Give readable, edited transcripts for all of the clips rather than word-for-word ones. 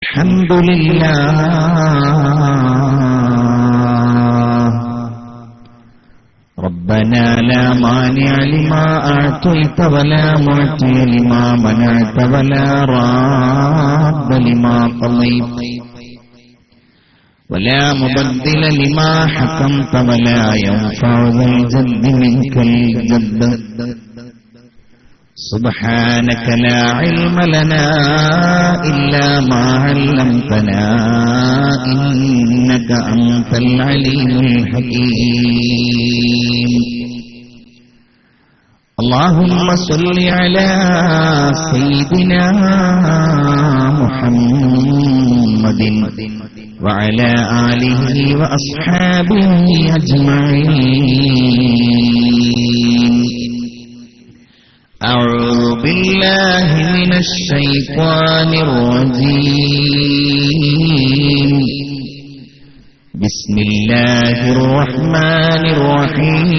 الحمدلله ربنا لا مانع لما أعطيت ولا معطي لما منعت ولا راد لما قضيت ولا مبدل لما حكمت ولا ينفع ذا الجد منك الجد سبحانك لا علم لنا إلا ما علمتنا إنك أنت العليم الحكيم اللهم صل على سيدنا محمد وعلى آله وأصحابه أجمعين أعوذ بالله من الشيطان الرجيم بسم الله الرحمن الرحيم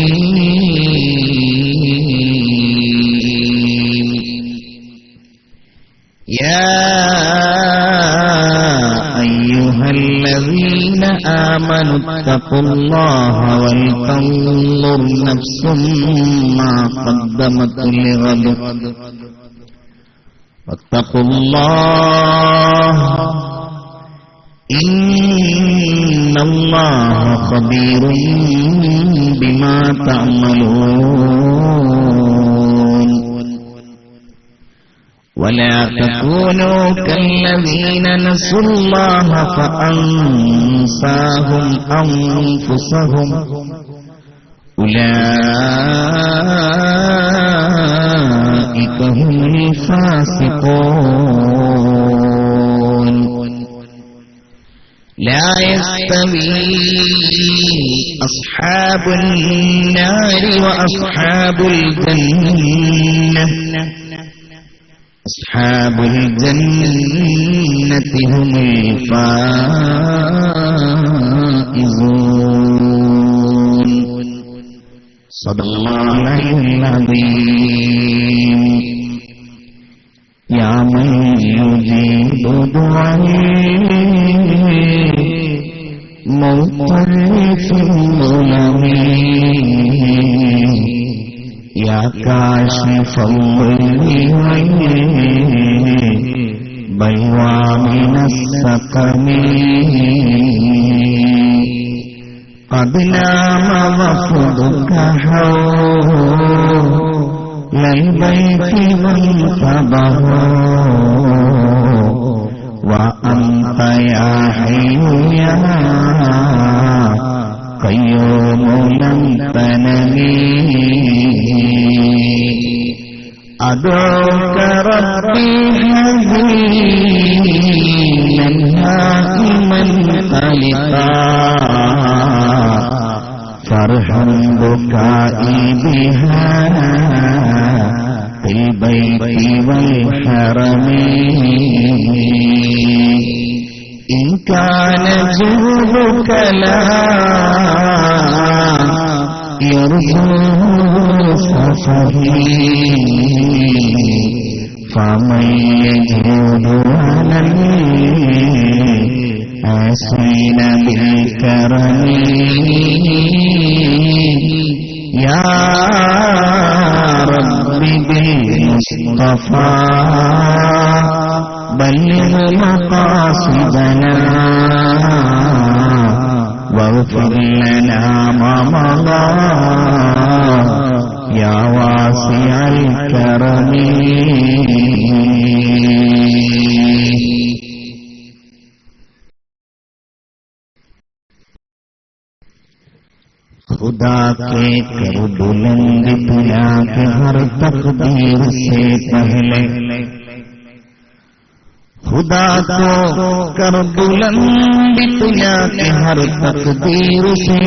يا أيها الذين آمنوا اتقوا الله ولتنظر نفس ما قدمت لغد واتقوا الله إن الله خبير بما تعملون ولا تكونوا كالذين نسوا الله فأنساهم أنفسهم أولئك هم الفاسقون لا يستوي أصحاب النار وأصحاب الجنة أصحاب الجنة هم الفائزون صدق الله العظيم يا من يجيب دعائي مضطر في الظلم يا كاشف الضر بلوى من السقم قد نام وفدك حول البيت وانتبه وأنت يا حي يا قيوم لم تنمي أدعوك ربي حزينا هائما قلقا فارحم بكائي بها في البيت والحرم إن كان جودك لا يرجو سفري فمن يجود على العاصين بالكرم يا رب بالمصطفى بلغ مقاصدنا واغفر لنا ما مضى يا واسع الكرم खुदा के कर बुलंद दुनिया के हर तकदीर से पहले खुदा को कर बुलंद दुनिया के हर तकदीर से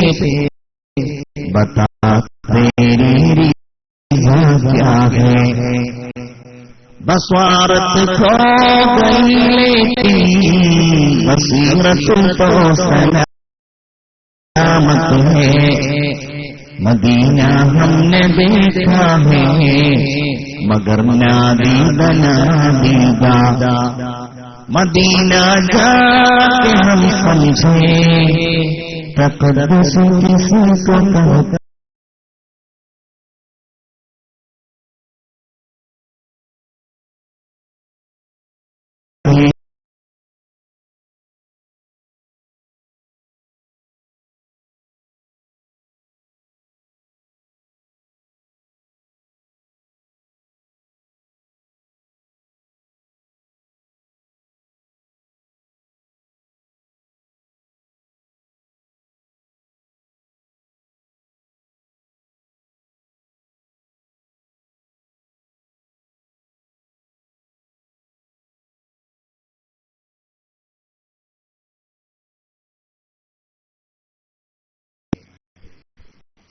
बता तेरी रिज़ा क्या है बसारत खो गई लेकिन बसीरत तो सलामत है मदीना हमने देखा है मगर नादीदा मदीना जाके हम समझे तक़द्दुस किसी को कहते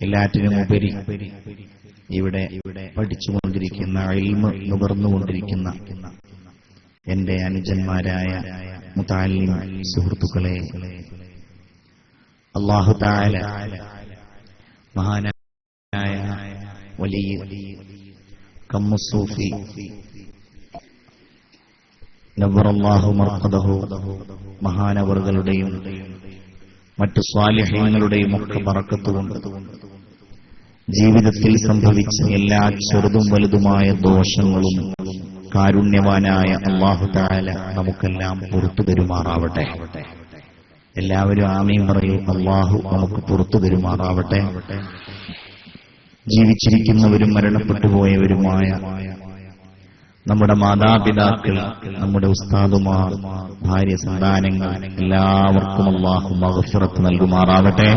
എല്ലാറ്റിനുമുപരി ഇവിടെ പഠിച്ചുകൊണ്ടിരിക്കുന്ന ഇൽമ് നുകർന്നുകൊണ്ടിരിക്കുന്ന എന്റെ അനുജന്മാരായ മുതഅല്ലിം സുഹൃത്തുക്കളെ, അല്ലാഹു തആല മഹാനായ വലിയ കമ്മുസൂഫി നവ്വറല്ലാഹു മർഖദഹു മഹാനവറുകളുടെയും മറ്റു സ്വാലിഹീങ്ങളുടെയും ഒക്കെ ബറക്കത്തുകൊണ്ട് ജീവിതത്തിൽ സംഭവിച്ച എല്ലാ ചെറുതും വലുതുമായ ദോഷങ്ങളും കാരുണ്യവാനായ അല്ലാഹു തആല നമുക്കെല്ലാം പുറത്തു തരുമാറാവട്ടെ. എല്ലാവരും ആമീൻ പറയൂ. അല്ലാഹു നമുക്ക് പുറത്തു തരുമാറാവട്ടെ. ജീവിച്ചിരിക്കുന്നവരും മരണപ്പെട്ടുപോയവരുമായ നമ്മുടെ മാതാപിതാക്കൾ, നമ്മുടെ ഉസ്താദുമാർ, ഭാര്യ, സന്താനങ്ങൾ എല്ലാവർക്കും അല്ലാഹു മഗ്ഫിറത്ത് നൽകുമാറാവട്ടെ.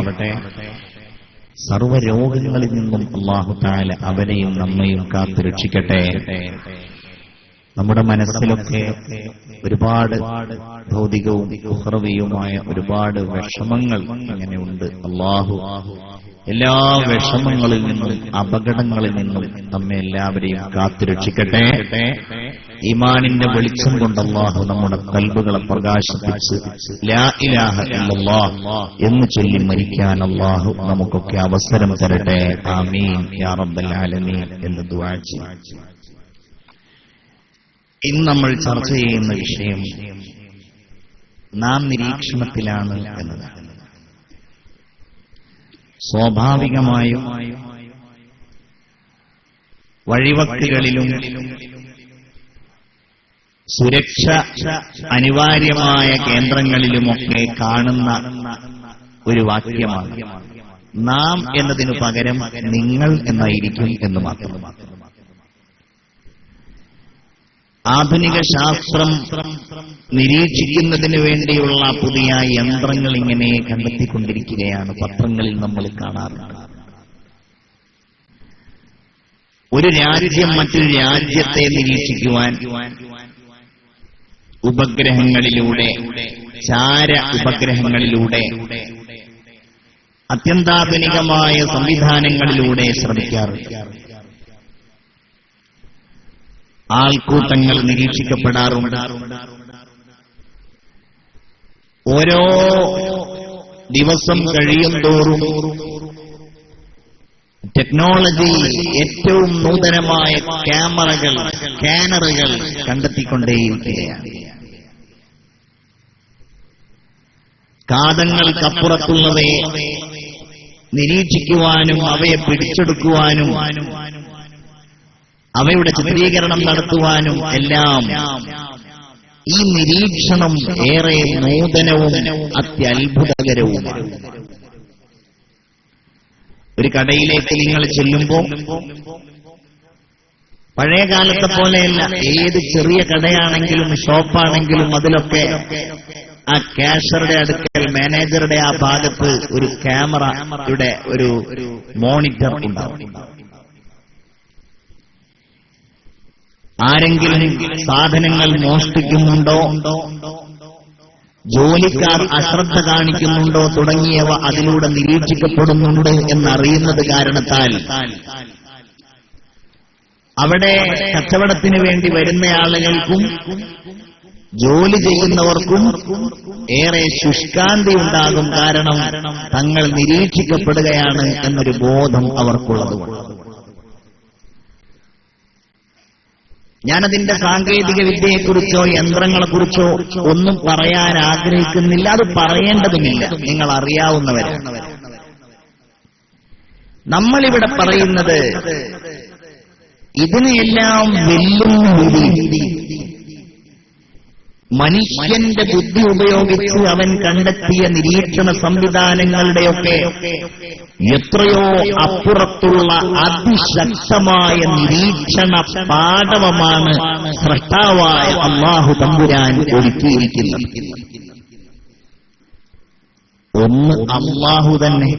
സർവ്വരോഗങ്ങളിൽ നിന്നും അല്ലാഹു തആല അവരെയും നമ്മയും കാത്തു രക്ഷിക്കട്ടെ. നമ്മുടെ മനസ്സിലൊക്കെ ഒരുപാട് ഭൗതികവും ഉഖ്റവിയുമായ ഒരുപാട് വിഷമങ്ങൾ ഇങ്ങനെയുണ്ട്. അല്ലാഹു എല്ലാ വിഷമങ്ങളിൽ നിന്നും അപകടങ്ങളിൽ നിന്നും നമ്മെ എല്ലാവരെയും കാത്തുരക്ഷിക്കട്ടെ. ഈമാനിന്റെ വെളിച്ചം കൊണ്ട് അല്ലാഹു നമ്മുടെ ഖൽബുകളെ പ്രകാശിപ്പിച്ച് ലാ ഇലാഹ ഇല്ലല്ലാഹ് എന്ന് ചൊല്ലി മരിക്കാൻ അല്ലാഹു നമുക്കൊക്കെ അവസരം തരട്ടെ. ആമീൻ യാ റബ്ബൽ ആലമീൻ എന്ന് ദുആ ചെയ്യാം. ഇന്ന് നമ്മൾ ചർച്ച ചെയ്യുന്ന വിഷയം നാം നിരീക്ഷണത്തിലാണ് എന്നതാണ്. സ്വാഭാവികമായും വഴിവക്കുകളിലും സുരക്ഷ അനിവാര്യമായ കേന്ദ്രങ്ങളിലുമൊക്കെ കാണുന്ന ഒരു വാക്യമാണ്. നാം എന്നതിനു പകരം നിങ്ങൾ എന്നായിരിക്കും എന്ന് മാത്രം. ആധുനിക ശാസ്ത്രം നിരീക്ഷിക്കുന്നതിന് വേണ്ടിയുള്ള പുതിയ യന്ത്രങ്ങൾ ഇങ്ങനെ കണ്ടെത്തിക്കൊണ്ടിരിക്കുകയാണ്. പത്രങ്ങളിൽ നമ്മൾ കാണാറുണ്ട്. ഒരു രാജ്യം മറ്റൊരു രാജ്യത്തെ നിരീക്ഷിക്കുവാൻ ഉപഗ്രഹങ്ങളിലൂടെ, ചാര ഉപഗ്രഹങ്ങളിലൂടെ, അത്യന്താധുനികമായ സംവിധാനങ്ങളിലൂടെ ശ്രമിക്കാറുണ്ട്. ആൾക്കൂട്ടങ്ങൾ നിരീക്ഷിക്കപ്പെടാറുണ്ട്. ഓരോ ദിവസം കഴിയുന്തോറും ടെക്നോളജി ഏറ്റവും നൂതനമായ ക്യാമറകൾ, സ്കാനറുകൾ കണ്ടെത്തിക്കൊണ്ടേയിരിക്കുകയാണ്. കാതങ്ങൾക്കപ്പുറത്തുള്ളവയെ നിരീക്ഷിക്കുവാനും അവയെ പിടിച്ചെടുക്കുവാനും അവയുടെ ചിത്രീകരണം നടത്തുവാനും എല്ലാം ഈ നിരീക്ഷണം ഏറെ നൂതനവും അത്യത്ഭുതകരവുമാണ്. ഒരു കടയിലേക്ക് നിങ്ങൾ ചെല്ലുമ്പോൾ പഴയ കാലത്തെ പോലെയല്ല, ഏത് ചെറിയ കടയാണെങ്കിലും ഷോപ്പാണെങ്കിലും അതിലൊക്കെ ആ ക്യാഷറുടെ അടുക്കൽ, മാനേജറുടെ ആ ഭാഗത്ത് ഒരു ക്യാമറയുടെ ഒരു മോണിറ്റർ ഉണ്ടാവും. ആരെങ്കിലും സാധനങ്ങൾ മോഷ്ടിക്കുന്നുണ്ടോ, ജോലിക്കാർ അശ്രദ്ധ കാണിക്കുന്നുണ്ടോ തുടങ്ങിയവ അതിലൂടെ നിരീക്ഷിക്കപ്പെടുന്നുണ്ട് എന്നറിയുന്നത് കാരണത്താൽ അവിടെ കച്ചവടത്തിന് വേണ്ടി വരുന്ന ആളുകൾക്കും ജോലി ചെയ്യുന്നവർക്കും ഏറെ ശുഷ്കാന്തി ഉണ്ടാകും. കാരണം തങ്ങൾ നിരീക്ഷിക്കപ്പെടുകയാണ് എന്നൊരു ബോധം അവർക്കുള്ളതുകൊണ്ട്. ഞാനതിന്റെ സാങ്കേതിക വിദ്യയെക്കുറിച്ചോ യന്ത്രങ്ങളെക്കുറിച്ചോ ഒന്നും പറയാൻ ആഗ്രഹിക്കുന്നില്ല, അത് പറയേണ്ടതുമില്ല, നിങ്ങൾ അറിയാവുന്നവരാണ്. നമ്മളിവിടെ പറയുന്നത് ഇതിനെല്ലാം വെല്ലുന്ന രീതി മനുഷ്യന്റെ ബുദ്ധി ഉപയോഗിച്ച് അവൻ കണ്ടെത്തിയ നിരീക്ഷണ സംവിധാനങ്ങളുടെയൊക്കെ എത്രയോ അപ്പുറത്തുള്ള അതിശക്തമായ നിരീക്ഷണ പാടവമാണ് സ്രഷ്ടാവായ അല്ലാഹു തമ്പുരാൻ ഒരുക്കിയിരിക്കുന്നത്. ഒന്ന് അല്ലാഹു തന്നെ,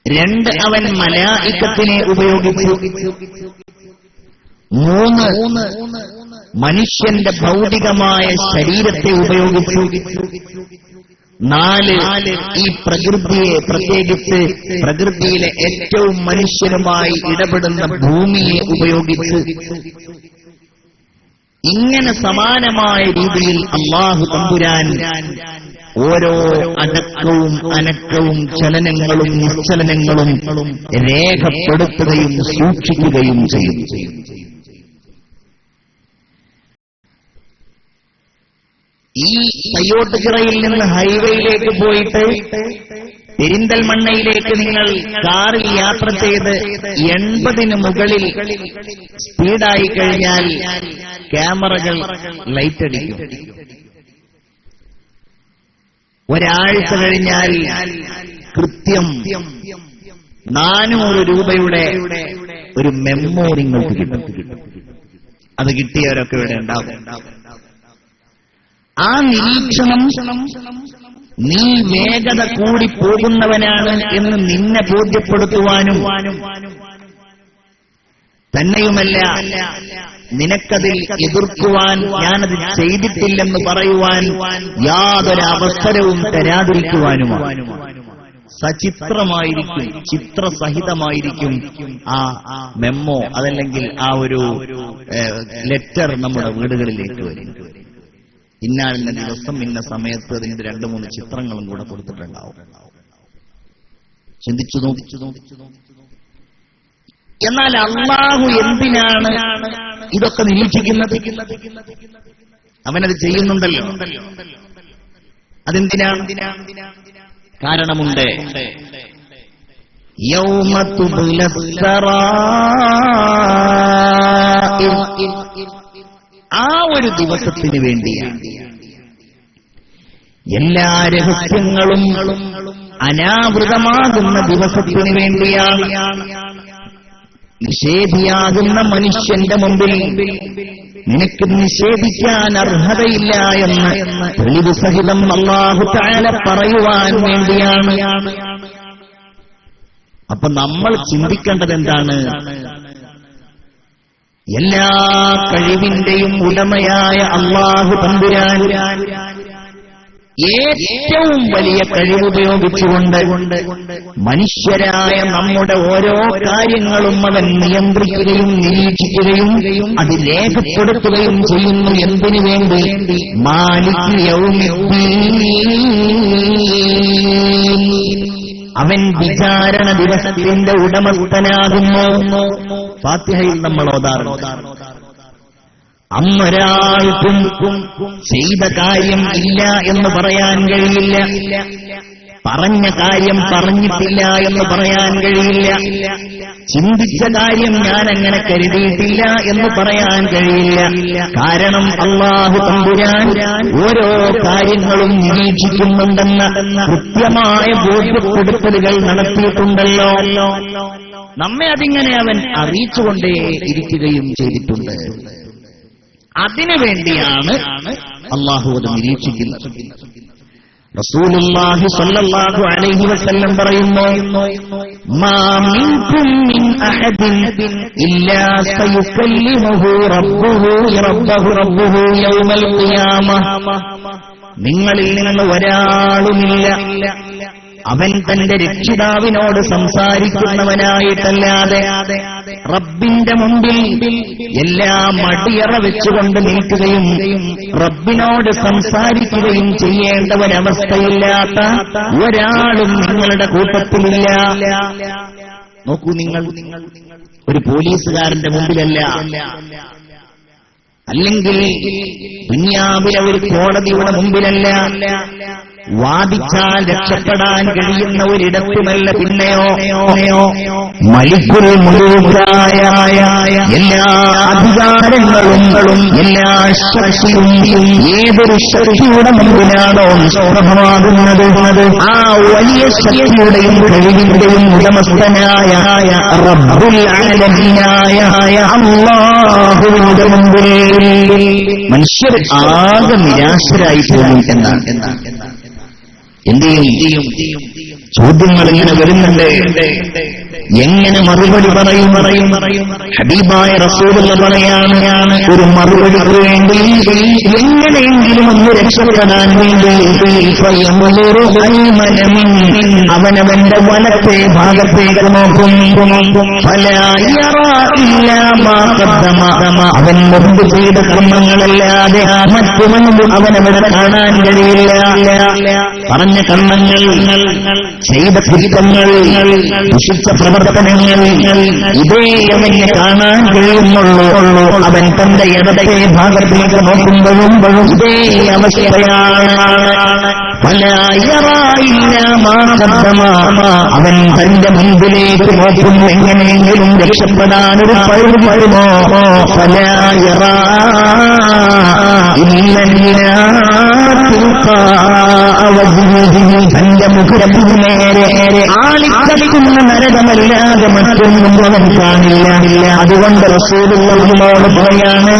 രണ്ട് അവൻ മലായികത്തിനെ ഉപയോഗിച്ചു, മൂന്ന് മനുഷ്യന്റെ ഭൗതികമായ ശരീരത്തെ ഉപയോഗിച്ചു, നാല് ഈ പ്രകൃതിയെ, പ്രത്യേകിച്ച് പ്രകൃതിയിലെ ഏറ്റവും മനുഷ്യനുമായി ഇടപെടുന്ന ഭൂമിയെ ഉപയോഗിച്ച്, ഇങ്ങനെ സമാനമായ രീതിയിൽ അല്ലാഹു തമ്പുരാൻ ഓരോ അടക്കവും അനക്കവും ചലനങ്ങളും നിശ്ചലനങ്ങളും രേഖപ്പെടുത്തുകയും സൂക്ഷിക്കുകയും ചെയ്യും. ഈ തയ്യോട്ടുചിറയിൽ നിന്ന് ഹൈവേയിലേക്ക് പോയിട്ട് പെരിന്തൽമണ്ണയിലേക്ക് നിങ്ങൾ കാറിൽ യാത്ര ചെയ്ത് 80-ന് മുകളിൽ സ്പീഡായി കഴിഞ്ഞാൽ ക്യാമറകൾ ലൈറ്റടിക്കും. ഒരാഴ്ച കഴിഞ്ഞാൽ കൃത്യം 400 രൂപയുടെ ഒരു മെമ്മോ നിങ്ങൾക്ക് കിട്ടും. അത് കിട്ടിയവരൊക്കെ ഇവിടെ ഉണ്ടാവും. ആ നിരീക്ഷണം നീ വേഗത കൂടി പോകുന്നവനാണ് എന്ന് നിന്നെ ബോധ്യപ്പെടുത്തുവാനും, തന്നെയുമല്ല നിനക്കതിൽ എതിർക്കുവാൻ, ഞാനത് ചെയ്തിട്ടില്ലെന്ന് പറയുവാൻ യാതൊരു അവസരവും തരാതിരിക്കുവാനുമാണ്. സചിത്രമായിരിക്കും, ചിത്രസഹിതമായിരിക്കും ആ മെമ്മോ, അതല്ലെങ്കിൽ ആ ഒരു ലെറ്റർ നമ്മുടെ വീടുകളിലേക്ക് വരും. ഇന്ന ദിവസം ഇന്ന സമയത്ത് അതിന്റെ 2-3 ചിത്രങ്ങളും കൂടെ കൊടുത്തിട്ടുണ്ടാവും. ചിന്തിച്ചു നോക്കി. എന്നാൽ അല്ലാഹു എന്തിനാണ് ഇതൊക്കെ നിരീക്ഷിക്കുന്നത്? അവനത് ചെയ്യുന്നുണ്ടല്ലോ. അതെന്തിനാണ്? കാരണമുണ്ട്. യൗമ തുബ്ല സറാഇർ, ആ ഒരു ദിവസത്തിന് വേണ്ടിയാണ്. എല്ലാ രഹസ്യങ്ങളും അനാവൃതമാകുന്ന ദിവസത്തിന് വേണ്ടിയാണ്. നിഷേധിയാകുന്ന മനുഷ്യന്റെ മുമ്പിൽ നിനക്ക് നിഷേധിക്കാൻ അർഹതയില്ല എന്ന് തെളിവ് സഹിതം അല്ലാഹു തആല പറയുവാൻ വേണ്ടിയാണ്. അപ്പൊ നമ്മൾ ചിന്തിക്കേണ്ടത് എന്താണ്? എല്ലാ കഴിവിന്റെയും ഉടമയായ അല്ലാഹു തമ്പുരാൻ ഏറ്റവും വലിയ കഴിവുപയോഗിച്ചുകൊണ്ട് മനുഷ്യരായ നമ്മുടെ ഓരോ കാര്യങ്ങളും അവൻ നിയന്ത്രിക്കുകയും നിരീക്ഷിക്കുകയും അത് രേഖപ്പെടുത്തുകയും ചെയ്യുന്നു. എന്തിനു വേണ്ടി? മാലിക് യൗമിദ്ദീൻ, അവൻ വിചാരണ ദിവസത്തിന്റെ ഉടമസ്ഥനാകുന്നു. ഫാത്തിഹയിൽ നമ്മൾ ഓതാറുണ്ട്. അന്നൊരാൾക്കും ചെയ്ത കാര്യം ഇല്ല എന്ന് പറയാൻ കഴിയില്ല, പറഞ്ഞ കാര്യം പറഞ്ഞിട്ടില്ല എന്ന് പറയാൻ കഴിയില്ല, ചിന്തിച്ച കാര്യം ഞാൻ അങ്ങനെ കരുതിയിട്ടില്ല എന്ന് പറയാൻ കഴിയില്ല. കാരണം അല്ലാഹു തമ്പുരാൻ ഓരോ കാര്യങ്ങളും നിരീക്ഷിക്കുന്നുണ്ടെന്ന കൃത്യമായ ബോധ്യപ്പെടുത്തലുകൾ നടത്തിയിട്ടുണ്ടല്ലോ. നമ്മെ അതിങ്ങനെ അവൻ അറിയിച്ചുകൊണ്ടേ ഇരിക്കുകയും ചെയ്തിട്ടുണ്ട്. അതിനു വേണ്ടിയാണ് അല്ലാഹു അത് നിരീക്ഷിക്കുന്നത്. റസൂലുള്ളാഹി സ്വല്ലല്ലാഹു അലൈഹി വസല്ലം പറയുന്നു, മാ മിൻകും മിൻ അഹദിൻ ഇല്ലാ സയുകല്ലിമുഹു റബ്ബുഹു യൗമൽ ഖിയാമഹ, നിങ്ങളിൽ നിന്ന് ഒരാളുമില്ല അവൻ തന്റെ രക്ഷിതാവിനോട് സംസാരിക്കുന്നവനായിട്ടല്ലാതെ റബ്ബിന്റെ മുമ്പിൽ എല്ലാം മടിയറ വെച്ചുകൊണ്ട് നിൽക്കുകയും റബ്ബിനോട് സംസാരിക്കുകയും ചെയ്യേണ്ട ഒരവസ്ഥയില്ലാത്ത ഒരാളും നിങ്ങളുടെ കൂട്ടത്തിലില്ല. നോക്കൂ നിങ്ങൾ, ഒരു പോലീസുകാരന്റെ മുമ്പിലല്ല, അല്ലെങ്കിൽ ദുനിയാവിലെ ഒരു കോടതിയുടെ മുമ്പിലല്ല, വാദിച്ചാൽ രക്ഷപ്പെടാൻ കഴിയുന്ന ഒരിടത്തുമല്ല, പിന്നെയോ മലിക്കുൽ മുലൂക്കായ എല്ലാ അധികാരങ്ങളും എല്ലാ ശക്തിയും ഏതൊരു ശക്തിയുടെ മുമ്പിലാണോ നിഷ്പ്രഭമാകുന്നത്, ആ വലിയ ശക്തിയുടെയും കഴിവിന്റെയും ഉടമസ്ഥനായ റബ്ബുൽ ആലമീനായ അല്ലാഹുവിന്റെ മുമ്പിൽ മനുഷ്യർ ആകെ നിരാശരായി പോകും എന്നാണ്. എന്ത് ചെയ്യും? ചോദ്യങ്ങൾ ഇങ്ങനെ വരുന്നുണ്ട്. എങ്ങനെ മറുപടി പറയും? ഹബീബായ റസൂലുള്ള പറയാണ്, ഒരു മറുപടിക്ക് വേണ്ടി എങ്ങനെയെങ്കിലും ഒന്ന് രക്ഷപ്പെടാൻ വേണ്ടി അവനവന്റെ വലത്തെ ഭാഗത്തേക്ക് നോക്കും. അവൻ മുമ്പ് ചെയ്ത കർമ്മങ്ങളല്ലാതെ മറ്റൊന്നും അവനവിടെ കാണാൻ കഴിയില്ല. പറഞ്ഞ കർമ്മങ്ങൾ, ചെയ്ത കുറ്റങ്ങൾ, ദുഷിച്ച പ്രവർത്തനങ്ങൾ, ഇതേ അവനെ കാണാൻ കഴിയുന്നുള്ളൂ. അവൻ തന്റെ ഇടത്തെ ഭാഗത്തേക്ക് നോക്കുമ്പോഴും ഇതേ അവസ്ഥയാണ്. അവൻ തന്റെ മുമ്പിലേക്ക് നോക്കും, എങ്ങനെയെങ്കിലും രക്ഷപ്പെടാനൊരു പഴുതു വരുമോ? തന്റെ മുഖത്തിന് നേരെ ആളിക്കളിക്കുന്ന നരകമല്ലാതെ മറ്റൊന്നും അവൻ കാണില്ല. അതുകൊണ്ട് റസൂലുള്ളാഹിയോട് പറയാണ്,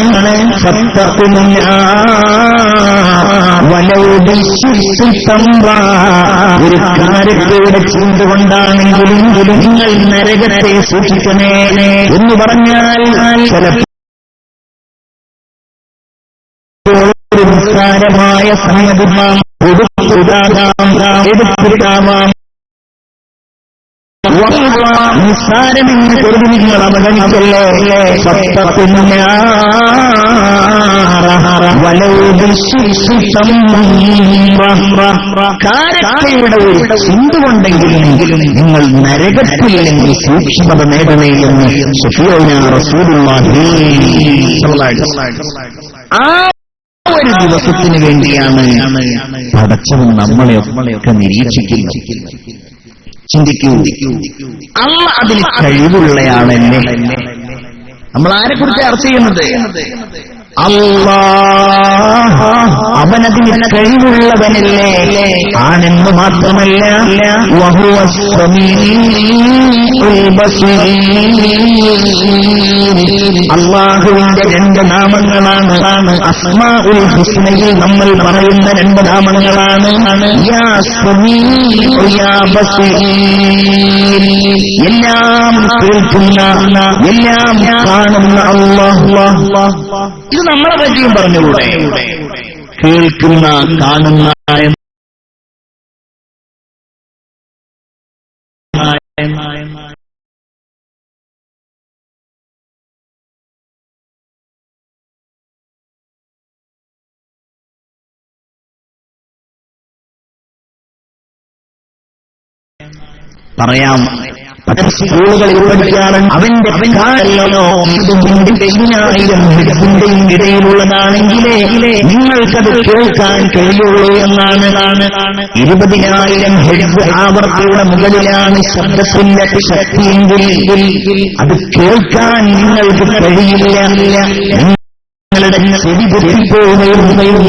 ഒരു കാര്യത്തോടെ ചൂണ്ടുകൊണ്ടാണെങ്കിലും നിങ്ങൾ നരകത്തെ സൂക്ഷിക്കണേ എന്ന് പറഞ്ഞാൽ ഒരു നിസ്സാരമായ സംഗതിമാം എടുത്തിടാമാം. നിസ്സാരമെന്ന് കരുതി നിങ്ങൾ അവഗണിച്ചല്ലോ. കാരക്കയുടെ ഒരു ചിന്തുകൊണ്ടെങ്കിലും നിങ്ങൾ നരകത്തിൽ നിന്ന് സൂക്ഷ്മത നേടണേ എന്ന് റസൂലുള്ളാഹി. ആ ഒരു ദിവസത്തിന് വേണ്ടിയാണ് പടച്ചവൻ നമ്മളെയൊക്കെ നിരീക്ഷിക്കുന്നത്. ചിന്തിക്കൂ, അല്ലാഹ് അതിന് കഴിവുള്ളയാളല്ലേ? നമ്മൾ ആരെക്കുറിച്ച് ചർച്ച ചെയ്യുന്നത്? അല്ലാഹ് അവനതിന് കഴിവുള്ളവനല്ലേ? ആണെന്ന് മാത്രമല്ല, അല്ലാഹുവിന്റെ രണ്ട് നാമങ്ങളാണ് അസ്മാഉൽ ഹുസ്നയിൽ നമ്മൾ പറയുന്ന രണ്ട് നാമങ്ങളാണ് യാ സമീഉ യാ ബസീർ. എല്ലാം കേൾക്കുന്ന, എല്ലാം കാണുന്ന അല്ലാഹ്. ഇത് നമ്മളെ പറ്റിയും പറഞ്ഞുകൂടെ? കേൾക്കുന്ന, കാണുന്ന പറയാം. സ്കൂളുകളിൽ പഠിക്കാറുണ്ട്. അവന്റെ കാലോ ഹിജബിന്റെയും ഇടയിലുള്ളതാണെങ്കിലേ നിങ്ങൾക്കത് കേൾക്കാൻ കഴിയുള്ളൂ എന്നാണ്. 20,000 ഹിജബ് ആവർത്തിയുടെ മുകളിലാണ് ശബ്ദത്തിന്റെ ശക്തിയെങ്കിൽ അത് കേൾക്കാൻ നിങ്ങൾക്ക് കഴിയില്ല. നിങ്ങളുടെ ചെവി പൊട്ടിപ്പോവുകയും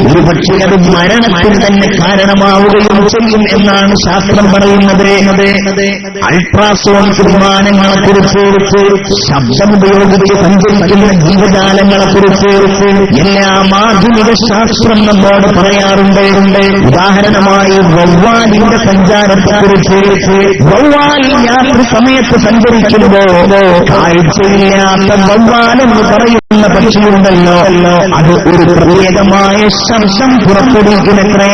ഒരുപക്ഷെ അത് മരണത്തിന് തന്നെ കാരണമാവുകയും ചെയ്യും എന്നാണ് ശാസ്ത്രം പറയുന്നത്. അൾട്രാസോണിക് വിമാനങ്ങളെക്കുറിച്ച്, ശബ്ദമുപയോഗിച്ച് സഞ്ചരിക്കുന്ന ജീവജാലങ്ങളെക്കുറിച്ച് എല്ലാം ആധുനിക ശാസ്ത്രം നമ്മോട് പറയാറുണ്ട്. ഉദാഹരണമായി വവ്വാലിന്റെ സഞ്ചാരത്തെക്കുറിച്ച്, വവ്വാൽ യാത്ര സമയത്ത് സഞ്ചരിക്കുമ്പോ കാഴ്ചയില്ലാത്ത വവ്വാലെന്ന് പറയുന്ന പക്ഷിയുണ്ടല്ലോ, അത് ഒരു പ്രത്യേകമായ ശബ്ദം പുറപ്പെടുവിക്കുന്നത്രേ.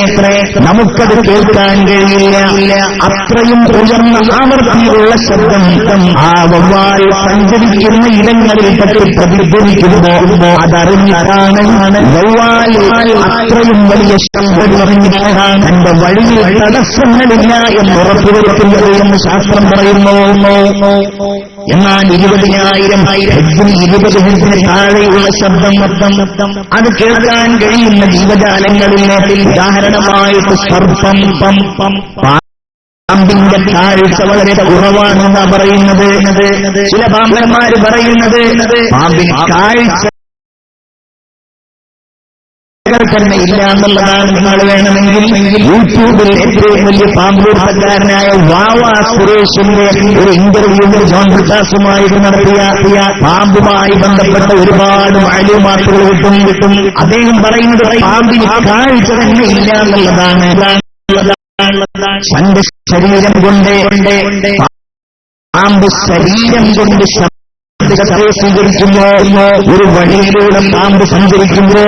നമുക്കത് കേൾക്കാൻ കഴിയില്ല. അത്രയും ഉയർന്ന ആവർത്തിയുള്ള ശബ്ദം ആ വവ്വാൽ സഞ്ചരിക്കുന്ന ഇടങ്ങളിൽ പറ്റി പ്രതിധ്വനിക്കുമ്പോ അതറിഞ്ഞാണ് വവ്വാൽ അത്രയും വലിയ ശബ്ദം പറഞ്ഞിട്ടാണ് തന്റെ വഴിയിൽ തടസ്സങ്ങളില്ല എന്ന് ഉറപ്പുവരുത്തുന്നത് എന്ന് ശാസ്ത്രം പറയുന്നു. എന്നാൽ 20,000 ഹജ്ജിന് 20 ഹജ്ജിന് താഴെയുള്ള ശബ്ദം അത് കേൾക്കാൻ കഴിയുന്ന ജീവജാലങ്ങളിലെ ഉദാഹരണമായിട്ട് സർപ്പം, പാമ്പിന്റെ കാഴ്ച വളരെ കുറവാണെന്നാ പറയുന്നത്. ചില പാമ്പന്മാര് പറയുന്നത് പാമ്പിന് കാഴ്ച തന്നെ ഇല്ല എന്നുള്ളതാണ്. നിങ്ങൾ വേണമെങ്കിൽ യൂട്യൂബിൽ ഏറ്റവും വലിയ പാമ്പൂർത്തക്കാരനായ വാവാ സുരേഷിന്റെ ഒരു ഇന്റർവ്യൂവിൽ ജോൺ ബ്രിട്ടാസുമായിട്ട് നടത്തിയ പാമ്പുമായി ബന്ധപ്പെട്ട ഒരുപാട് മാലൂമാറ്റുകൾ കിട്ടും. അദ്ദേഹം പറയുന്നത് പാമ്പിന് കാഴ്ച തന്നെ ഇല്ല എന്നുള്ളതാണ്. തന്റെ ശരീരം കൊണ്ട് പാമ്പ് ശരീരം കൊണ്ട് സ്വീകരിക്കുമ്പോ ഒരു വഴിയിലൂടെ പാമ്പ് സഞ്ചരിക്കുമ്പോ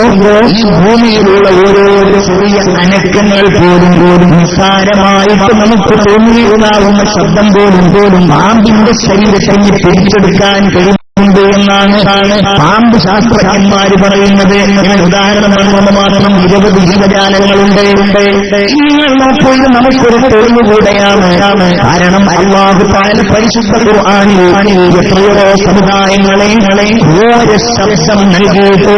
ഈ ഭൂമിയിലുള്ള ഓരോ ചെറിയ അനക്കങ്ങൾ പോലും നിസ്സാരമായിട്ട് നമുക്ക് തോന്നിയുണ്ടാവുന്ന ശബ്ദം പോലും പാമ്പിന്റെ ശരീരത്തെ പിടിച്ചെടുക്കാൻ കഴിയും എന്നാണ് പാമ്പ് ശാസ്ത്രജ്ഞന്മാര് പറയുന്നത്. ഉദാഹരണം പറഞ്ഞ മാത്രം 20 ജീവജാലങ്ങളുണ്ട്. നിങ്ങൾ നോക്കൂ, ഇത് നമുക്കൊരു തെളിവുകൂടെയാണ്. കാരണം അല്ലാഹു തആല പരിശുദ്ധ ഖുർആനിൽ എത്രയോ സമുദായങ്ങളെ ഓരോ ശബ്ദം നൽകിയിട്ട്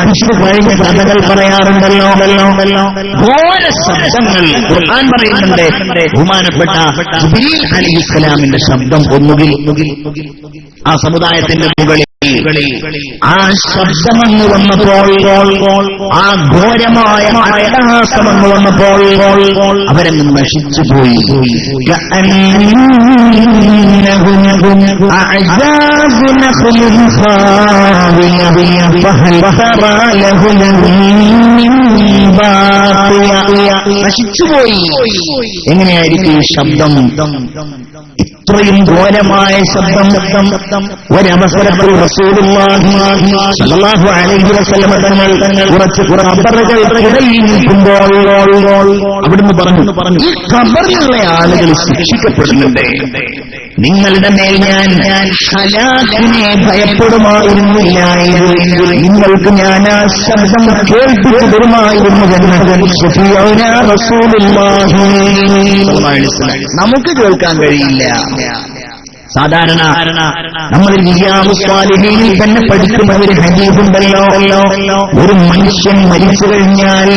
മനുഷ്യർ കഴിഞ്ഞ കഥകൾ പറയാറുണ്ടല്ലോ. ഓരോ ശബ്ദങ്ങൾ ഖുർആൻ പറയുന്നുണ്ട്. ബഹുമാനപ്പെട്ട ജിബ്രീൽ അലൈഹിസ്സലാമിന്റെ ശബ്ദം ഒന്നുകിൽ ആ സമുദായത്തിന്റെ മുകളിൽ ആ ശബ്ദമെന്ന് വന്നപ്പോൾ, ആ ഘോരമായ അട്ടഹാസമെന്ന് വന്നപ്പോൾ അവരങ്ങ് നശിച്ചുപോയി. നശിച്ചുപോയി. എങ്ങനെയായിരിക്കും ഈ ശബ്ദം? ഇത്രയും ഘോരമായ ശബ്ദം ഒരവസരത്തിൽ റസൂലുള്ളാഹി സ്വല്ലല്ലാഹു അലൈഹി വസല്ലം തങ്ങൾ കുറച്ച് ഖബറുകൾക്കിടയിൽ നിൽക്കുമ്പോൾ അവിടുന്ന് പറഞ്ഞു, ഈ ഖബറിലുള്ള ആളുകൾ ശിക്ഷിക്കപ്പെടുന്നുണ്ട്. നിങ്ങളുടെ മേൽ ഞാൻ ഹലാക്കിനെ ഭയപ്പെടുമായിരുന്നില്ല എങ്കിൽ നിങ്ങൾക്ക് ഞാൻ ആ ശബ്ദം കേൾപ്പിച്ചു തരുമായിരുന്നുവെന്ന് റസൂലുള്ളാഹി. നമുക്ക് കേൾക്കാൻ കഴിയില്ല. സാധാരണ നമ്മൾ റിയാദുസ് സ്വാലിഹീനിൽ തന്നെ പഠിക്കുന്ന ഒരു ഹദീസുണ്ടല്ലോ. ഒരു മനുഷ്യൻ മരിച്ചു കഴിഞ്ഞാൽ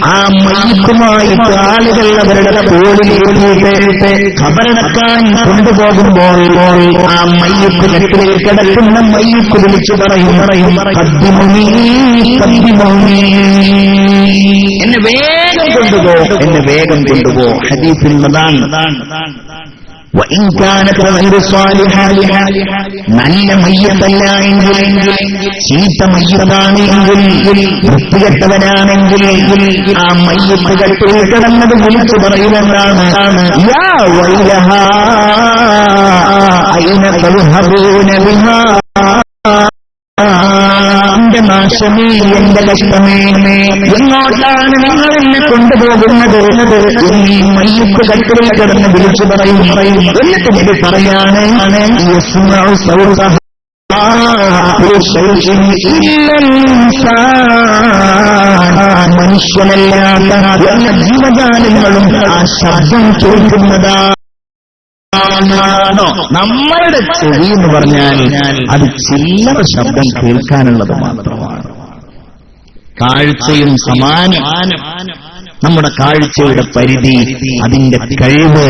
ആ മയ്യിത്തുമായിട്ട് ആളുകൾ അവരുടെ തോളിലേറിയിട്ട് ഖബറടക്കാൻ കൊണ്ടുപോകുമ്പോൾ ആ മയ്യിത്ത് കട്ടിലിൽ കിടക്കുന്ന മയ്യിത്ത് വിളിച്ചു പറയും, ഖദ്ദിമുനീ എന്നെ വേഗം കൊണ്ടുപോ, എന്നെ വേഗം കൊണ്ടുപോ. ഹദീസിൽ നല്ല മയ്യത്തല്ല എങ്കിൽ, ചീത്ത മയ്യത്താണ് എങ്കിൽ, വൃത്തികെട്ടവനാണെങ്കിൽ ആ മയ്യത്ത് കട്ടിൽ കിടന്നത് വിളിച്ചു പറയുമെന്നാണ്. യാ വൈലഹാ അയ്ന തദ്ഹബൂന ബിഹാ, എന്റെ നാശമേ, എന്റെ കഷ്ടമേ, എങ്ങോട്ടാണ് നിങ്ങൾ എന്നെ കൊണ്ടുപോകുന്നത്? എന്നീ മയ്യത്ത് കട്ടിലിൽ കിടന്ന് വിളിച്ചു പറയും. എന്നിട്ട് ഇത് പറയാണ്, മനുഷ്യനല്ലാത്ത എല്ലാ ജീവജാലങ്ങളും ആ ശബ്ദം കേൾക്കുന്നതാണ്. നമ്മളുടെ ചെവി എന്ന് പറഞ്ഞാൽ അത് ചില്ലറ ശബ്ദം കേൾക്കാനുള്ളത് മാത്രമാണ്. കാഴ്ചയും സമാനം. നമ്മുടെ കാഴ്ചയുടെ പരിധി, അതിന്റെ കഴിവ്,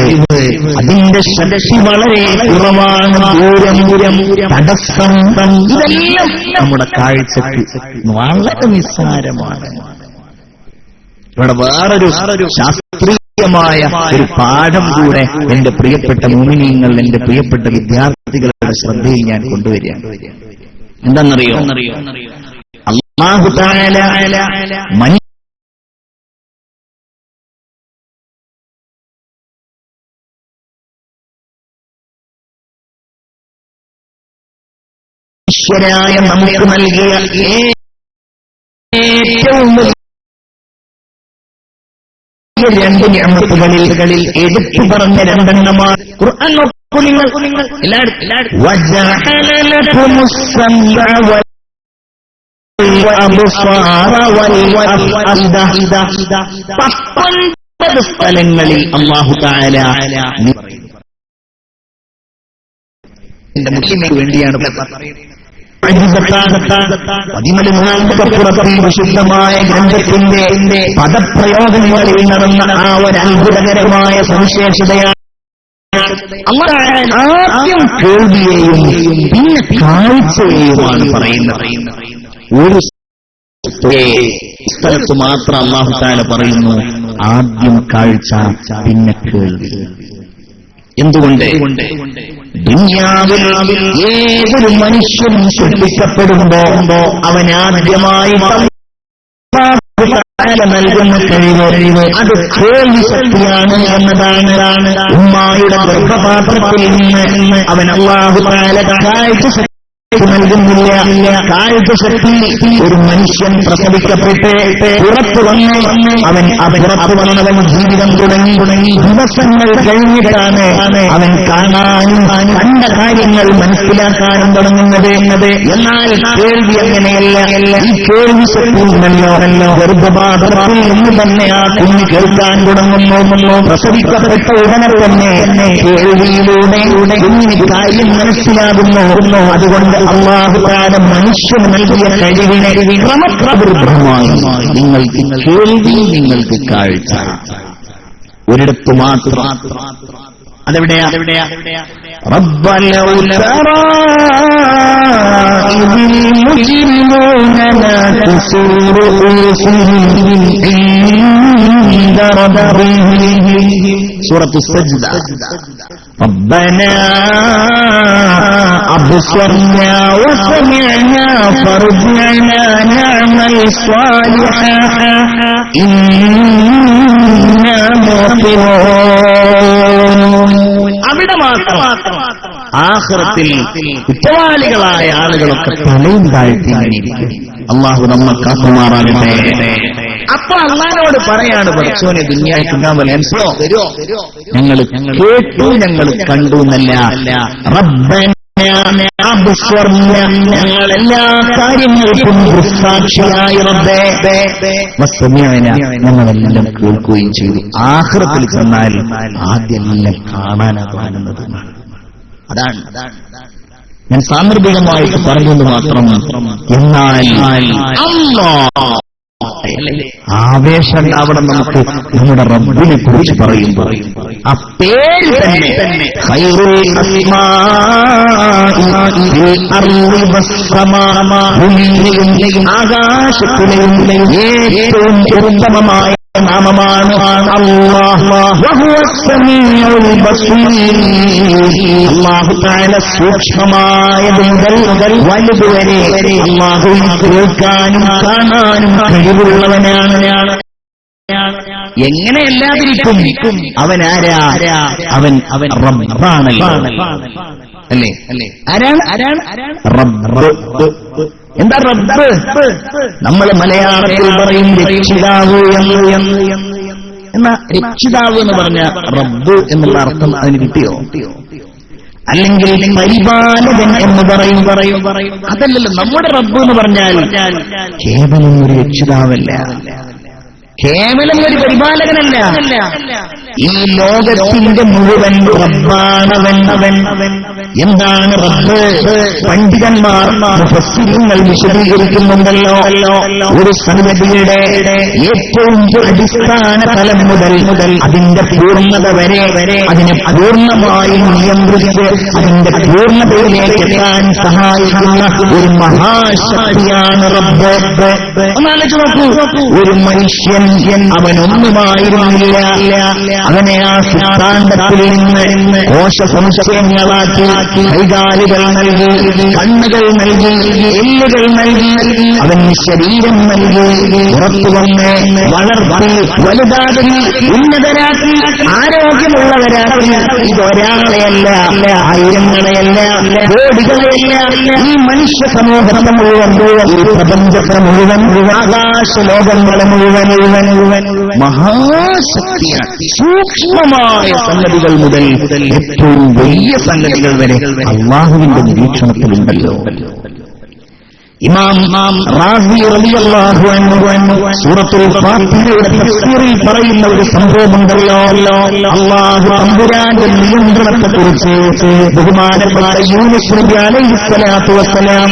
അതിന്റെ ശക്തി വളരെ കുറവാണ്. ദൂരം, തടസ്സം, ഇതെല്ലാം നമ്മുടെ കാഴ്ചക്ക് വളരെ നിസ്സാരമാണ്. ഇവിടെ വേറൊരു ശാസ്ത്രീയമായ ഒരു പാഠം കൂടെ എന്റെ പ്രിയപ്പെട്ട മുഅ്മിനീങ്ങൾ, എന്റെ പ്രിയപ്പെട്ട വിദ്യാർത്ഥികളുടെ ശ്രദ്ധയിൽ ഞാൻ കൊണ്ടുവരികയാണ്. എന്താണെന്നറിയോ? അല്ലാഹു തആല മനുഷ്യരായ നമുക്ക് നൽകിയ ഏറ്റവും രണ്ട് നിഅമത്തുകളിൽ എടുത്തു പറഞ്ഞ രണ്ടെണ്ണമാണ്. ഖുർആൻ നോക്കൂ നിങ്ങൾ. വജഅല ലകുമുസ് സമഅ വൽ والأبصار والأفئدة. 19 സ്ഥലങ്ങളിൽ അല്ലാഹു തആല മുസ്ലിമിന് വേണ്ടിയാണ് പതിമൂന്നാമത്തെ വിശുദ്ധമായ ഗ്രന്ഥത്തിന്റെ പദപ്രയോഗങ്ങളിൽ നടന്ന ആ ഒരു അത്ഭുതകരമായ സവിശേഷതയാണ് ആദ്യം കേൾവിയെയും പിന്നെ കാഴ്ചയെയുമാണ് പറയുന്നത്. ഒരു സ്ഥലത്ത് മാത്രം അല്ലാഹു തആല പറയുന്നു ആദ്യം കാഴ്ച പിന്നെ കേൾവി. എന്തുകൊണ്ട്? ദുനിയാവിൽ ഏതൊരു മനുഷ്യനും സൃഷ്ടിക്കപ്പെടുമ്പോ അവനാദ്യമായി നൽകുന്ന കഴിവ് അത് കേൾവി ശക്തിയാണ് എന്നതാണ്. ഉമ്മായുടെ ഗർഭപാത്രത്തിൽ നിന്ന് അവൻ അല്ലാഹു തആല കാഴ്ച നൽകുന്നില്ല. കാഴ്ച ശക്തി ഒരു മനുഷ്യൻ പ്രസവിക്കപ്പെട്ട് പുറത്തു വന്ന് അവൻ പുറത്തു വന്നവൻ ജീവിതം തുടങ്ങി ദിവസങ്ങൾ കഴിഞ്ഞിട്ടാണ് അവൻ കാണാനും കണ്ട കാര്യങ്ങൾ മനസ്സിലാക്കാനും തുടങ്ങുന്നത്. എന്നാൽ കേൾവി അങ്ങനെയല്ല. ഈ കേൾവി ശക്തി ഉണ്ടല്ലോ ഗർഭപാത്രത്തിൽ നിന്ന് തന്നെ ആ കുഞ്ഞ് കേൾക്കാൻ തുടങ്ങുന്നു. പ്രസവിക്കപ്പെട്ട ഉടനെ തന്നെ കേൾവിയിലൂടെ കുഞ്ഞിന് കാര്യം മനസ്സിലാകുന്നു. അതുകൊണ്ട് അല്ലാഹു തആല മനുഷ്യന് നൽകിയ കഴിവിനെ ക്രമപ്രവൃദ്ധമായി നിങ്ങൾക്ക് കേൾവി, നിങ്ങൾക്ക് കാഴ്ച ഒരിടത്ത് മാത്രം. അതെവിടെയാ? റബ്ബന ഉലറാ ഇദിൽ മുജ്രിമൂന ലാ തുസൂറു ഉൽഫിഹിം ഇൻദ റബ്ബിഹിം. സൂറത്തു സജ്ദ. ربنا أبصرنا وسمعنا فارجعنا نعمل صالحا إنا موقنون. അവിടെ മാത്രം ആഖിറത്തിൽ കുറ്റവാളികളായ ആളുകളൊക്കെ തലയും താഴ്ത്തിയിരിക്കും. അല്ലാഹു നമ്മെ കാക്കുമാറാകട്ടെ. അപ്പൊ അള്ളാഹുവിനോട് പറയാണ്, പഠിച്ചോനെ ദുനിയാക്കുണ്ടാവൽ ഞങ്ങൾ കേട്ടു, ഞങ്ങൾ കണ്ടു എന്നല്ല. ഞങ്ങൾ എല്ലാ കാര്യങ്ങൾക്കും ദൃക്സാക്ഷിയായി റബ്ബേ ഞങ്ങളെല്ലാം കേൾക്കുകയും ചെയ്തു. ആഖിറത്തിൽ ചെന്നാൽ ആദ്യം എല്ലാം കാണാനാണ് കാണുന്നത്. അതാണ് ഞാൻ സാന്ദർഭികമായിട്ട് പറഞ്ഞത് മാത്രം. എന്നാൽ ആവേശം ഉണ്ടാവണം നമുക്ക് നമ്മുടെ റബ്ബിനെ കുറിച്ച് പറയുമ്പോൾ. ആ പേര് തന്നെ ഖൈറുൽ അസ്മാഇ ഫിൽ അർളി വസ്സമാഇ, ആകാശത്തിലെയും ഏറ്റവും ഉത്തമമായ നാമമാണ് അല്ലാഹ്. വഹുവസ് സമീഉൽ ബസീർ. അല്ലാഹു തആല സൂക്ഷ്മമായതും വലുതുവരെ അല്ലാഹുവിനെ കേൾക്കാനും കാണാനും കഴിവുള്ളവനാണ്. എങ്ങനെയല്ലാതിരിക്കും? അവനാരാ? അവൻ റബ്ബാണല്ലോ, അല്ലേ? ആരാണ് റബ്ബ്? എന്താ റബ്ബ്? നമ്മൾ മലയാളത്തിൽ പറയും രക്ഷിതാവ് എന്നാ രക്ഷിതാവ് എന്ന് പറഞ്ഞ റബ്ബ് എന്നുള്ള അർത്ഥം അതിന് കിട്ടിയോ? അല്ലെങ്കിൽ പരിപാലകൻ എന്ന് പറയും. അതല്ലല്ലോ നമ്മുടെ റബ്ബ് എന്ന് പറഞ്ഞാൽ കേവലം ഒരു രക്ഷിതാവല്ല, കേവലം ഒരു പരിപാലകനല്ല. ഈ ലോകത്തിന്റെ മുഴുവൻ റബ്ബാണവൻ. എന്താണ് റബ്ബ്? പണ്ഡിതന്മാർ മുഫസ്സിറുകൾ വിശദീകരിക്കുന്നുണ്ടല്ലോ. ഒരു സംഗതിയുടെ ഏറ്റവും അടിസ്ഥാന തലം മുതൽ അതിന്റെ പൂർണ്ണത വരെ അതിനെ പൂർണ്ണമായും നിയന്ത്രിച്ച് അതിന്റെ പൂർണ്ണതയിലേക്ക് എത്താൻ സഹായിക്കുന്ന ഒരു മഹാശക്തിയാണ് റബ്ബ്. ഒന്നാലോചിച്ച് നോക്കൂ, ഒരു മനുഷ്യൻ അവനൊന്നുമായിരുന്നില്ല. അവനെ ആ സിദ്ധാന്തത്തിൽ നിന്ന് കോശസംശയങ്ങളാക്കി കൈകാലുകൾ നൽകി, കണ്ണുകൾ നൽകി, എല്ലുകൾ നൽകി, അവന് ശരീരം നൽകി, പുറത്തു വന്ന് വളർത്തി വലുതാക്കി ഉന്നതരാക്കി ആരോഗ്യമുള്ളവരാക്കി. ഇതൊരാളെയല്ല, ആയിരങ്ങളെയല്ല, കോടികളെയല്ല, ഈ മനുഷ്യ സമൂഹത്തെ മുഴുവൻ, ഈ പ്രപഞ്ചത്തെ മുഴുവൻ, ആകാശലോകങ്ങളെ മുഴുവൻ മഹാശക്തിയാണ്. സൂക്ഷ്മമായ സംഗതികൾ മുതൽ ഏറ്റവും വലിയ സംഗതികൾ വരെ അല്ലാഹുവിന്റെ നിരീക്ഷണത്തിലുണ്ടല്ലോ. ഇമാം റാസി റളിയല്ലാഹു അൻഹു സൂറത്തുൽ ഫാത്തിഹയുടെ തഫ്സീറിൽ പറയുന്ന ഒരു സംഭവമുണ്ടല്ലോ, അല്ലാഹു തമ്പുരാന്റെ നിയന്ത്രണത്തെക്കുറിച്ച്. ബഹുമാനപ്പെട്ട യൂനുസ് നബി അലൈഹിസ്സലാത്തു വസ്സലാം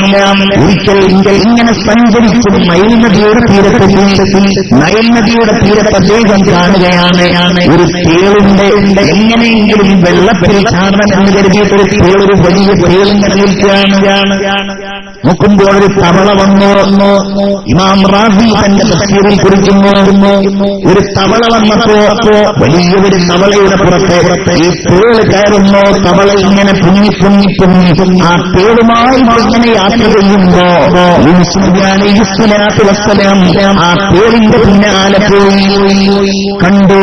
ഒരിക്കൽ ഇങ്ങനെ സഞ്ചരിച്ചു നൈൽ നദിയുടെ തീരത്തെത്തി. നൈൽ നദിയുടെ തീരത്ത് അദ്ദേഹം കാണുകയാണ് ഒരു തേളുണ്ട്. എങ്ങനെയെങ്കിലും വെള്ളത്തിൽ ചാടണമെന്ന് കരുതിയിട്ട് ഒരു തേളൊരു വലിയ തേളിങ്ങനെ നിൽക്കുകയാണ്. നോക്കുമ്പോൾ ഒരു തവള വന്നു. ഇമാം റാസി തന്റെ തഫ്സീറിൽ കുറിക്കുന്നു, ഒരു തവള വന്നപ്പോ വലിയൊരു തവളയുടെ പുറത്ത് ഈ തേള് കയറുന്നു. തവള ഇങ്ങനെ പൊങ്ങി ആ തേളുമായി ഇങ്ങനെ യാത്ര ചെയ്യുമ്പോ യൂനുസ് നബി അലൈഹിസ്സലാത്തു വസ്സലാം ആ തേളിന്റെ പിന്നാലെ പോയി. കണ്ടു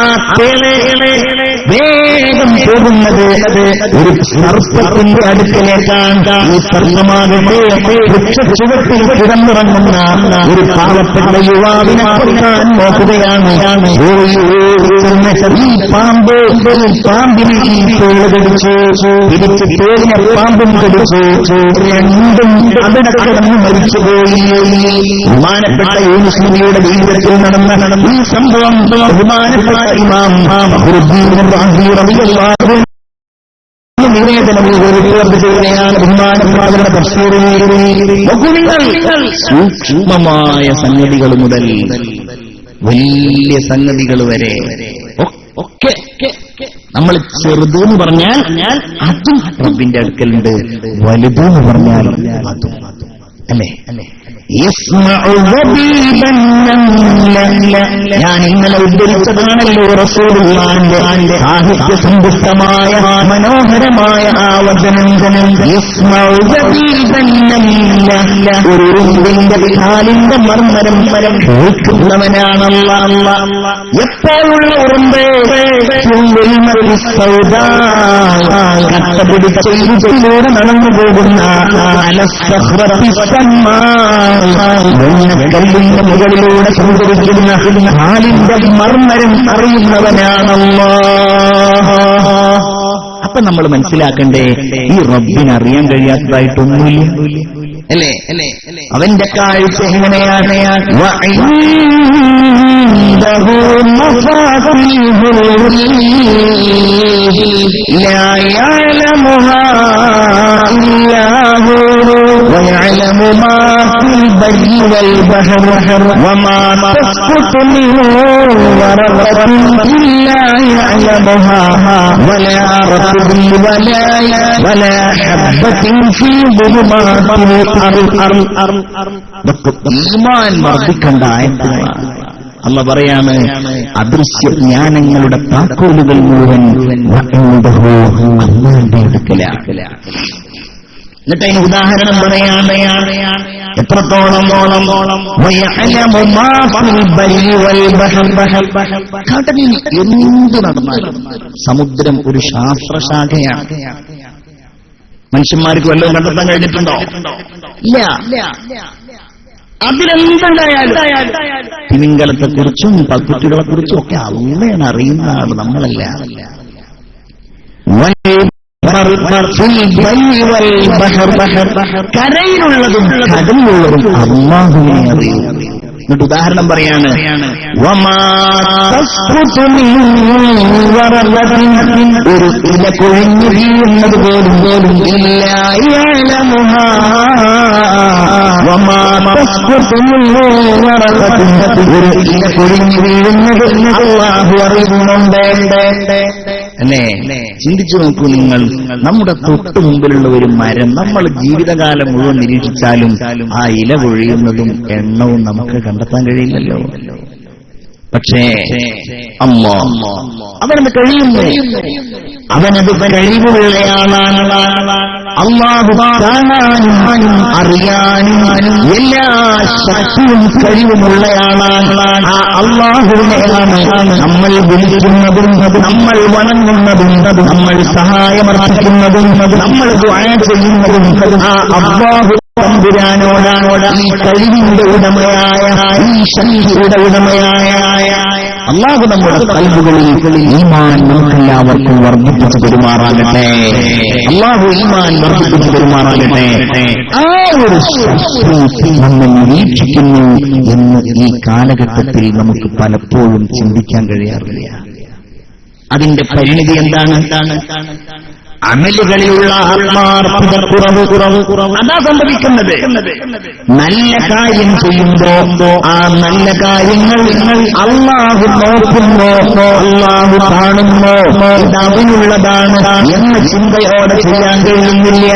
ആ തേളെ വേഗം പോകുന്നത് ഒരു സർപ്പത്തിന്റെ അടുക്കലേക്കാണ്. ഈ സർപ്പമാകട്ടെ വൃക്ഷച്ചുവട്ടിൽ കിടന്നിറങ്ങുന്ന ഒരു പാവപ്പെട്ട യുവാവിനെ കൊല്ലാൻ നോക്കുകയാണ്. ഈ പാമ്പിനെ ഈ തേള് കടിച്ചു. പിടിച്ച് തേളിനെ പാമ്പും കടിച്ചു. രണ്ടും അവിടെ കിടന്ന് മരിച്ചുപോയി. ബഹുമാനപ്പെട്ട യൂനുസ് നബിയുടെ ജീവിതത്തിൽ നടന്ന ഈ സംഭവം ബഹുമാനപ്പെട്ട ഇമാം നിവേദനം റിപ്പോർട്ട് ചെയ്യുകയാണ്. ബഹുമാനപ്പെട്ടവരുടെ തഫ്സീറിൽ സൂക്ഷ്മമായ സംഗതികൾ മുതൽ വലിയ സംഗതികൾ വരെ ഒക്കെ നമ്മൾ ചെറുതെന്ന് പറഞ്ഞാൽ അതും റബ്ബിന്റെ അടുക്കലുണ്ട്, വലുതെന്ന് പറഞ്ഞാൽ അതും. അല്ലേ? ഞാൻ ഇന്നലെ ഉദ്ധരിച്ചതാണല്ലോ റസൂലുള്ളാഹിന്റെ സാഹിത്യ സമ്പുഷ്ടമായ മനോഹരമായ ആ വചനം. ഒരു ഉറുമ്പിന്റെ കാലിന്റെ മർമ്മരം കേൾക്കുന്നവനാണല്ല. എപ്പോഴുള്ള ഉറുമ്പ് കട്ടപിടിച്ച ഇരുട്ടിലൂടെ നടന്നു പോകുന്ന കല്ലിന്റെ മുകളിലൂടെ സഞ്ചരിക്കുന്ന കാലിന്റെ മർമ്മരം അറിയുന്നവനാണല്ലോ. അപ്പൊ നമ്മൾ മനസ്സിലാക്കണ്ടേ, ഈ റബ്ബിനെ അറിയാൻ കഴിയാത്തതായിട്ടൊന്നുമില്ല. അല്ലേ? അവന്റെ കാഴ്ച എങ്ങനെയാണ്? ويعلم ما في البر والبحر وما تسقط من ورقة إلا يعلمها ولا رطب ولا حبة في ظلمات الأرض. ഈമാൻ വർദ്ധിക്കേണ്ട ആയത്തുകളാണ്. അള്ള പറയാണ്, അദൃശ്യ ജ്ഞാനങ്ങളുടെ താക്കോലുകൾ മുഴുവൻ അല്ലാഹുവിന്റെ അടുക്കലാണ്. എന്നിട്ട് അതിന് ഉദാഹരണം പറയാണ് എത്രത്തോളം. കടലിൽ എന്ത് നടന്നാലും സമുദ്രം ഒരു ശാസ്ത്രശാഖയാണ്. മനുഷ്യന്മാർക്ക് വല്ലതും കണ്ടെത്താൻ കഴിഞ്ഞിട്ടുണ്ടോ? ഇല്ല. അതിലെന്തുണ്ടായാലും തിമിംഗലത്തെക്കുറിച്ചും പൽക്കുട്ടികളെക്കുറിച്ചും ഒക്കെ അള്ളയാണ് അറിയുന്നതാണ്, നമ്മളല്ല. കരയിലുള്ളതും കടലിലുള്ളതും അല്ലാഹുവിനെ അറിയും. എന്നിട്ട് ഉദാഹരണം പറയാണ്, ഒരു ഇല കൊഴിഞ്ഞു വീഴുന്നത് പോലും ഒരു ഇല കൊഴിഞ്ഞു വീഴുന്നത് അല്ലാഹു അറിയുന്നുണ്ട്. അല്ലേ? ചിന്തിച്ചു നോക്കൂ നിങ്ങൾ. നമ്മുടെ തൊട്ടു മുമ്പിലുള്ള ഒരു മരം നമ്മൾ ജീവിതകാലം മുഴുവൻ നിരീക്ഷിച്ചാലും ആ ഇല കൊഴിയുന്നതും എണ്ണവും നമുക്ക് കണ്ടെത്താൻ കഴിയില്ലല്ലോ. പക്ഷേ അല്ലാഹ് അവനത് കഴിയുന്നു. അവനത് കഴിവുള്ളയാളാണ്. അല്ലാഹു കാണാനും അറിയാനും എല്ലാ ശക്തിയും കഴിവുമുള്ളയാളാണ്. ആ അല്ലാഹുവിനെയാണ് നമ്മൾ വിളിക്കുന്നതും നമ്മൾ വണങ്ങുന്നതും നമ്മൾ സഹായമർപ്പിക്കുന്നതും നമ്മൾ ദുആ ചെയ്യുന്നതും ആ അല്ലാഹു തമ്പുരാനോടാണ്. ഈ കഴിവിന്റെ ഉടമയായ, ഈ ശക്തിയുടെ ഉടമയായ അല്ലാഹു നമ്മുടെ ഖൽബുകളിൽ ഈമാൻ നമുക്കെല്ലാവർക്കും വർദ്ധിപ്പിച്ചു പെരുമാറാകട്ടെ. അല്ലാഹു ഈമാൻ വർദ്ധിപ്പിച്ചു പെരുമാറാകട്ടെ. ആ ഒരു നമ്മൾ നിരീക്ഷിക്കുന്നു എന്ന് ഈ കാലഘട്ടത്തിൽ നമുക്ക് പലപ്പോഴും ചിന്തിക്കാൻ കഴിയാറില്ല. അതിന്റെ പരിണിതി എന്താണ്? അമലുകളിലുള്ള ആത്മാർത്ഥത കുറവ്. അതാ സംഭവിക്കുന്നത്. നല്ല കാര്യം ചെയ്യുമ്പോ ആ നല്ല കാര്യങ്ങൾ അല്ലാഹു നോക്കുന്നോ, അല്ലാഹു കാണുന്നോ, ഇതവനുള്ളതാണ് എന്ന ചിന്തയോടെ ചെയ്യാൻ കഴിയുന്നില്ല.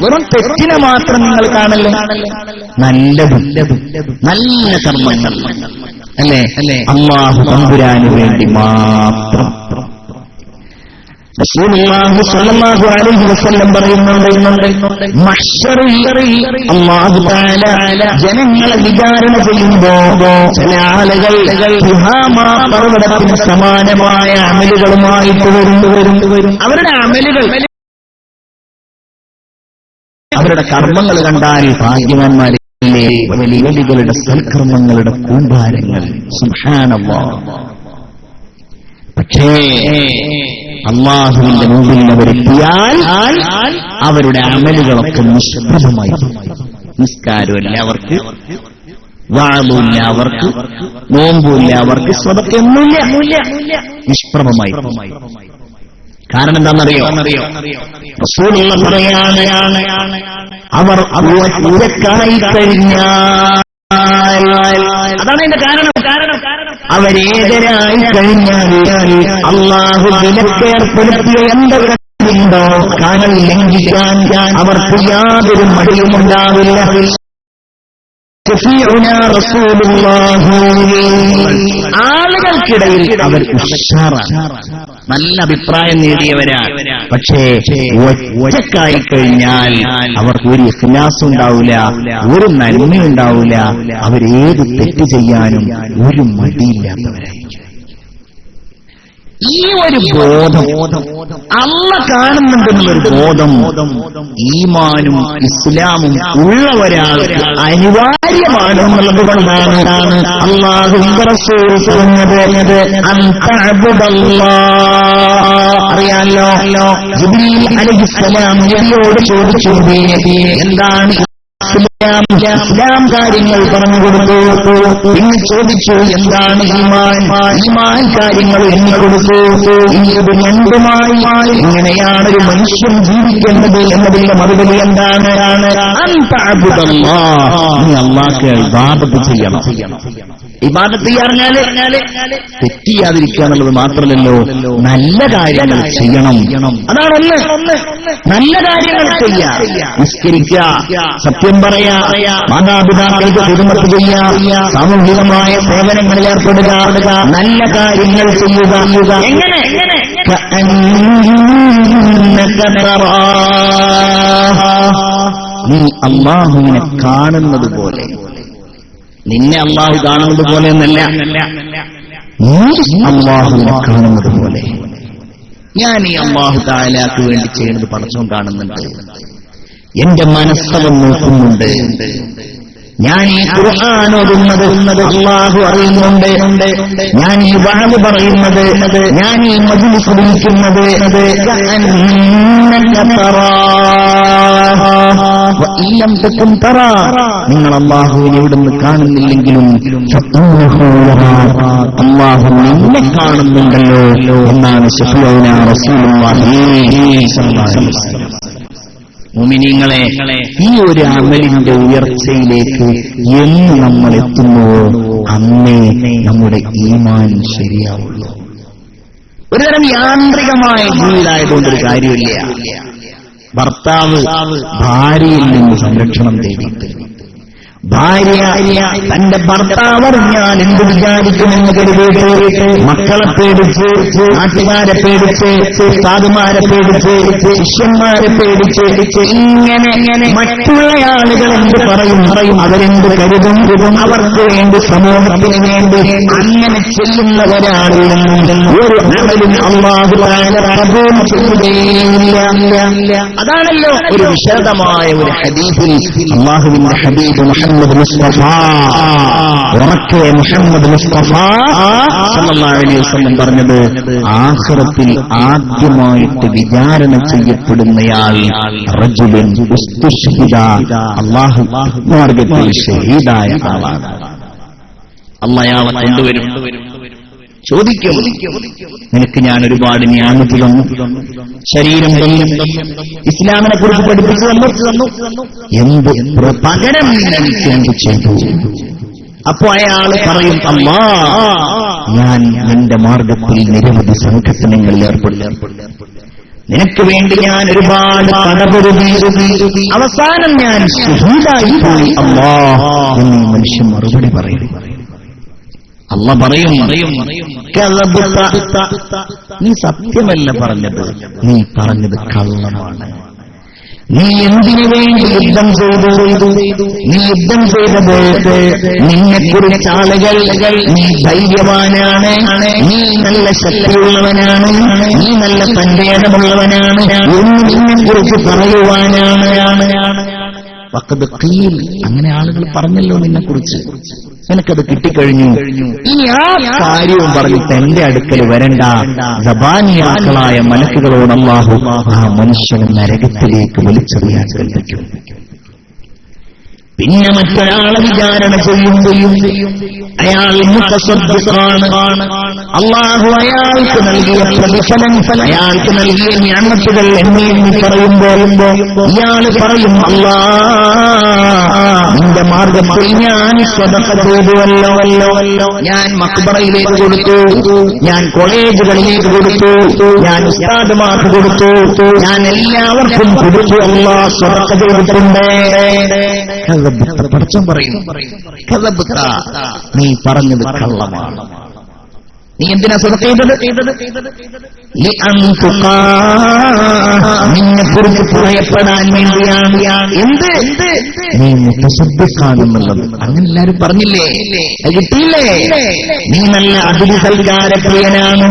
വെറും തെറ്റിനെ മാത്രം നിങ്ങൾ കാണല്ലോ. നല്ലതും നല്ല കർമ്മങ്ങൾ അല്ലേ അല്ലാഹു തമ്പുരാന് വേണ്ടി മാത്രം. റസൂലുള്ളാഹി സ്വല്ലല്ലാഹു അലൈഹി വസല്ലം പറയുന്നുണ്ട്, മഹ്ശറിൽ അല്ലാഹു തആല ജനങ്ങളെ വിചാരണ ചെയ്യുമ്പോ ചില ആളുകൾ തുഹാമാ പർവ്വതത്തിന് സമാനമായ അമലുകളുമായിട്ട് വരും. അവരുടെ അമലുകൾ, അവരുടെ കർമ്മങ്ങൾ കണ്ടാൽ ഭാഗ്യവാന്മാരില്ലേ, വലിയവലികളുടെ സൽക്കർമ്മങ്ങളുടെ കൂമ്പാരങ്ങൾ. സുബ്ഹാനല്ലാഹ്. പക്ഷേ അല്ലാഹുവിന്റെ മുമ്പിൽ അവരെത്തിയാൽ അവരുടെ അമലുകളൊക്കെ നിഷ്പ്രഭമായി. നിസ്കാരമില്ല അവർക്ക്, വാളുമില്ല അവർക്ക്, നോമ്പുമില്ല അവർക്ക്, സ്വതക്കൊന്നുമില്ല, നിഷ്പ്രഭമായി. കാരണം എന്താണെന്നറിയോ? റസൂലുള്ള പറയാണ്, അവർ ഒറ്റക്കായി കഴിഞ്ഞാൽ, അതാണ് അതിന്റെ കാരണം. അവരേതരായി കഴിഞ്ഞാൽ അല്ലാഹു വിലക്കേർപ്പെടുത്തിയ എന്തെങ്കിലുണ്ടോ കാനൽ ലംഘിക്കാൻ അവർക്ക് യാതൊരു മടിയുമുണ്ടാവില്ല. ആളുകൾക്കിടയിൽ അവർ ഉഷാറാണ്, നല്ല അഭിപ്രായം നേടിയവരാണ്. പക്ഷേ ഒറ്റക്കായി കഴിഞ്ഞാൽ അവർക്ക് ഒരു ഇഖ്ലാസും ഉണ്ടാവില്ല, ഒരു നന്മയുണ്ടാവില്ല. അവരേത് തെറ്റ് ചെയ്യാനും ഒരു മടിയില്ലാത്തവരായിരിക്കും. ഈ ഒരു ബോധം, അല്ലാഹ് കാണുന്നുണ്ടെന്നുള്ളൊരു ബോധം ഈമാനും ഇസ്ലാമും ഉള്ള ഒരാൾക്ക് അനിവാര്യമാണ് എന്നുള്ളത് കൊണ്ടാണ് അല്ലാഹുവിന്റെ റസൂൽ പറഞ്ഞത്, അറിയാലോ, ജിബ്രീൽ അലൈഹിസ്സലാം നബിയോട് ചോദിച്ചു, എന്താണ് ഇസ്ലാം കാര്യങ്ങൾ പറഞ്ഞു കൊടുത്തു. പിന്നെ ചോദിച്ചു, എന്താണ് ഈമാൻ? ഈമാൻ കാര്യങ്ങൾ എണ്ണി കൊടുത്തു. ഇനി ഇത് രണ്ടുമായി ഇങ്ങനെയാണ് ഒരു മനുഷ്യൻ ജീവിക്കേണ്ടത് എന്നതിന്റെ മറുപടി എന്താണ്? നീ അല്ലാഹുവെ ഇബാദത്ത് ചെയ്യണം. ഇബാദത്ത് ചെയ്യാറിഞ്ഞാല് തെറ്റ് ചെയ്യാതിരിക്കുക എന്നുള്ളത് മാത്രമല്ലല്ലോ, നല്ല കാര്യങ്ങൾ ചെയ്യണം. അതാണൊന്ന്. നല്ല കാര്യങ്ങൾ ചെയ്യാ, നിസ്കരിക്കുക, സത്യം പറയാ, മാതാപിതാക്കൾക്ക് ഹിദ്മത്ത് ചെയ്യുക, സാമൂഹികമായ സേവനങ്ങളിൽ ഏർപ്പെടുക, നല്ല കാര്യങ്ങൾ ചെയ്യുക. എങ്ങനെ? നീ അല്ലാഹുവിനെ കാണുന്നത് പോലെ. നിന്നെ അല്ലാഹു കാണുന്നത് പോലെ എന്നല്ല, നീ അല്ലാഹുവിനെ കാണുന്നത് പോലെ. ഞാൻ ഈ അല്ലാഹു തആലക്ക് വേണ്ടി ചെയ്യുന്നത് പടച്ചോൻ കാണുന്നുണ്ട്, എന്റെ മനസ്സവൻ നോക്കുന്നുണ്ട്. ഞാൻ ഈ ഖുർആൻ ഓതുന്നത് അല്ലാഹു അറിയുന്നുണ്ട്. ഞാൻ ഈ വഅദ് പറയുന്നത്, ഞാൻ ഈ മജ്ലിസ് വിളിക്കുന്നത് നിങ്ങൾ അല്ലാഹുവിനെ ഇവിടുന്ന് കാണുന്നില്ലെങ്കിലും അല്ലാഹു നിന്നെ കാണുന്നുണ്ടല്ലോ എന്നാണ് ശഫീഉനാ റസൂലുള്ളാഹി സ്വല്ലല്ലാഹു അലൈഹി വസല്ലം. മുഅ്മിനീങ്ങളെ, ഈ ഒരു അമലിന്റെ ഉയർച്ചയിലേക്ക് എന്ന് നമ്മൾ എത്തുന്നുവോ അന്നേ നമ്മുടെ ഈമാൻ ശരിയാവുള്ളൂ. ഒരുതരം യാന്ത്രികമായ ജീവിതമായതുകൊണ്ടൊരു കാര്യമില്ല. ഭർത്താവ് ഭാര്യയിൽ നിന്ന് സംരക്ഷണം തേടിയിട്ട്, ഭാര്യ തന്റെ ഭർത്താവ് അറിഞ്ഞാൽ എന്ത് വിചാരിക്കുമെന്ന് കരുതിയിട്ട് മക്കളെ പേടിച്ച്, നാട്ടുകാരെ പേടിച്ച്, സാധുമാരെ പേടിച്ച്, ശിഷ്യന്മാരെ പേടിച്ച്, ഇങ്ങനെ മറ്റുള്ള ആളുകൾ എന്ത് പറയും, അവരെന്ത് കരുതും, അവർക്ക് വേണ്ടി, സമൂഹത്തിന് വേണ്ടി അങ്ങനെ ചെയ്യുന്നവരാണ് ഒരു അമലും അല്ലാഹു തആല കബൂൽ ചെയ്യുകയില്ല. അതാണല്ലോ ഒരു വിശദമായ ഒരു ഹദീസിൽ അല്ലാഹുവിന്റെ ഹബീബ് മുഹമ്മദ് മുഹമ്മദ് മുസ്തഫ, ഉറക്കെ മുഹമ്മദ് മുസ്തഫ സല്ലല്ലാഹു അലൈഹി വസല്ലം പറഞ്ഞത്, ആഖിറത്തിൽ ആദ്യമായിട്ട് വിചാരണ ചെയ്യപ്പെടുന്നയാൾ റജുലുൻ ഉസ്തുശ്ഹിദ, അല്ലാഹു മാർഗ്ഗത്തിൽ ഷഹീദായ ആളാണ്. അല്ലാഹു കൊണ്ടുവരും, ചോദിക്കും, നിനക്ക് ഞാൻ ഒരുപാട് നിഅമത്ത് തന്നു, ശരീരം തന്നു, ഇസ്ലാമിനെ കുറിച്ച് പഠിപ്പിച്ചു തന്നു, എന്ത് പകരം എനിക്ക് എന്ത് ചെയ്തു? അപ്പോ അയാൾ പറയും, അല്ലാ, ഞാൻ നിന്റെ മാർഗത്തിൽ നിരവധി സംഘടനകളിൽ ഏർപ്പെടും, നിനക്ക് വേണ്ടി ഞാൻ ഒരുപാട് പടപൊരുതി, അവസാനം ഞാൻ ഷഹീദായി പോയി അല്ലാ എന്ന് മനുഷ്യൻ മറുപടി പറയും. അല്ലാ പറയും, നീ സത്യമല്ല പറഞ്ഞത്, നീ പറഞ്ഞത് കള്ളമാണ്. നീ എന്തിനു വേണ്ടി യുദ്ധം ചെയ്തു? നീ യുദ്ധം ചെയ്തത് നിന്നെക്കുറിച്ച് ആളുകൾ നീ ധൈര്യവാനാണ്, നീ നല്ല ശക്തിയുള്ളവനാണ്, നീ നല്ല സന്ദേഹമുള്ളവനാണ് എന്ന് നിന്നെക്കുറിച്ച് പറയുവാനാണ്. അങ്ങനെ ആളുകൾ പറഞ്ഞല്ലോ നിന്നെക്കുറിച്ച്, നിനക്കത് കിട്ടിക്കഴിഞ്ഞു, ഇനി ആ കാര്യവും പറഞ്ഞിട്ട് എന്റെ അടുക്കൽ വരണ്ട. സബാനിയാക്കളായ മലക്കുകളോട് അല്ലാഹു ആ മനുഷ്യനെ നരകത്തിലേക്ക് വലിച്ചെറിയാൻ കൽപ്പിക്കും. പിന്നെ മറ്റൊരാളെ വിചാരണ ചെയ്യും, അയാൾ മുതസദ്ദിഖാണ്, അല്ലാഹു അയാൾക്ക് നൽകിയ പ്രതിഫലം, അയാൾക്ക് നൽകിയ നിഅമത്തുകൾ എണ്ണി പറയുമ്പോൾ ഇയാൾ പറയും, അല്ലാ, നിന്റെ മാർഗത്തിൽ ഞാൻ സ്വതക്ക ചെയ്തുവല്ലോ, ഞാൻ മഖ്ബറയിലേക്ക് കൊടുത്തു, ഞാൻ കോളേജുകളിലേക്ക് കൊടുത്തു, ഞാൻ ഉസ്താദുമാർക്ക് കൊടുത്തു, ഞാൻ എല്ലാവർക്കും കൊടുത്തു, അല്ലാ സ്വതക്ക ചെയ്തിട്ടുണ്ട്. പടച്ചോൻ പറയും, നീ പറഞ്ഞത് കള്ളമാണ്. നീ എന്തിനാ സദഖ ചെയ്തത്? നിന്നെ കുറിച്ച് പറയപ്പെടാൻ വേണ്ടിയാണ്. എന്ത് നീ മുതസദ്ദിഖാണെന്നുള്ളത് അങ്ങനെ എല്ലാവരും പറഞ്ഞില്ലേ? അത് കിട്ടിയില്ലേ? നീ നല്ല അതിഥി സൽക്കാരപ്രിയനാണ്,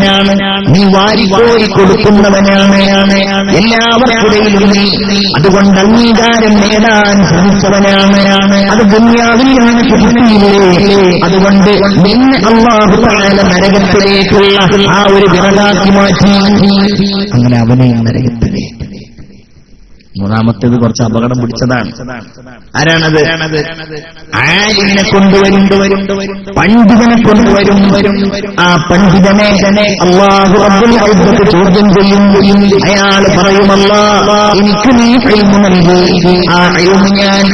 നീ വാരിക്കോരി കൊടുക്കുന്നവനാണ്, എല്ലാവർക്കിടയിലും നീ അതുകൊണ്ട് അംഗീകാരം നേടാൻ ശ്രമിച്ചവനാണ്. അത് ദുനിയാവിൽ നിനക്ക് കിട്ടിയില്ലേ? അതുകൊണ്ട് നിന്നെ അല്ലാഹു തആല നരകത്തിലേക്കുള്ള ആ ഒരു വിറകാക്കി മാറ്റി. അങ്ങനെ അവനെ നരകത്തിലേക്ക്. മൂന്നാമത്തേത് കുറച്ച് അപകടം പിടിച്ചതാണ്. ആരാണത്? ആലിമിനെ കൊണ്ടുവരും, പണ്ഡിതനെ കൊണ്ടുവരും. ആ പണ്ഡിതനെ അല്ലാഹു റബ്ബുൽ ഇസ്സത്ത് ചോദ്യം ചെയ്യും. അയാൾ പറയും, അല്ലാ, എനിക്ക് നീ ഇൽമു നൽകി, ആ ഇൽമു ഞാൻ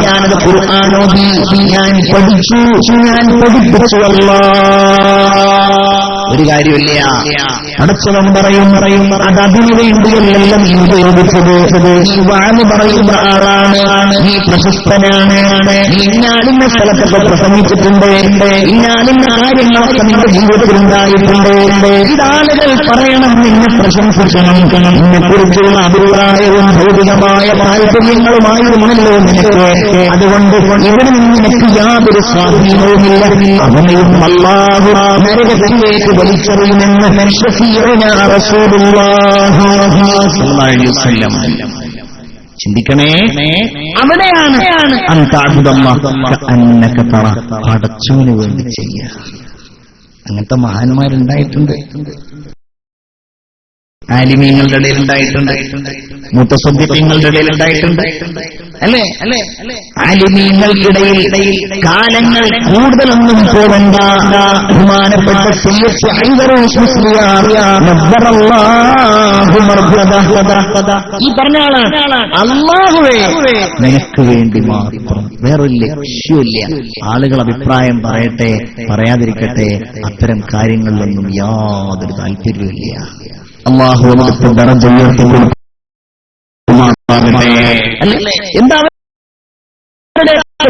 ഞാനത് ഖുർആൻ ഓതി, ഞാൻ പഠിച്ചു, ഞാൻ പഠിപ്പിച്ചു. അല്ലാ, ഒരു കാര്യമില്ല. അടച്ചവൻ പറയും, അത് അതിനു വേണ്ടിയല്ല നീ ഉപയോഗിച്ചത്. നീ വാഴ് പറയുന്ന ആളാണ്, നീ പ്രശസ്തനാണ്, നീ ഇന്നാലിന്ന സ്ഥലത്തൊക്കെ പ്രസംഗിച്ചിട്ടുണ്ട്, ഇന്നാലിന്ന കാര്യങ്ങളൊക്കെ നിന്റെ ജീവിതത്തിലുണ്ടായിട്ടുണ്ട്. ഇതാളുകൾ പറയണം, നിന്നെ പ്രശംസിക്കണം, നിന്നെ കുറിച്ചുള്ള അഭിപ്രായവും ഭൗതികമായ താല്പര്യങ്ങളുമായിരുന്നല്ലോ നിനക്ക്. അതുകൊണ്ട് ഇവിടെ നിനക്ക് യാതൊരു സ്വാധീനവുമില്ല. അവനെയും അല്ലാഹു നരകത്തിലേക്ക് വലിച്ചെറിയുമെന്ന് ചിന്തിക്കണേ. അവിടെയാണ് പടച്ചവന് വേണ്ടി ചെയ്യുക. അങ്ങനത്തെ മഹാന്മാരുണ്ടായിട്ടുണ്ട്, ആലിമീങ്ങളുടെ ഇടയിൽ ഉണ്ടായിട്ടുണ്ട്, മുതസദ്ദിഖീങ്ങളുടെ ഇടയിൽ ഉണ്ടായിട്ടുണ്ട്, അല്ലേ? ആലിമീങ്ങൾക്കിടയിൽ കാലങ്ങൾ കൂടുതലൊന്നും പോവണ്ട. ബഹുമാനപ്പെട്ട സയ്യിദ് ഹൈദറൂസ് മുസ്ലിയാർ നബ്ബറല്ലാഹു മർദദഹ ഈ പറഞ്ഞ ആളാണ്, അല്ലാഹുവേ നിനക്ക് വേണ്ടി മാത്രം, വേറൊരു ലക്ഷ്യമില്ല. ആളുകൾ അഭിപ്രായം പറയട്ടെ പറയാതിരിക്കട്ടെ, അത്തരം കാര്യങ്ങളിലൊന്നും യാതൊരു താല്പര്യമില്ല. അല്ലാഹു നമുക്ക് ദറജ ഉയർത്തി കൊടുക്കട്ടെ. എന്താ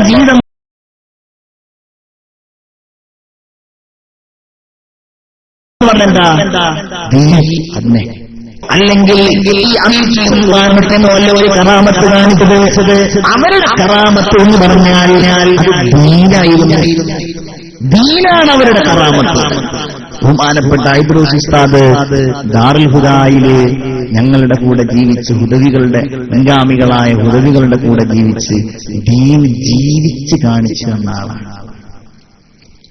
ജീവിതം? അതിനെ അല്ലെങ്കിൽ ഈ അമീർത്തിനോ അല്ല ഒരു കറാമത്ത് കാണിച്ചത്, അവരുടെ കറാമത്ത് എന്ന് പറഞ്ഞാൽ ദീനായിരുന്നു. ദീനാണ് അവരുടെ കറാമത്ത്. ബഹുമാനപ്പെട്ട ഐദ്രൂസ് ഉസ്താദ് ദാറുൽ ഹുദായില് ഞങ്ങളുടെ കൂടെ ജീവിച്ച് ഹുദവികളുടെ മുൻഗാമികളായ ഹുദവികളുടെ കൂടെ ജീവിച്ച് ദീൻ ജീവിച്ച് കാണിച്ചു തന്ന ആളാണ്.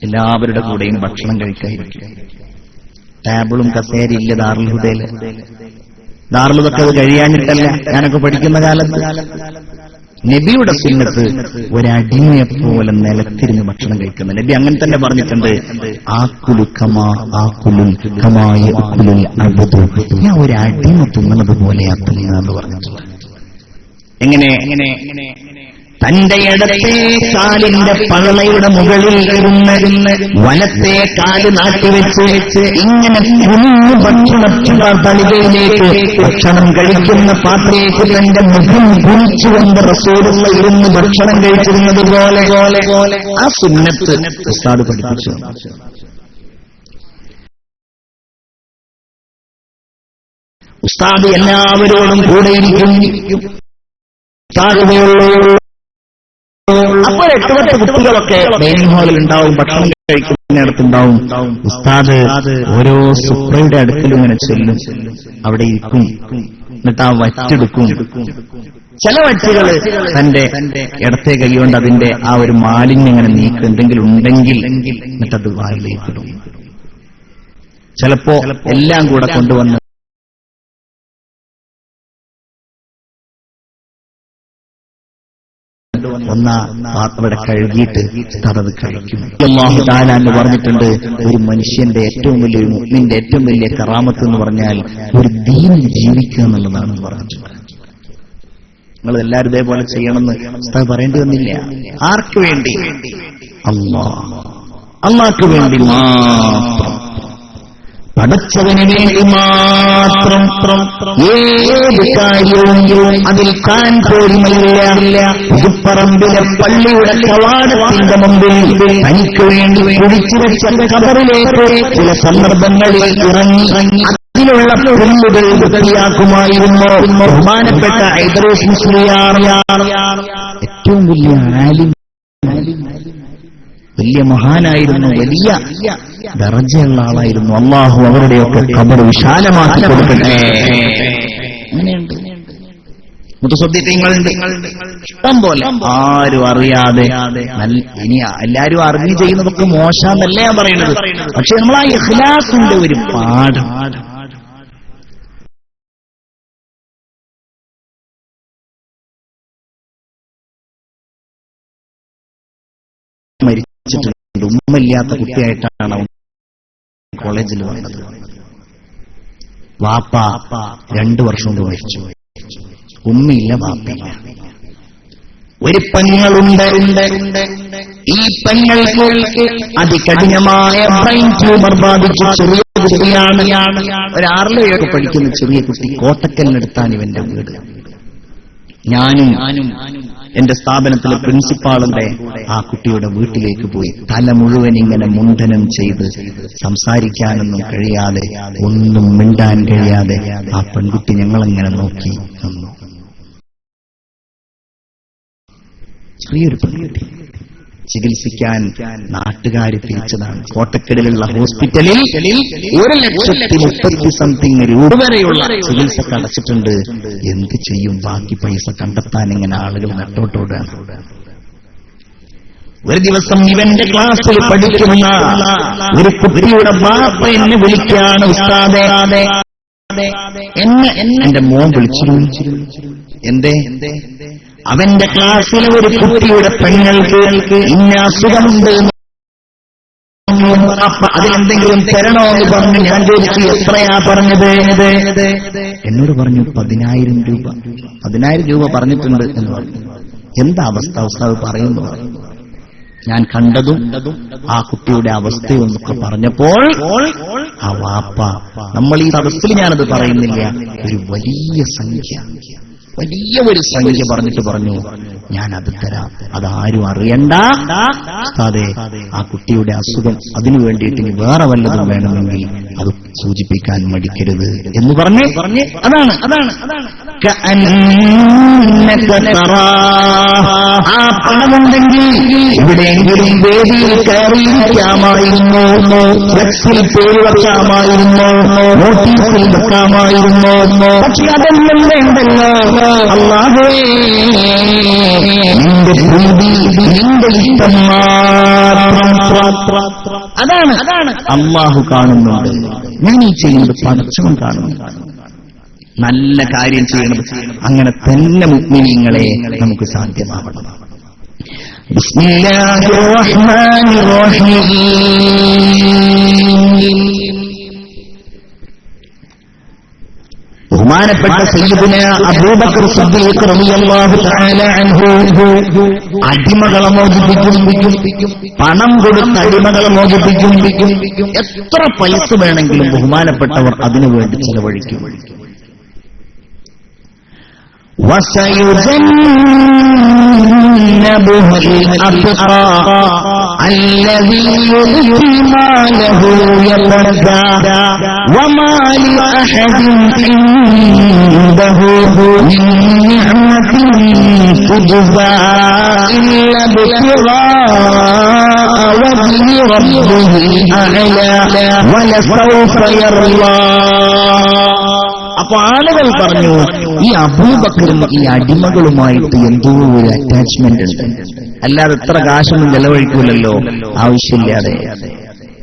എല്ലാവരുടെ കൂടെയും ഭക്ഷണം കഴിക്കാതിരിക്കും. ടേബിളും കസേരയില്ല ദാറുൽ ഹുദയില്. ദാറുൽ ഹുദക്ക് അത് കഴിയാഞ്ഞിട്ടല്ല. ഞാനൊക്കെ പഠിക്കുന്ന കാലത്ത് നബിയുടെ സുന്നത്ത് ഒരടിമയെപ്പോലെ നിലത്തിരുന്ന് ഭക്ഷണം കഴിക്കുന്ന നബി അങ്ങനെ തന്നെ പറഞ്ഞിട്ടുണ്ട്. ആക്കുലു കമാ ആക്കുലുൽ കമായ ആക്കുലുൽ അബ്ദു, ഞാൻ ഒരു അടിമ തിന്നുന്നത് പോലെയാ തിന്നുന്നതെന്ന് പറഞ്ഞിട്ടുണ്ട്. എങ്ങനെ തന്റെ ഇടത്തെ കാലിന്റെ പള്ളയുടെ മുകളിൽ ഇരുന്ന് വലത്തെ കാല് നാട്ടിവെച്ച് ഇങ്ങനെ കുഞ്ഞു ഭക്ഷണത്തളികയിലേക്ക് ഭക്ഷണം കഴിക്കുന്ന പാത്രേക്ക് തന്റെ മുഖം കുറിച്ചുകൊണ്ട് റസൂലുള്ള ഇരുന്ന് ഭക്ഷണം കഴിച്ചിരുന്നത് പോലെ ആ സുന്നത്ത് ഉസ്താദ് പഠിപ്പിച്ചു. ഉസ്താദ് എല്ലാവരോടും കൂടെയിരിക്കും. അപ്പോൾ 8-10 കുട്ടികളൊക്കെ ഡൈനിങ് ഹാളിൽ ഉണ്ടാവും, ഭക്ഷണം കഴിക്കുന്നിടത്തുണ്ടാവും. ഉസ്താദ് ഓരോ സുപ്രയുടെ അടുക്കലും ഇങ്ങനെ ചെല്ലും, അവിടെ ഇരിക്കും. എന്നിട്ട് ആ വറ്റെടുക്കും. ചില വറ്റുകള് തന്റെ ഇടത്തെ കൈകൊണ്ട് അതിന്റെ ആ ഒരു മാലിന്യം ഇങ്ങനെ നീക്കും, എന്തെങ്കിലും ഉണ്ടെങ്കിൽ എന്നിട്ടത് വായിലേക്കിടും. ചിലപ്പോ എല്ലാം കൂടെ കൊണ്ടുവന്ന് അവിടെ കഴുകിയിട്ട് തടവ് കഴിക്കും. അല്ലാഹു തആല എന്ന് പറഞ്ഞിട്ടുണ്ട്, ഒരു മനുഷ്യന്റെ ഏറ്റവും വലിയ, ഒരു മുഅ്മിന്റെ ഏറ്റവും വലിയ കറാമത്ത് എന്ന് പറഞ്ഞാൽ ഒരു ദീനിൽ ജീവിക്കുക എന്നുള്ളതാണ് പറഞ്ഞിട്ടുണ്ട്. നിങ്ങൾ എല്ലാവരും ഇതേപോലെ ചെയ്യണമെന്ന് ഉസ്താദ് പറയേണ്ടി വന്നില്ല. ആർക്ക് വേണ്ടി? അല്ലാഹ്ക്ക് വേണ്ടി മാത്രം, പടച്ചവന് വേണ്ടി മാത്രം. ഏത് കാര്യവും അതിൽ താൻ പോരുമില്ല. പുതുപ്പറമ്പിലെ പള്ളിയുടെ കവാടത്തിന്റെ മുമ്പിൽ തനിക്ക് വേണ്ടി കുഴിച്ചു വെച്ച ഖബറിലേക്ക് ചില സന്ദർഭങ്ങളിൽ ഇറങ്ങി അതിലുള്ള പുല്ലുകൾ വൃത്തിയാക്കുമായിരുന്നു ബഹുമാനപ്പെട്ട ഐദ്രൂസ് മുസ്ലിയാർ. ഏറ്റവും വലിയ ആലിം, വലിയ മഹാനായിരുന്നു, വലിയ ദർജയുള്ള ആളായിരുന്നു. അല്ലാഹു അവരുടെയൊക്കെ ഖബർ വിശാലമാക്കി കൊടുക്കട്ടെ. അങ്ങനെയുണ്ട് മുത്തസദ്ദിഖീങ്ങളുണ്ട് ഇഷ്ടം പോലെ, ആരും അറിയാതെ. ഇനി എല്ലാരും അറിഞ്ഞു ചെയ്യുന്നതൊക്കെ മോശമെന്നല്ല ഞാൻ പറയുന്നത്, പക്ഷെ നമ്മൾ ആ ഇഖ്ലാസിന്റെ ഒരു പാഠം മരിച്ചിട്ടുണ്ട്. ഉമ്മയില്ലാത്ത കുട്ടിയായിട്ടാണ് അവൻ കോളേജിൽ വന്നത്. വാപ്പ 2 വർഷം കൊണ്ട് മരിച്ചു. ഉമ്മയില്ല, വാപ്പയില്ല. ഒരു പെങ്ങളുണ്ട്. ഈ പെങ്ങൾക്ക് അതികഠിനമായ ബ്രെയിൻ ട്യൂമർ ബാധിച്ചു. ചെറിയ കുട്ടിയാണ്, ഒരു 6-7 പഠിക്കുന്ന ചെറിയ കുട്ടി. കോട്ടക്കലിനടുത്താണ് ഇവന്റെ വീട്. ഞാനും എന്റെ സ്ഥാപനത്തിലെ പ്രിൻസിപ്പാളിന്റെ ആ കുട്ടിയുടെ വീട്ടിലേക്ക് പോയി. തല മുഴുവൻ ഇങ്ങനെ മുണ്ഡനം ചെയ്ത് സംസാരിക്കാനൊന്നും കഴിയാതെ, ഒന്നും മിണ്ടാൻ കഴിയാതെ ആ പെൺകുട്ടി ഞങ്ങളെങ്ങനെ നോക്കി നിന്നു. ചെറിയൊരു പെൺകുട്ടി ചികിത്സിക്കാൻ നാട്ടുകാർ തിരിച്ചതാണ്. കോട്ടക്കലിലുള്ള ഹോസ്പിറ്റലിൽ 1,30,000 രൂപ വരെയുള്ള ചികിത്സ അടച്ചിട്ടുണ്ട്. എന്ത് ചെയ്യും? ബാക്കി പൈസ കണ്ടെത്താൻ ഇങ്ങനെ ആളുകൾ നെട്ടോട്ടോടാണ്. ഒരു ദിവസം ഇവന്റെ ക്ലാസ്സിൽ പഠിക്കുന്ന ഒരു കുട്ടിയുടെ ബാപ്പ എന്നെ വിളിക്കാണ്. ഉസ്താദേ, എന്റെ മോൻ വിളിച്ചിരുന്നു. എന്തേ? അവന്റെ ക്ലാസ്സിലെ ഒരു കുട്ടിയുടെ പെങ്ങൾക്ക് ഇന്ന അസുഖമുണ്ട്, അതിലെന്തെങ്കിലും തരണോ എന്ന് പറഞ്ഞു. ഞാൻ ചോദിച്ചു, എത്രയാ പറഞ്ഞത്? എന്നോട് പറഞ്ഞു 10,000 രൂപ. 10,000 രൂപ പറഞ്ഞിട്ടുണ്ട് എന്ന് പറഞ്ഞു. എന്താ അവസ്ഥ ഉസ്താദ് പറയുന്നു? ഞാൻ കണ്ടതും ആ കുട്ടിയുടെ അവസ്ഥയൊന്നൊക്കെ പറഞ്ഞപ്പോൾ ആ വാപ്പ, നമ്മൾ ഈ അവസ്ഥയിൽ ഞാനത് പറയുന്നില്ല, ഒരു വലിയ ഒരു സംഖ്യ പറഞ്ഞിട്ട് പറഞ്ഞു, ഞാൻ അത് തരാം, അതാരും അറിയണ്ട ഉസ്താദേ. ആ കുട്ടിയുടെ അസുഖം, അതിനു വേണ്ടിയിട്ട് ഇനി വേറെ വല്ലതും വേണമെങ്കിൽ അത് സൂചിപ്പിക്കാൻ മടിക്കരുത് എന്ന് പറഞ്ഞ് അതാണ് ആ പണമുണ്ടെങ്കിൽ എവിടെയെങ്കിലും വേദിയിൽ കയറിയിരിക്കാമായിരുന്നു, ഫ്ലക്സിൽ പേര് വെക്കാമായിരുന്നു, നോട്ടീസിൽ വെക്കാമായിരുന്നു. പക്ഷെ അതൊന്നും വേണ്ടല്ലോ. അല്ലാഹുവേ, നിന്റെ പ്രീതി, നിന്റെ ഇഷ്ടം മാത്രം. അതാണ് അല്ലാഹു കാണുന്നുണ്ട്. ഞാൻ ഈ ചെയ്യുന്നത് പടച്ചവൻ കാണുന്നു. നല്ല കാര്യം ചെയ്യണം. അങ്ങനെ തന്നെ മുഅ്മിനീങ്ങളെ നമുക്ക് സാധ്യമാവണം. ബിസ്മില്ലാഹിർ റഹ്മാനിർ റഹീം. ബഹുമാനപ്പെട്ട സയ്യിദുനാ അബൂബക്കർ സിദ്ദീഖ് റളിയല്ലാഹു തആല അൻഹു അടിമകളെ മോചിപ്പിക്കും, പണം കൊടുത്ത് അടിമകളെ മോചിപ്പിക്കും. എത്ര പൈസ വേണമെങ്കിലും ബഹുമാനപ്പെട്ടവർ അതിനുവേണ്ടി ചെലവഴിക്കും. وسيجنبها الأتقى الذي يؤتي ماله يتزكى وما لأحد عنده من نعمة تجزى إلا ابتغاء وجه ربه الأعلى ولسوف يرضى. അപ്പൊ ആളുകൾ പറഞ്ഞു, ഈ അബൂബക്കറിന് ഈ അടിമകളുമായിട്ട് എന്തോ ഒരു അറ്റാച്ച്മെന്റ് ഉണ്ട്, അല്ലാതെ എത്ര കാശൊന്നും ചെലവഴിക്കൂലല്ലോ ആവശ്യമില്ലാതെ.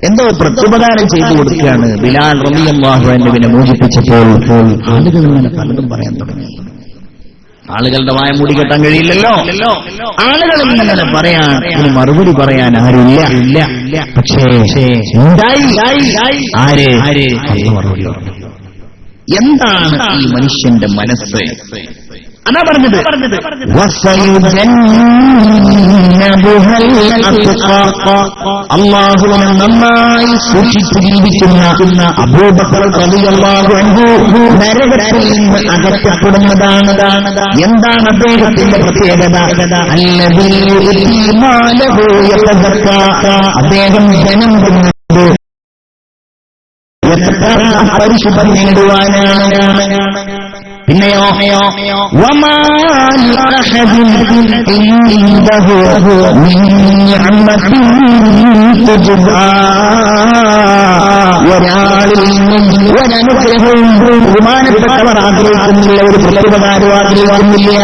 എന്തോ പ്രത്യുപകാരം ചെയ്തു കൊടുക്കുകയാണ്. ബിലാൽ റളിയല്ലാഹു അൻഹുവിനെ മോചിപ്പിച്ചപ്പോൾ ആളുകൾ ഇങ്ങനെ പലതും പറയാൻ തുടങ്ങി. ആളുകളുടെ വായ മൂടി കെട്ടാൻ കഴിയില്ലല്ലോ. ആളുകൾ ഇങ്ങനെ പറയാൻ, ഇതിന് മറുപടി പറയാൻ ആരുമില്ല. പക്ഷേ ആര് മറുപടി പറഞ്ഞു. എന്താണ് ഈ മനുഷ്യന്റെ മനസ്സ്? അതാ പറഞ്ഞത്, അല്ലാഹുവിനെ നന്നായി സൂക്ഷിച്ചു ജീവിക്കുന്ന അബൂബക്കർ റളിയല്ലാഹു അൻഹു നരകത്തിൽ നിന്ന് അകറ്റപ്പെടുന്നതാണ്. എന്താണ് അദ്ദേഹത്തിന്റെ പ്രത്യേകത? അല്ലദീ യുഅ്തി മാലഹു യതസക്ക. അദ്ദേഹം ജനം കൊണ്ടു പരിശുദ്ധം നേടുവാനാണ്. പിന്നെയോ വമാ ലിഅഹദിൻ ഇൻദഹു മിൻ നിഅമത്തിൻ തുജ്സാ. ഒരാളിൽ നിന്നും ഒരനുഗ്രഹവും ബഹുമാനപ്പെട്ടവർ ആഗ്രഹിക്കുന്നില്ല, ഒരു പ്രതിപകാരവും ആഗ്രഹിക്കുന്നില്ല.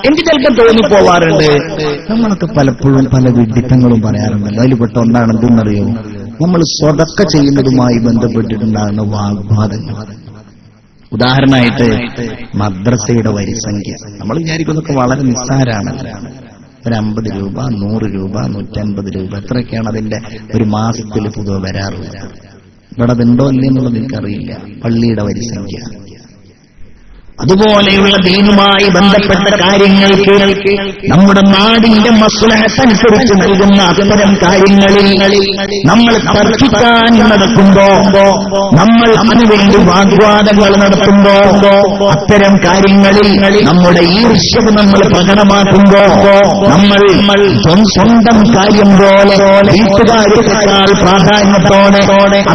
എനിക്ക് ചിലപ്പോൾ തോന്നിപ്പോവാറുണ്ട്, നമ്മളൊക്കെ പലപ്പോഴും പല വിഡ്ഢിത്തങ്ങളും പറയാറുണ്ടല്ലോ. അതിൽപ്പെട്ട ഒന്നാണ് എന്തെന്നറിയോ? നമ്മൾ സ്വതക്ക ചെയ്യുന്നതുമായി ബന്ധപ്പെട്ടിട്ടുണ്ടാകുന്ന വാഗ്വാദങ്ങൾ. ഉദാഹരണമായിട്ട് മദ്രസയുടെ വരിസംഖ്യ നമ്മൾ വിചാരിക്കുന്നതൊക്കെ വളരെ നിസ്സാരമാണല്ലോ. ഒരു 50 രൂപ, 100 രൂപ, 150 രൂപ, എത്രയൊക്കെയാണ് അതിന്റെ ഒരു മാസത്തിൽ പൊതുവെ വരാറുള്ളത്. ഇവിടെ അതുണ്ടോ ഇല്ലേ എന്നുള്ളത് എനിക്കറിയില്ല. പള്ളിയുടെ വരിസംഖ്യ, അതുപോലെയുള്ള ദീനുമായി ബന്ധപ്പെട്ട കാര്യങ്ങൾക്ക് നമ്മുടെ നാടിന്റെ മസ്ലഹത്തനുസരിച്ച് നൽകുന്ന അത്തരം കാര്യങ്ങളിൽ നമ്മൾ തർക്കിക്കാൻ നടക്കുമ്പോ, നമ്മൾ അതിനുവേണ്ടി വാഗ്വാദങ്ങൾ നടത്തുമ്പോ, അത്തരം കാര്യങ്ങളിൽ നമ്മുടെ ഈർഷ്യ നമ്മൾ പ്രകടമാക്കുമ്പോ, നമ്മൾ സ്വന്തം കാര്യം പോലെ വീട്ടുകാര്യത്തെക്കാൾ പ്രാധാന്യത്തോടെ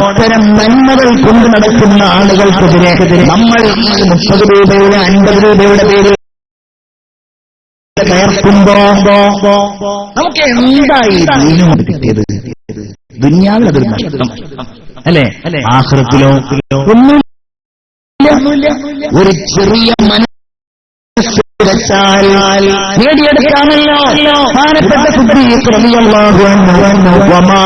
അത്തരം നന്മകൾ കൊണ്ടു നടക്കുന്ന ആളുകൾക്കെതിരെ നമ്മൾ 30 രൂപയുടെ 50 രൂപയുടെ പേരിൽ കയർക്കുമ്പോ നമുക്ക് എന്തായി ദീനോട് കിട്ടിയത്? ദുനിയാവിൽ അതൊരു നഷ്ടം അല്ലേ? ആഖിറത്തിലോ ഒന്നുമില്ല. ഒരു ചെറിയ മനസ്സ് നേടിയെടുക്കാമല്ലോ. ബഹുമാനപ്പെട്ട സിദ്ദീഖ് റളിയല്ലാഹു അൻഹു വമാ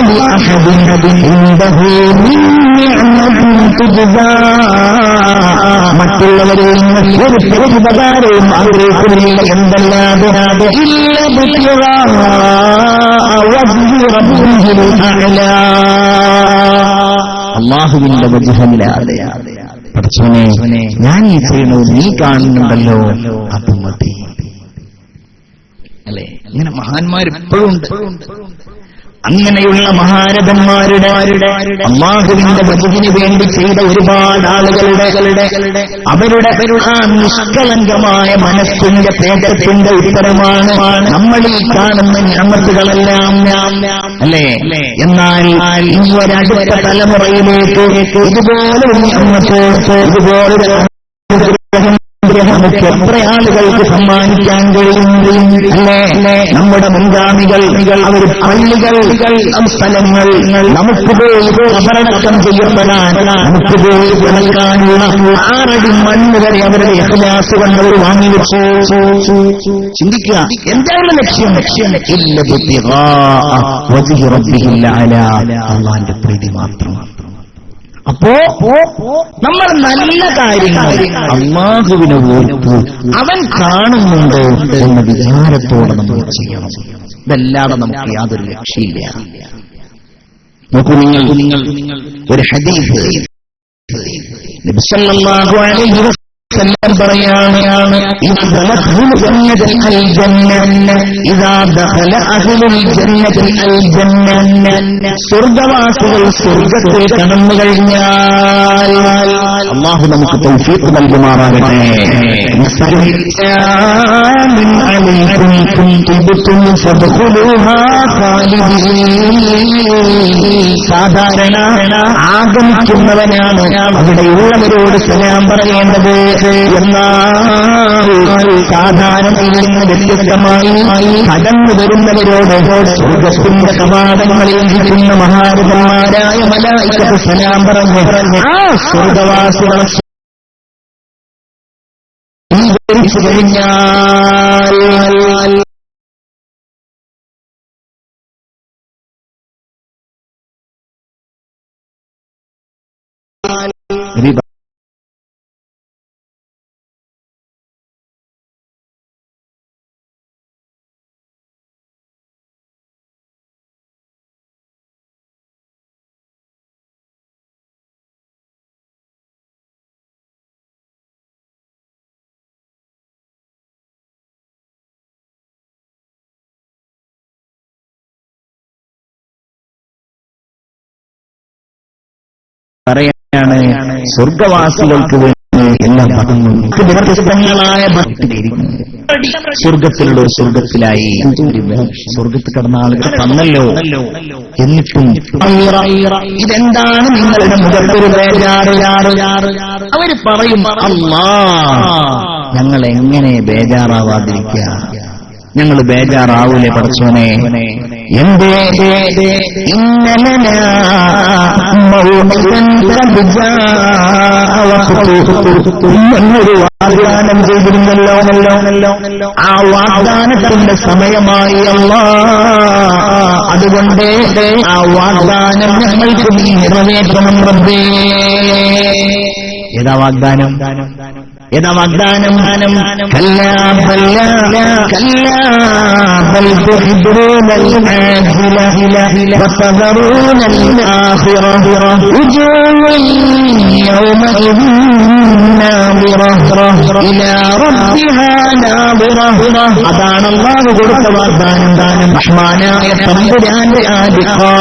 ലിഅഹദിൻ ഇൻദഹു മിൻ നിഅമത്തിൻ തുജ്സാ. മറ്റുള്ളവരിൽ നിന്ന് ഒരു പ്രതിപകാരവും ആഗ്രഹിക്കുന്നില്ല. എന്തല്ലാതെ ഇല്ല ബിത്ഖാ വജ്ഹി റബ്ബിഹിൽ അഅ്ലാ. അല്ലാഹുവിന്റെ വജ്ഹല്ലാതെ പടച്ചോനെ ഞാൻ ഈ ചെയ്യുന്നത് നീ കാണുന്നുണ്ടല്ലോ, അത് മതി അല്ലേ? ഇങ്ങനെ മഹാന്മാരെപ്പോഴും ഉണ്ട്. അങ്ങനെയുള്ള മഹാരഥന്മാരുടെ അല്ലാഹുവിന്റെ വജഹിന് വേണ്ടി ചെയ്ത ഒരുപാട് ആളുകളുടെ അവരുടെ ആ നിഷ്കളങ്കമായ മനസ്സിന്റെ തേജത്തിന്റെ ഉത്തരമാണ് നമ്മൾ ഈ കാണുന്ന ഞമ്മത്തുകളെല്ലാം അല്ലേ? എന്നാൽ ഈ ഒരടുത്ത തലമുറയിലേക്ക് ഇതുപോലെ ഞമ്മത്ത്, ഇതുപോലെ നമുക്ക് എത്ര ആളുകൾക്ക് സമ്മാനിക്കാൻ കഴിയും അല്ലേ? നമ്മുടെ മുൻഗാമികൾ അവർ പള്ളികൾ സ്ഥലങ്ങൾ നമുക്ക് പോയി അപരണക്കം ചെയ്യപ്പെടാൻ നമുക്ക് പോയി കിടക്കാനുള്ള 6 അടി മണ്ണ് വരെ അവരുടെ ഇഖ്ലാസ് കൊണ്ട് അവർ വാങ്ങിവെച്ചു. ചിന്തിക്കുക, എന്താണ് ലക്ഷ്യം? അല്ലാഹുവിന്റെ പ്രീതി മാത്രം. അപ്പോ നമ്മൾ നല്ല കാര്യങ്ങൾ അല്ലാഹുവിനെ ഓർത്ത് അവൻ കാണുന്നുണ്ടോ എന്ന വിചാരത്തോടെ നമ്മൾ ചെയ്യണം. ഇതല്ലാതെ നമുക്ക് യാതൊരു ലക്ഷ്യമില്ല. നോക്കൂ, നിങ്ങൾ ഒരു ഹദീസ് നബി സല്ലല്ലാഹു അലൈഹി വസല്ലം പറയാണ്, സ്വർഗവാസികൾ സ്വർഗത്തിൽ കടന്നു കഴിഞ്ഞാൽ അല്ലാഹു നമുക്ക് തൗഫീഖ് നൽകുമാറാകട്ടെ. സാധാരണ ആഗമിക്കുന്നവനാണ് അവിടെയുള്ളവരോട് സലാം പറയേണ്ടത്. എന്നാൽ സാധാരണയിൽ നിന്ന് വ്യത്യസ്തമായി കടന്നു വരുന്നവരോട് സ്വർഗത്തിന്റെ കവാടങ്ങളിൽ ഇരിക്കുന്ന മഹാരഥന്മാരായ മലായികത്ത് സലാം പറഞ്ഞു ആ സ്വർഗവാസികളെ സ്വീകരിച്ചു കഴിഞ്ഞാൽ പറയാണ് സ്വർഗവാസികൾക്ക് വേണ്ടി എല്ലാ പദങ്ങളും വ്യത്യസ്തങ്ങളായ സ്വർഗത്തിലുള്ള ഒരു സ്വർഗത്തിലായി സ്വർഗത്തിൽ കടന്ന ആളുകൾ തന്നല്ലോ. എന്നിട്ടും ഇതെന്താണ് നിങ്ങളുടെ മുഖത്തൊരു ബേജാറ്? അവര് പറയും അല്ലാഹ് ഞങ്ങൾ എങ്ങനെ ബേജാറാവാതിരിക്കുക? ഞങ്ങൾ ബേജാറാവൂലേ പടച്ചോനെ? എന്തേ എന്നൊരു വാഗ്ദാനം ചെയ്തിരുന്നല്ലോ. ആ വാഗ്ദാനത്തിന്റെ സമയമായി അല്ലാഹ്. അതുകൊണ്ട് ആ വാഗ്ദാനം ഞങ്ങൾക്ക് നീ നിറവേറ്റണം റബ്ബേ. ഏതാ വാഗ്ദാനം? ഏതാ വാഗ്ദാനം? കല്ലാ ബൽ തുഹിബ്ബൂനൽ ആഖിറത വതദറൂനൽ ആഖിറത ഉജൂഹുൻ യൗമഇദിൻ നാദിറ ഇലാ റബ്ബിഹാ നാദിറ. അതാണ് അല്ലാഹു കൊടുത്ത വാഗ്ദാനം. റഹ്മാനായ തമ്പുരാന്റെ ആദിഖാ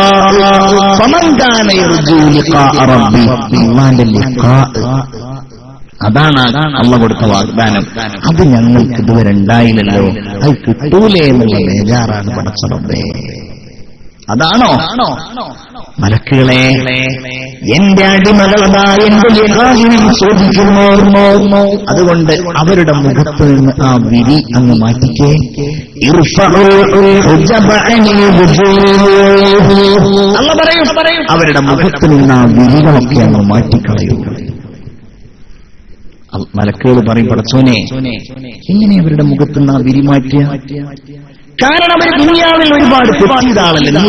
ഫമൻ കാന യർജൂ ലിഖാ റബ്ബി. അല്ലാഹുവിന്റെ ലിഖാ അതാണ് അല്ലാഹു കൊടുത്ത വാഗ്ദാനം. അത് ഞങ്ങൾക്ക് ഇതുവരെ ഉണ്ടായില്ലല്ലോ, അത് കിട്ടൂലേ എന്നുള്ള ബേജാറാണ് പടച്ച റബ്ബേ. അതാണോ? മലക്കുകളെ, എന്റെ അടിമകളതാ എന്റെ ലിഖാഹിനെ ചോദിക്കുന്നു. അതുകൊണ്ട് അവരുടെ മുഖത്ത് നിന്ന് ആ വിരി അങ്ങ് മാറ്റിക്കേ. അല്ലാഹു പറയും അവരുടെ മുഖത്ത് നിന്ന് ആ വിരികളൊക്കെ അങ്ങ് മാറ്റിക്കളയൂ. മലക്കുകൾ പറയും പടച്ചോനെ എങ്ങനെ അവരുടെ മുഖത്ത് നിന്ന് ആ വിരി മാറ്റിയ? കാരണം അവർ ദുനിയാവിൽ ഒരുപാട് തെറ്റിയ ആളല്ലേ,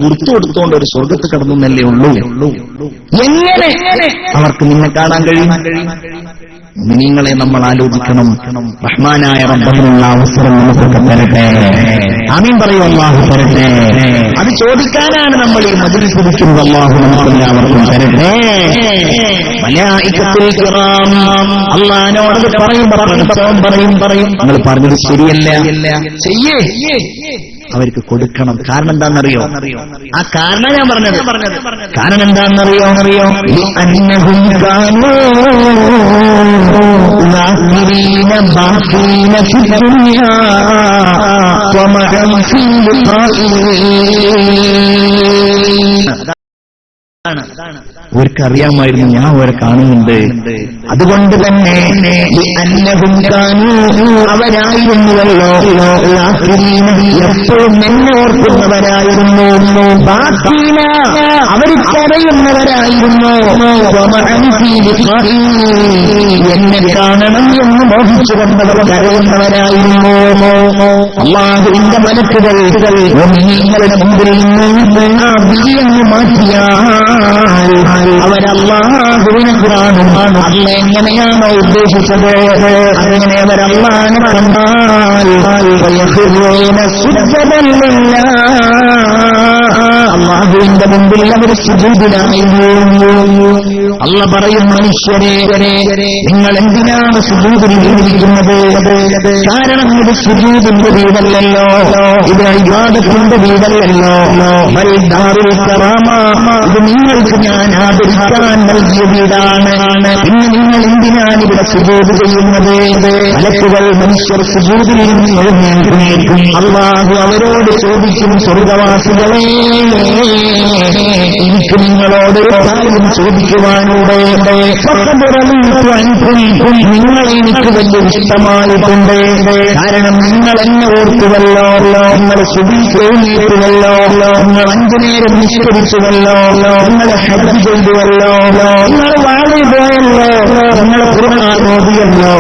പുറത്തു കൊടുത്തോണ്ട് ഒരു സ്വർഗത്ത് കടന്നല്ലേ ഉള്ളൂ. എങ്ങനെ അവർക്ക് നിന്നെ കാണാൻ കഴിയും? നിങ്ങളെ നമ്മൾ ആലോചിക്കണം. റഹ്മാനായ റബ്ബിനുള്ള അവസരം നമുക്ക് തരട്ടെ. ആമീൻ പറയൂ. അല്ലാഹു തരട്ടെ. അത് ചോദിക്കാനാണ് നമ്മൾ ഈ മജ്‌ലിസ് വിളിക്കുന്നത്. അല്ലാഹു നമുക്കെല്ലാവർക്കും തരട്ടെ. മലായികത്തുൽ കിറാം അല്ലാഹുവോട് പറയും നിങ്ങൾ പറഞ്ഞത് ശരിയല്ല, ചെയ്യേ. അവർക്ക് കൊടുക്കണം. കാരണം എന്താണെന്നറിയോ? ആ കാരണം ഞാൻ പറഞ്ഞത്. കാരണം എന്താണെന്നറിയോ? അന്നഹും കാനൂ ലാഖിരീന ബാഖീന ഫിദ് ദുനിയാ വമഅൻ ഫിൽ ലിഖാഇ. അവർക്കറിയാമായിരുന്നു ഞാൻ അവരെ കാണുന്നുണ്ട്. അതുകൊണ്ട് തന്നെ അവരായിരുന്നുവല്ലോ എപ്പോഴും എന്നെ ഓർക്കുന്നവരായിരുന്നു, അവർക്കറിയുന്നവരായിരുന്നു, എന്നെ കാണണം എന്ന് മോഹിച്ചുകൊണ്ടവർ കരയുന്നവരായിരുന്നു. അല്ലാഹുവിന്റെ മലക്കുകൾ നിങ്ങളുടെ മുമ്പിൽ നിന്ന് ആ വിധിയങ്ങ് മാറ്റിയാൽ അവരല്ലാഹുവിനെ കാണും. അല്ല എങ്ങനെയാണോ ഉദ്ദേശിച്ചത് അങ്ങനെ അവരല്ലാഹുവിനെ കണ്ടാൽ അല്ലാഹുവിന്റെ മുമ്പിൽ അവർ സുജൂദിലായിരുന്നു. അല്ല പറയും, മനുഷ്യരെ നിങ്ങൾ എന്തിനാണ് സുജൂദിൽ വീണിരിക്കുന്നത്? കാരണം ഇത് സുജൂദിന്റെ വീടല്ലല്ലോ, ഇത് ഇബാദത്തിന്റെ വീടല്ലല്ലോ, ദാറുൽ കറാമ, ഇത് നിങ്ങൾക്ക് ഞാൻ ആദരിക്കാൻ നൽകിയ വീടാണ്. പിന്നെ നിങ്ങൾ എന്തിനാണ് ഇവിടെ സുജൂദ് ചെയ്യുന്നത്? മലക്കുകൾ മനുഷ്യർ സുജൂദിൽ നിന്ന് എഴുന്നേൽക്കും. അല്ലാഹു അവരോട് ചോദിക്കും, സ്വർഗവാസികളെ എനിക്ക് നിങ്ങളോട് കാര്യം ചോദിക്കുവാനൂടെ. നിങ്ങളെ എനിക്ക് വലിയ ഇഷ്ടമായിട്ടുണ്ട്. കാരണം നിങ്ങൾ എന്നെ ഓർത്തുവല്ലോ, നിങ്ങൾ സുബീഹിക്കുവല്ലോ, നിങ്ങൾ 5 നേരം നിഷ്കരിച്ചുവല്ലോ, നിങ്ങൾ ഹജ്ജ് ചെയ്തുവല്ലോ, നിങ്ങൾ വാഴ പോയല്ലോ, നിങ്ങൾ ഖുർആൻ ഓതിയല്ലോ.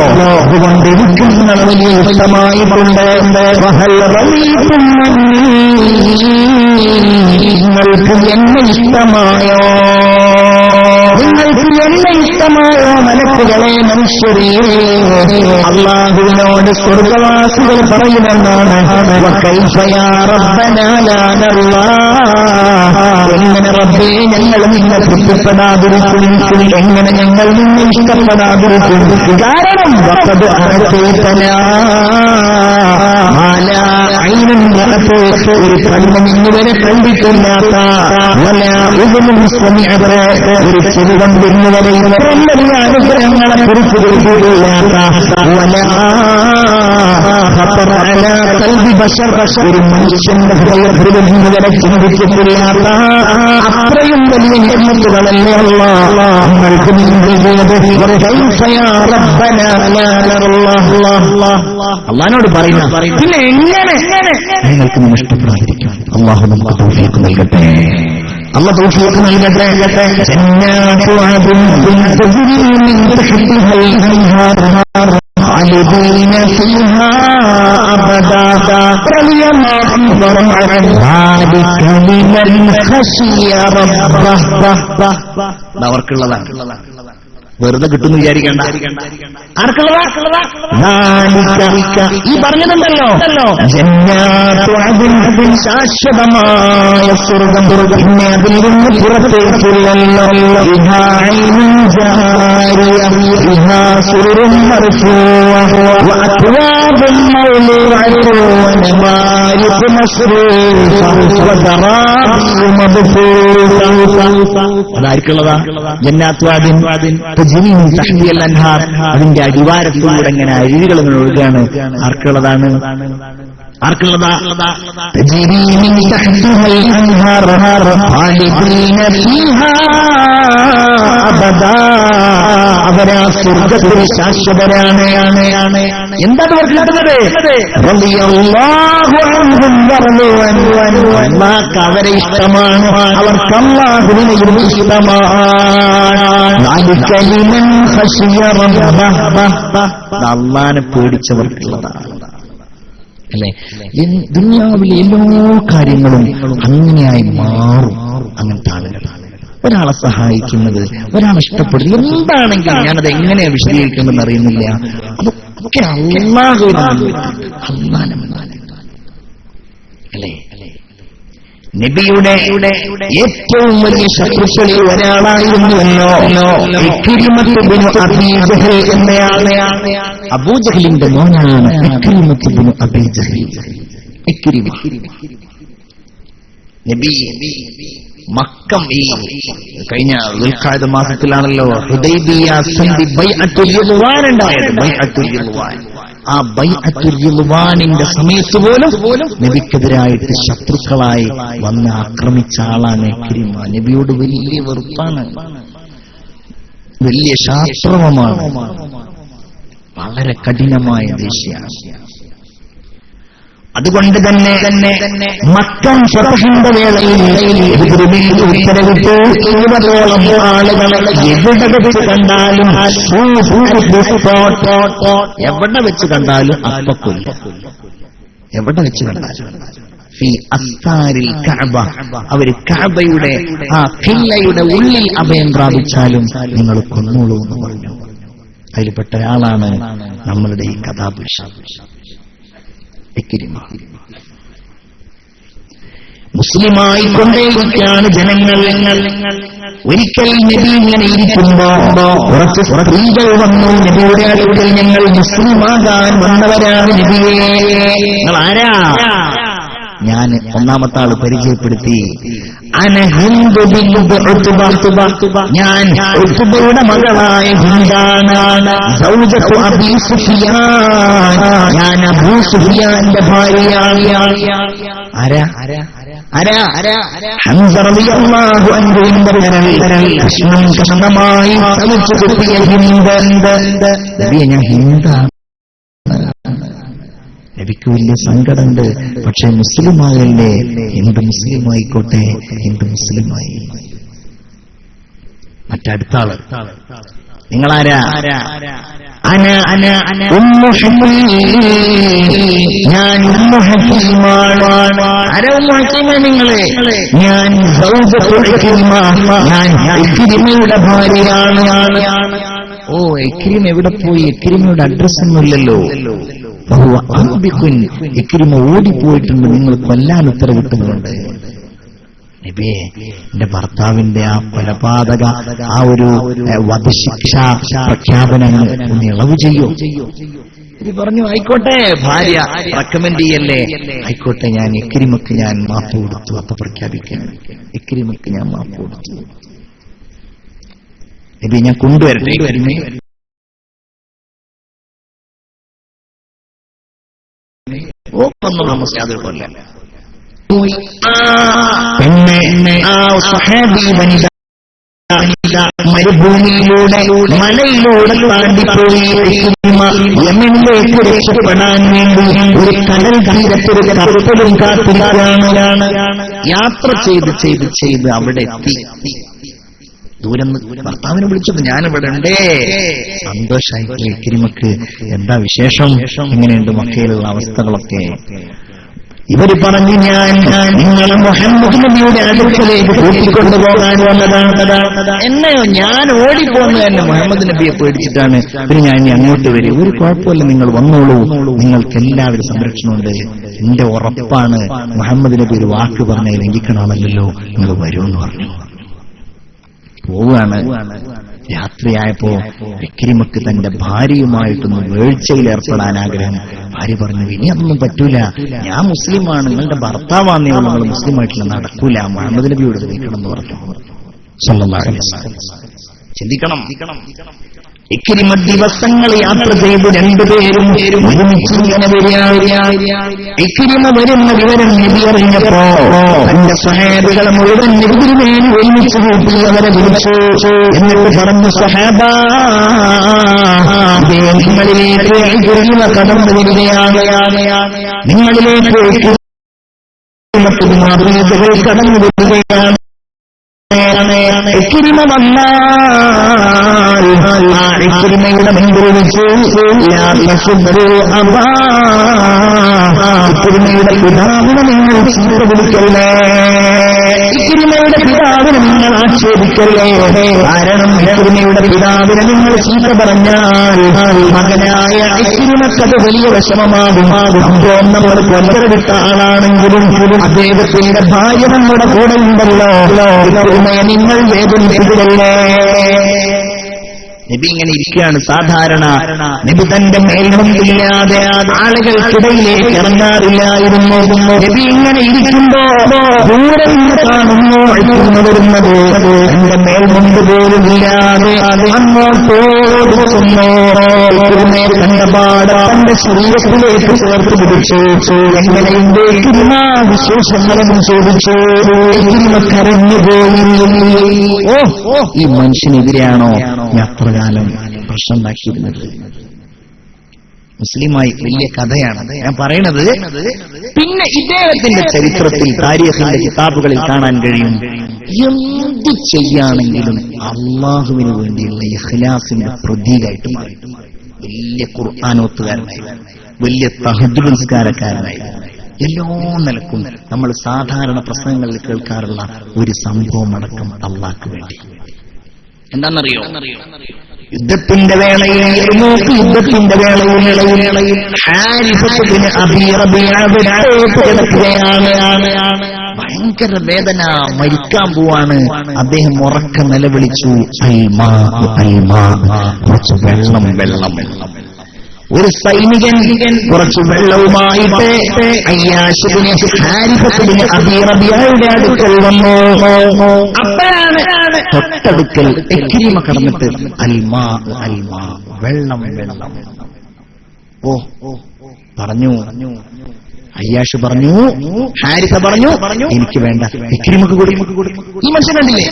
അതുകൊണ്ട് എനിക്ക് നിങ്ങൾ വലിയ ഇഷ്ടമായിട്ടുണ്ട്. നിങ്ങൾക്ക് എന്നെ ഇഷ്ടമായോ? നിങ്ങൾക്ക് എന്നെ ഇഷ്ടമായോ? മലക്കുകളെ മനുഷ്യരെ അല്ലാഹുവിനോട് സ്വർഗവാസികൾ പറയുമെന്നാണ്. എങ്ങനെ റബ്ബേ ഞങ്ങൾ നിന്നെ തൃപ്തിപ്പെടാതിരിക്കും? എങ്ങനെ ഞങ്ങൾ നിന്നെ ഇഷ്ടപ്പെടാതിരിക്കും? കാരണം ഒരു കണ്ണ് ഇന്നുവരെ കണ്ടിട്ടില്ലാത്ത, ഒരു ചെവി കണ്ടിരുന്നവരെ വലിയ അനുഗ്രഹങ്ങളെ കുറിച്ച് കേട്ടിട്ടില്ലാത്ത, ഒരു മനുഷ്യന്റെ ഹൃദയത്തിൽ ഇന്നുവരെ ചിന്തിച്ചിട്ടില്ലാത്ത അത്രയും വലിയ നിയമത്തുകളല്ലേ നമ്മൾക്ക് അള്ളാഹിനോട് പറയുന്ന. പിന്നെ എങ്ങനെ നിങ്ങൾക്ക് നഷ്ടപ്പെടാതിരിക്കും? അള്ളാഹു നമുക്ക് തൗഫീഖ് നൽകട്ടെ. അള്ള തൗഫീഖ് നൽകട്ടെ. ജന്നാത്തു അദ്ൻ തജ്രി മിൻ തഹ്തിഹാ അൽ-അൻഹാർ ഖാലിദീന ഫീഹാ അബദാ റളിയല്ലാഹു അൻഹു ذلك لمن خشي ربه. അവർക്കുള്ളതാണ്, വെറുതെ കിട്ടുന്നു വിചാരിക്കേണ്ട. ആർക്കുള്ളതാ? ഈ പറഞ്ഞതുണ്ടല്ലോ, ശാശ്വതമായ സ്വർഗം. പിന്നെ അതിൽ നിന്ന് പുറത്തേക്കില്ലല്ലോ. അതായിരിക്കുള്ളതാ ജന്നാത്തു അദ്ൻ അതിന്റെ അടിവാരത്തിലൂടെ ഇങ്ങനെ അരുവികൾ ഒഴുകുകയാണ്. ആർക്കുള്ളതാണ്? ആർക്കുള്ളതാ? അവരാ സ്വർഗത്തിൽ ശാശ്വതരാണ്. എന്താണ് അവർക്ക് കിട്ടുന്നത്? അല്ലാഹ് അവരെ ഇഷ്ടമാണ്, അവർക്ക് അല്ലാഹുവിനെയും ഇഷ്ടമാണ്. അല്ലാഹുവിനെ പേടിച്ചവർക്കുള്ളതാണ്. അല്ലെ? ദുനിയാവിലെ എല്ലാ കാര്യങ്ങളും അങ്ങനെയായി മാറും. അങ്ങനത്തെ ആളുകളാണ് ഒരാളെ സഹായിക്കുന്നത്, ഒരാളെ ഇഷ്ടപ്പെടുന്നത്, എന്താണെങ്കിലും ഞാനത് എങ്ങനെയാ വിശദീകരിക്കുമെന്ന് അറിയുന്നില്ല. അതൊക്കെ അല്ലാഹുവിനാണ്. അല്ലേ? നബിയുടെ ഏറ്റവും വലിയ ശത്രുക്കളിൽ ഒരാളായിരുന്നുവല്ലോ ഇക്രിമത്ത് ഇബ്നു അബീ ജഹൽ എന്നയാളെ. അബൂജഹലിന്റെ മോനാണ് ഇക്രിമത്ത് ഇബ്നു അബീ ജഹൽ. ഇക്രിമ നബി മക്കം ഈ കഴിഞ്ഞ ദുൽഖഅദ മാസത്തിലാണല്ലോ ഹുദൈബിയ സന്ധി ബൈഅത്തുൽ റിദ്വാൻ ഉണ്ടായത്. ബൈഅത്തുൽ റിദ്വാൻ, ആ ബൈഅത്തുൽ റിദ്വാനിന്റെ സമയത്ത് പോലും നബിക്കെതിരായിട്ട് ശത്രുക്കളായി വന്ന് ആക്രമിച്ച ആളാണ് ഇക്രിമ. നബിയോട് വലിയ വെറുപ്പാണ്, വലിയ ശാസ്ത്രവുമാണ്, വളരെ കഠിനമായ ദേഷ്യമാണ്. അതുകൊണ്ട് തന്നെ മക്കൻ ഫതഹിന്റെ വേളയിൽ ഉത്തരവിട്ട് 20ഓളം ആളുകളെ എവിടെ വെച്ച് കണ്ടാലും എവിടെ വെച്ച് കണ്ടാലും അപ്പക്കൊല്ല, എവിടെ വെച്ച് കണ്ടാലും ഫീ അസ്താരിൽ കഅബ, അവര് കഅബയുടെ ആ ഖില്ലയുടെ ഉള്ളിൽ അഭയം പ്രാപിച്ചാലും നിങ്ങൾ കൊന്നോളൂ എന്ന് പറഞ്ഞു. അതിൽപ്പെട്ട ഒരാളാണ് നമ്മളുടെ ഈ കഥാപുരുഷൻ ഇക്രിമ. മുസ്ലിമായി കൊണ്ടേയിരിക്കുകയാണ് ജനങ്ങൾ. ഒരിക്കൽ നബി ഇങ്ങനെ ഇരിക്കുമ്പോ കുറച്ച് സ്ത്രീകൾ വന്നു നബിയുടെ അടുക്കൽ, ഞങ്ങൾ മുസ്ലിമാകാൻ വന്നവരാണ് നബിയേ. നിങ്ങൾ ആരാ? ഞാൻ ഒന്നാമത്തെ ആള് പരിചയപ്പെടുത്തി, ഞാൻ ഉത്ബയുടെ മകളായ ഹിന്ദാണ്, അബീ സുഫിയാൻ, ഞാൻ അബൂ സുഫിയാന്റെ ഭാര്യയാണ്. ഹംസ റളിയല്ലാഹു അൻഹുവിന്റെ വിരൽ കഷ്ണം കഷ്ണമായി ചലിച്ചു കിട്ടിയ ഹിന്ദ്. നബിയെ, ഞാൻ ഹിന്ദാണ്. നബിക്ക് വലിയ സങ്കടമുണ്ട്. പക്ഷെ മുസ്ലിമായല്ലേ, ഹിന്ദു മുസ്ലിമായിക്കോട്ടെ. ഹിന്ദു മുസ്ലിമായി. മറ്റടുത്ത ആള്, നിങ്ങളാരാ? ഉമ്മു ഹക്കീം, ഞാൻ ഉമ്മു ഹക്കീമാണ്. ആരാ ഉമ്മു ഹക്കീമ? നിങ്ങളെ. ഞാൻ സൗജത്തുൽ ഇക്രിമ, ഞാൻ ഇക്രിമയുടെ ഭാര്യയാണ്. ഓ, ഇക്രിമ എവിടെ പോയി? ഇക്രിമയുടെ അഡ്രസ് ഒന്നുമില്ലല്ലോ. ഇക്രിമ ഓടിപ്പോയിട്ടുണ്ട്, നിങ്ങൾ കൊല്ലാൻ ഉത്തരവിട്ടുന്നുണ്ട്. നബിയെ, എന്റെ ഭർത്താവിന്റെ ആ കൊലപാതക ആ ഒരു വധശിക്ഷ പ്രഖ്യാപനം ഒന്ന് ഇളവ് ചെയ്യോ? ഇത് പറഞ്ഞു, ആയിക്കോട്ടെ, ഭാര്യ റെക്കമെൻഡ് ചെയ്യല്ലേ, ആയിക്കോട്ടെ, ഞാൻ ഇക്രിമക്ക് ഞാൻ മാപ്പ് കൊടുത്തു. അപ്പൊ പ്രഖ്യാപിക്കാൻ ഇക്രിമക്ക് ഞാൻ മാപ്പ് കൊടുത്തു. നബി, ഞാൻ കൊണ്ടുവരട്ടെ? മരുഭൂമിയിലൂടെ മലയിലൂടെ താണ്ടിപ്പോയി യമനിലേക്ക് രക്ഷപ്പെടാൻ വേണ്ടി ഒരു കടൽ തീരത്തൊരു കപ്പലും കാത്തിരിക്കുകയാണ്. യാത്ര ചെയ്ത് അവിടെ എത്തി. ദൂരം ഭർത്താവിനെ വിളിച്ചത്, ഞാനിവിടെ ഉണ്ടേ. സന്തോഷായിട്ട് ഇക്രിമക്ക്, എന്താ വിശേഷം, എങ്ങനെയുണ്ട് മക്കയിലുള്ള അവസ്ഥകളൊക്കെ? ഇവര് പറഞ്ഞു, ഞാൻ നിങ്ങളെ മുഹമ്മദ് നബിയുടെ അടുക്കലേക്ക് കൂട്ടിക്കൊണ്ടുപോകാൻ വന്നതാണ്. എന്നെയോ? ഞാൻ ഓടിപ്പോന്ന് തന്നെ മുഹമ്മദ് നബിയെ പേടിച്ചിട്ടാണ്. പിന്നെ ഞാൻ ഇനി അങ്ങോട്ട് വരും. ഒരു കുഴപ്പമില്ല, നിങ്ങൾ വന്നോളൂ, നിങ്ങൾക്ക് എല്ലാവരും സംരക്ഷണമുണ്ട്. എന്റെ ഉറപ്പാണ്, മുഹമ്മദ് നബി ഒരു വാക്ക് പറഞ്ഞാൽ ലംഘിക്കണമല്ലോ, നിങ്ങൾ വരുമെന്ന് പറഞ്ഞു. പോവുകയാണ്. രാത്രിയായപ്പോ ഇക്രിമക്ക് തന്റെ ഭാര്യയുമായിട്ടൊന്ന് വേഴ്ചയിൽ ഏർപ്പെടാൻ ആഗ്രഹം. ഭാര്യ പറഞ്ഞു, ഇനി അതൊന്നും പറ്റൂല, ഞാൻ മുസ്ലിമാണ്, നിങ്ങളുടെ ഭർത്താവാന്നേ ഉള്ളൂ, നിങ്ങൾ മുസ്ലിമായിട്ടില്ല, നടക്കൂല, മുഹമ്മദ് നബിയോട് നിൽക്കണം എന്ന് പറഞ്ഞു. സല്ലല്ലാഹു അലൈഹി വസല്ലം. ചിന്തിക്കണം. ഇക്രിമ ദിവസങ്ങൾ യാത്ര ചെയ്ത് രണ്ടുപേരും ഒരുമിച്ച് ഇങ്ങനെ വരികയാണ്. ഇക്രിമ വരുന്ന വിവരം നബി അറിഞ്ഞപ്പോ തന്റെ സ്വഹാബികളെ മുഴുവൻ നബിതിരുമേനി ഒരുമിച്ച് കൂട്ടി അവരെ വിളിച്ചു. എന്നിട്ട് പറഞ്ഞു, സ്വഹാബാ, നിങ്ങളിലേക്ക് ഇക്രിമ കടന്നു വരികയാണ്. നിങ്ങളിലേക്ക് കടന്നു വരികയാണ്. ഇക്രിമ വന്നാൽ ഇക്രിമയുടെ മുമ്പിൽ വെച്ച് ഇക്രിമയുടെ പിതാവിനെ നിങ്ങൾ ചീത്ത വിളിക്കല്ലേ, ഇക്രിമയുടെ പിതാവിനെ നിങ്ങൾ ആക്ഷേപിക്കല്ലേ. കാരണം ഇക്രിമയുടെ പിതാവിനെ നിങ്ങൾ ചീത്ത പറഞ്ഞാൽ മകനായ ഇക്രിമക്കത് വലിയ വിഷമമാകും. നമ്മൾ കൊല്ലവിട്ട ആളാണെങ്കിലും അദ്ദേഹത്തിന്റെ ഭാര്യ നമ്മുടെ കൂടെ ഉണ്ടല്ലോ, നിങ്ങൾ വേദനിപ്പിക്കല്ലേ. നബി ഇങ്ങനെ ഇരിക്കുകയാണ്. സാധാരണ നബി തന്റെ മേൽമുണ്ടില്ലാതെ ആളുകൾക്കിടയിലേക്ക് ഇറങ്ങാറില്ലായിരുന്നു. നബി ഇങ്ങനെ ഇരിക്കുമ്പോ ദൂരെ നിന്ന് കാണുന്നു വരുന്നത് തന്റെ മേൽമുണ്ട് പോലുമില്ലാതെ അങ്ങോട്ടോടുന്നു. കണ്ടപാട് തന്റെ ശരീരത്തിലേക്ക് ചേർത്ത് പിടിച്ചു. എങ്ങനെയുണ്ട് വിശേഷങ്ങളെന്ന് ചോദിച്ചു. കരഞ്ഞുപോയി. ഈ മനുഷ്യനെതിരെയാണോ യാത്രകാലം പ്രശ്നം ഉണ്ടാക്കിയിരുന്നത്? മുസ്ലിമായി വലിയ കഥയാണ് ഞാൻ പറയണത്. പിന്നെ ഇദ്ദേഹത്തിന്റെ ചരിത്രത്തിൽ താരീഖിന്റെ കിതാബുകളിൽ കാണാൻ കഴിയും. എന്ത് ചെയ്യാണെങ്കിലും അള്ളാഹുവിന് വേണ്ടിയുള്ള ഇഖ്ലാസിന്റെ പ്രതീകമായിട്ട് മാറി. വലിയ ഖുർആനോത്തുകാരനായി, വലിയ തഹജ്ജുദ് നിസ്കാരക്കാരനായി, എല്ലാ നിലക്കും നമ്മൾ സാധാരണ പ്രസംഗങ്ങളിൽ കേൾക്കാറുള്ള ഒരു സംഭവം അടക്കം അള്ളാഹ്ക്ക് വേണ്ടി. എന്താണെന്നറിയോ? യുദ്ധത്തിന്റെ വേളയിൽ യുദ്ധത്തിന്റെ വേളയിൽ ഹാരിസത്തിന് കിടക്കുകയാണ്. ഭയങ്കര വേദന, മരിക്കാൻ പോവാണ്. അദ്ദേഹം ഉറക്ക നിലവിളിച്ചു, അൽമാ അൽമാ, കുറച്ച് വെള്ളം വെള്ളം വെള്ളം. ഒരു സൈനികൻ കുറച്ച് വെള്ളവുമായിട്ട് അയ്യാശുബിന് ഹാരിസത്തിന് അബീറബിയയുടെ അടുക്കൽ വന്നു. അപ്പോഴാണ് തൊട്ടടുക്കൽ ഇക്രിമ കടന്നിട്ട് അൽമാ അൽമാ, വെള്ളം വെള്ളം. പറഞ്ഞു. അയ്യാഷ് പറഞ്ഞു, ഹാരിസ പറഞ്ഞു, എനിക്ക് വേണ്ട, ഇക്രിമക്ക് കൂടി. ഈ മനുഷ്യൻ കണ്ടില്ലേ?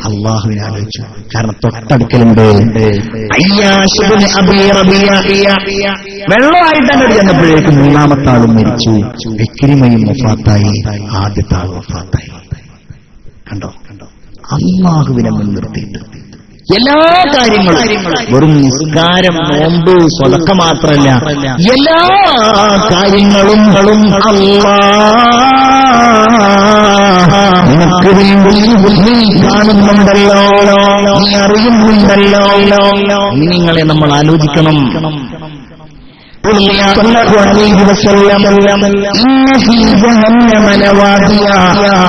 അള്ളാഹുവിനെ ആലോചിച്ചു. കാരണം തൊട്ടടുക്കലുണ്ട്. അയ്യാശുബിന് വെള്ളമായിട്ടാണ് ചെന്നപ്പോഴേക്കും മൂന്നാമത്തെ ആളും മരിച്ചു. ഇക്രിമയും വഫാത്തായി, ആദ്യത്തെ ആൾ വഫാത്തായി. കണ്ടോ? അള്ളാഹുവിനെ മുൻനിർത്തിയിട്ട് എല്ലാ കാര്യങ്ങളും, വെറും നിസ്കാരം, നോമ്പ്, സ്വതക്ക മാത്രമല്ല, എല്ലാ കാര്യങ്ങളും നിനക്ക് വേണ്ടി നീ കാണുന്നുണ്ടല്ലോ, നീ അറിയുന്നുണ്ടല്ലോ. നിങ്ങളെ നമ്മൾ ആലോചിക്കണം.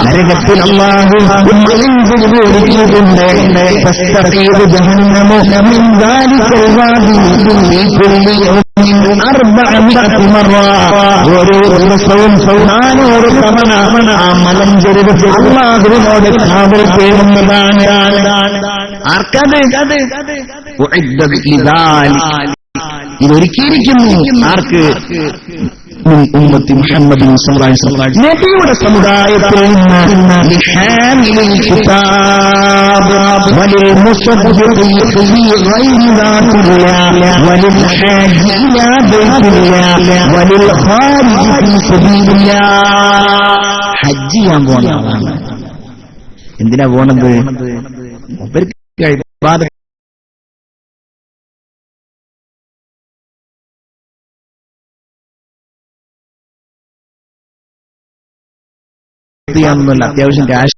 നരകത്തിൽ അല്ലാഹു ഓരോ ദിവസവും 400 തവണ ആ മലഞ്ചെരുവ് അല്ലാഹുവിനോട് കാവൽ തേടുന്നതാണ്. ആർക്കത്? ഇതൊരുക്കിയിരിക്കുന്നു. ആർക്ക്? ഉമ്മത്തി മുഹമ്മദ് നബിയുടെ സമുദായത്തിൽ ഹജ്ജ് ചെയ്യാൻ പോകുന്ന ആളാണ്. എന്തിനാ പോണത്? ചെയ്യാമെന്നല്ല, അത്യാവശ്യം ക്യാഷ്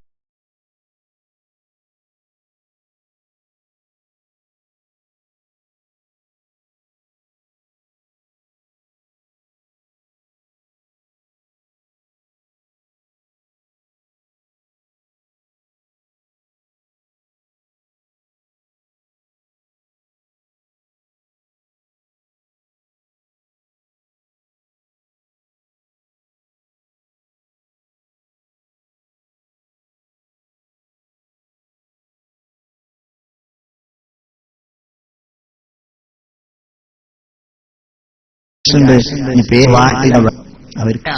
അവർക്ക്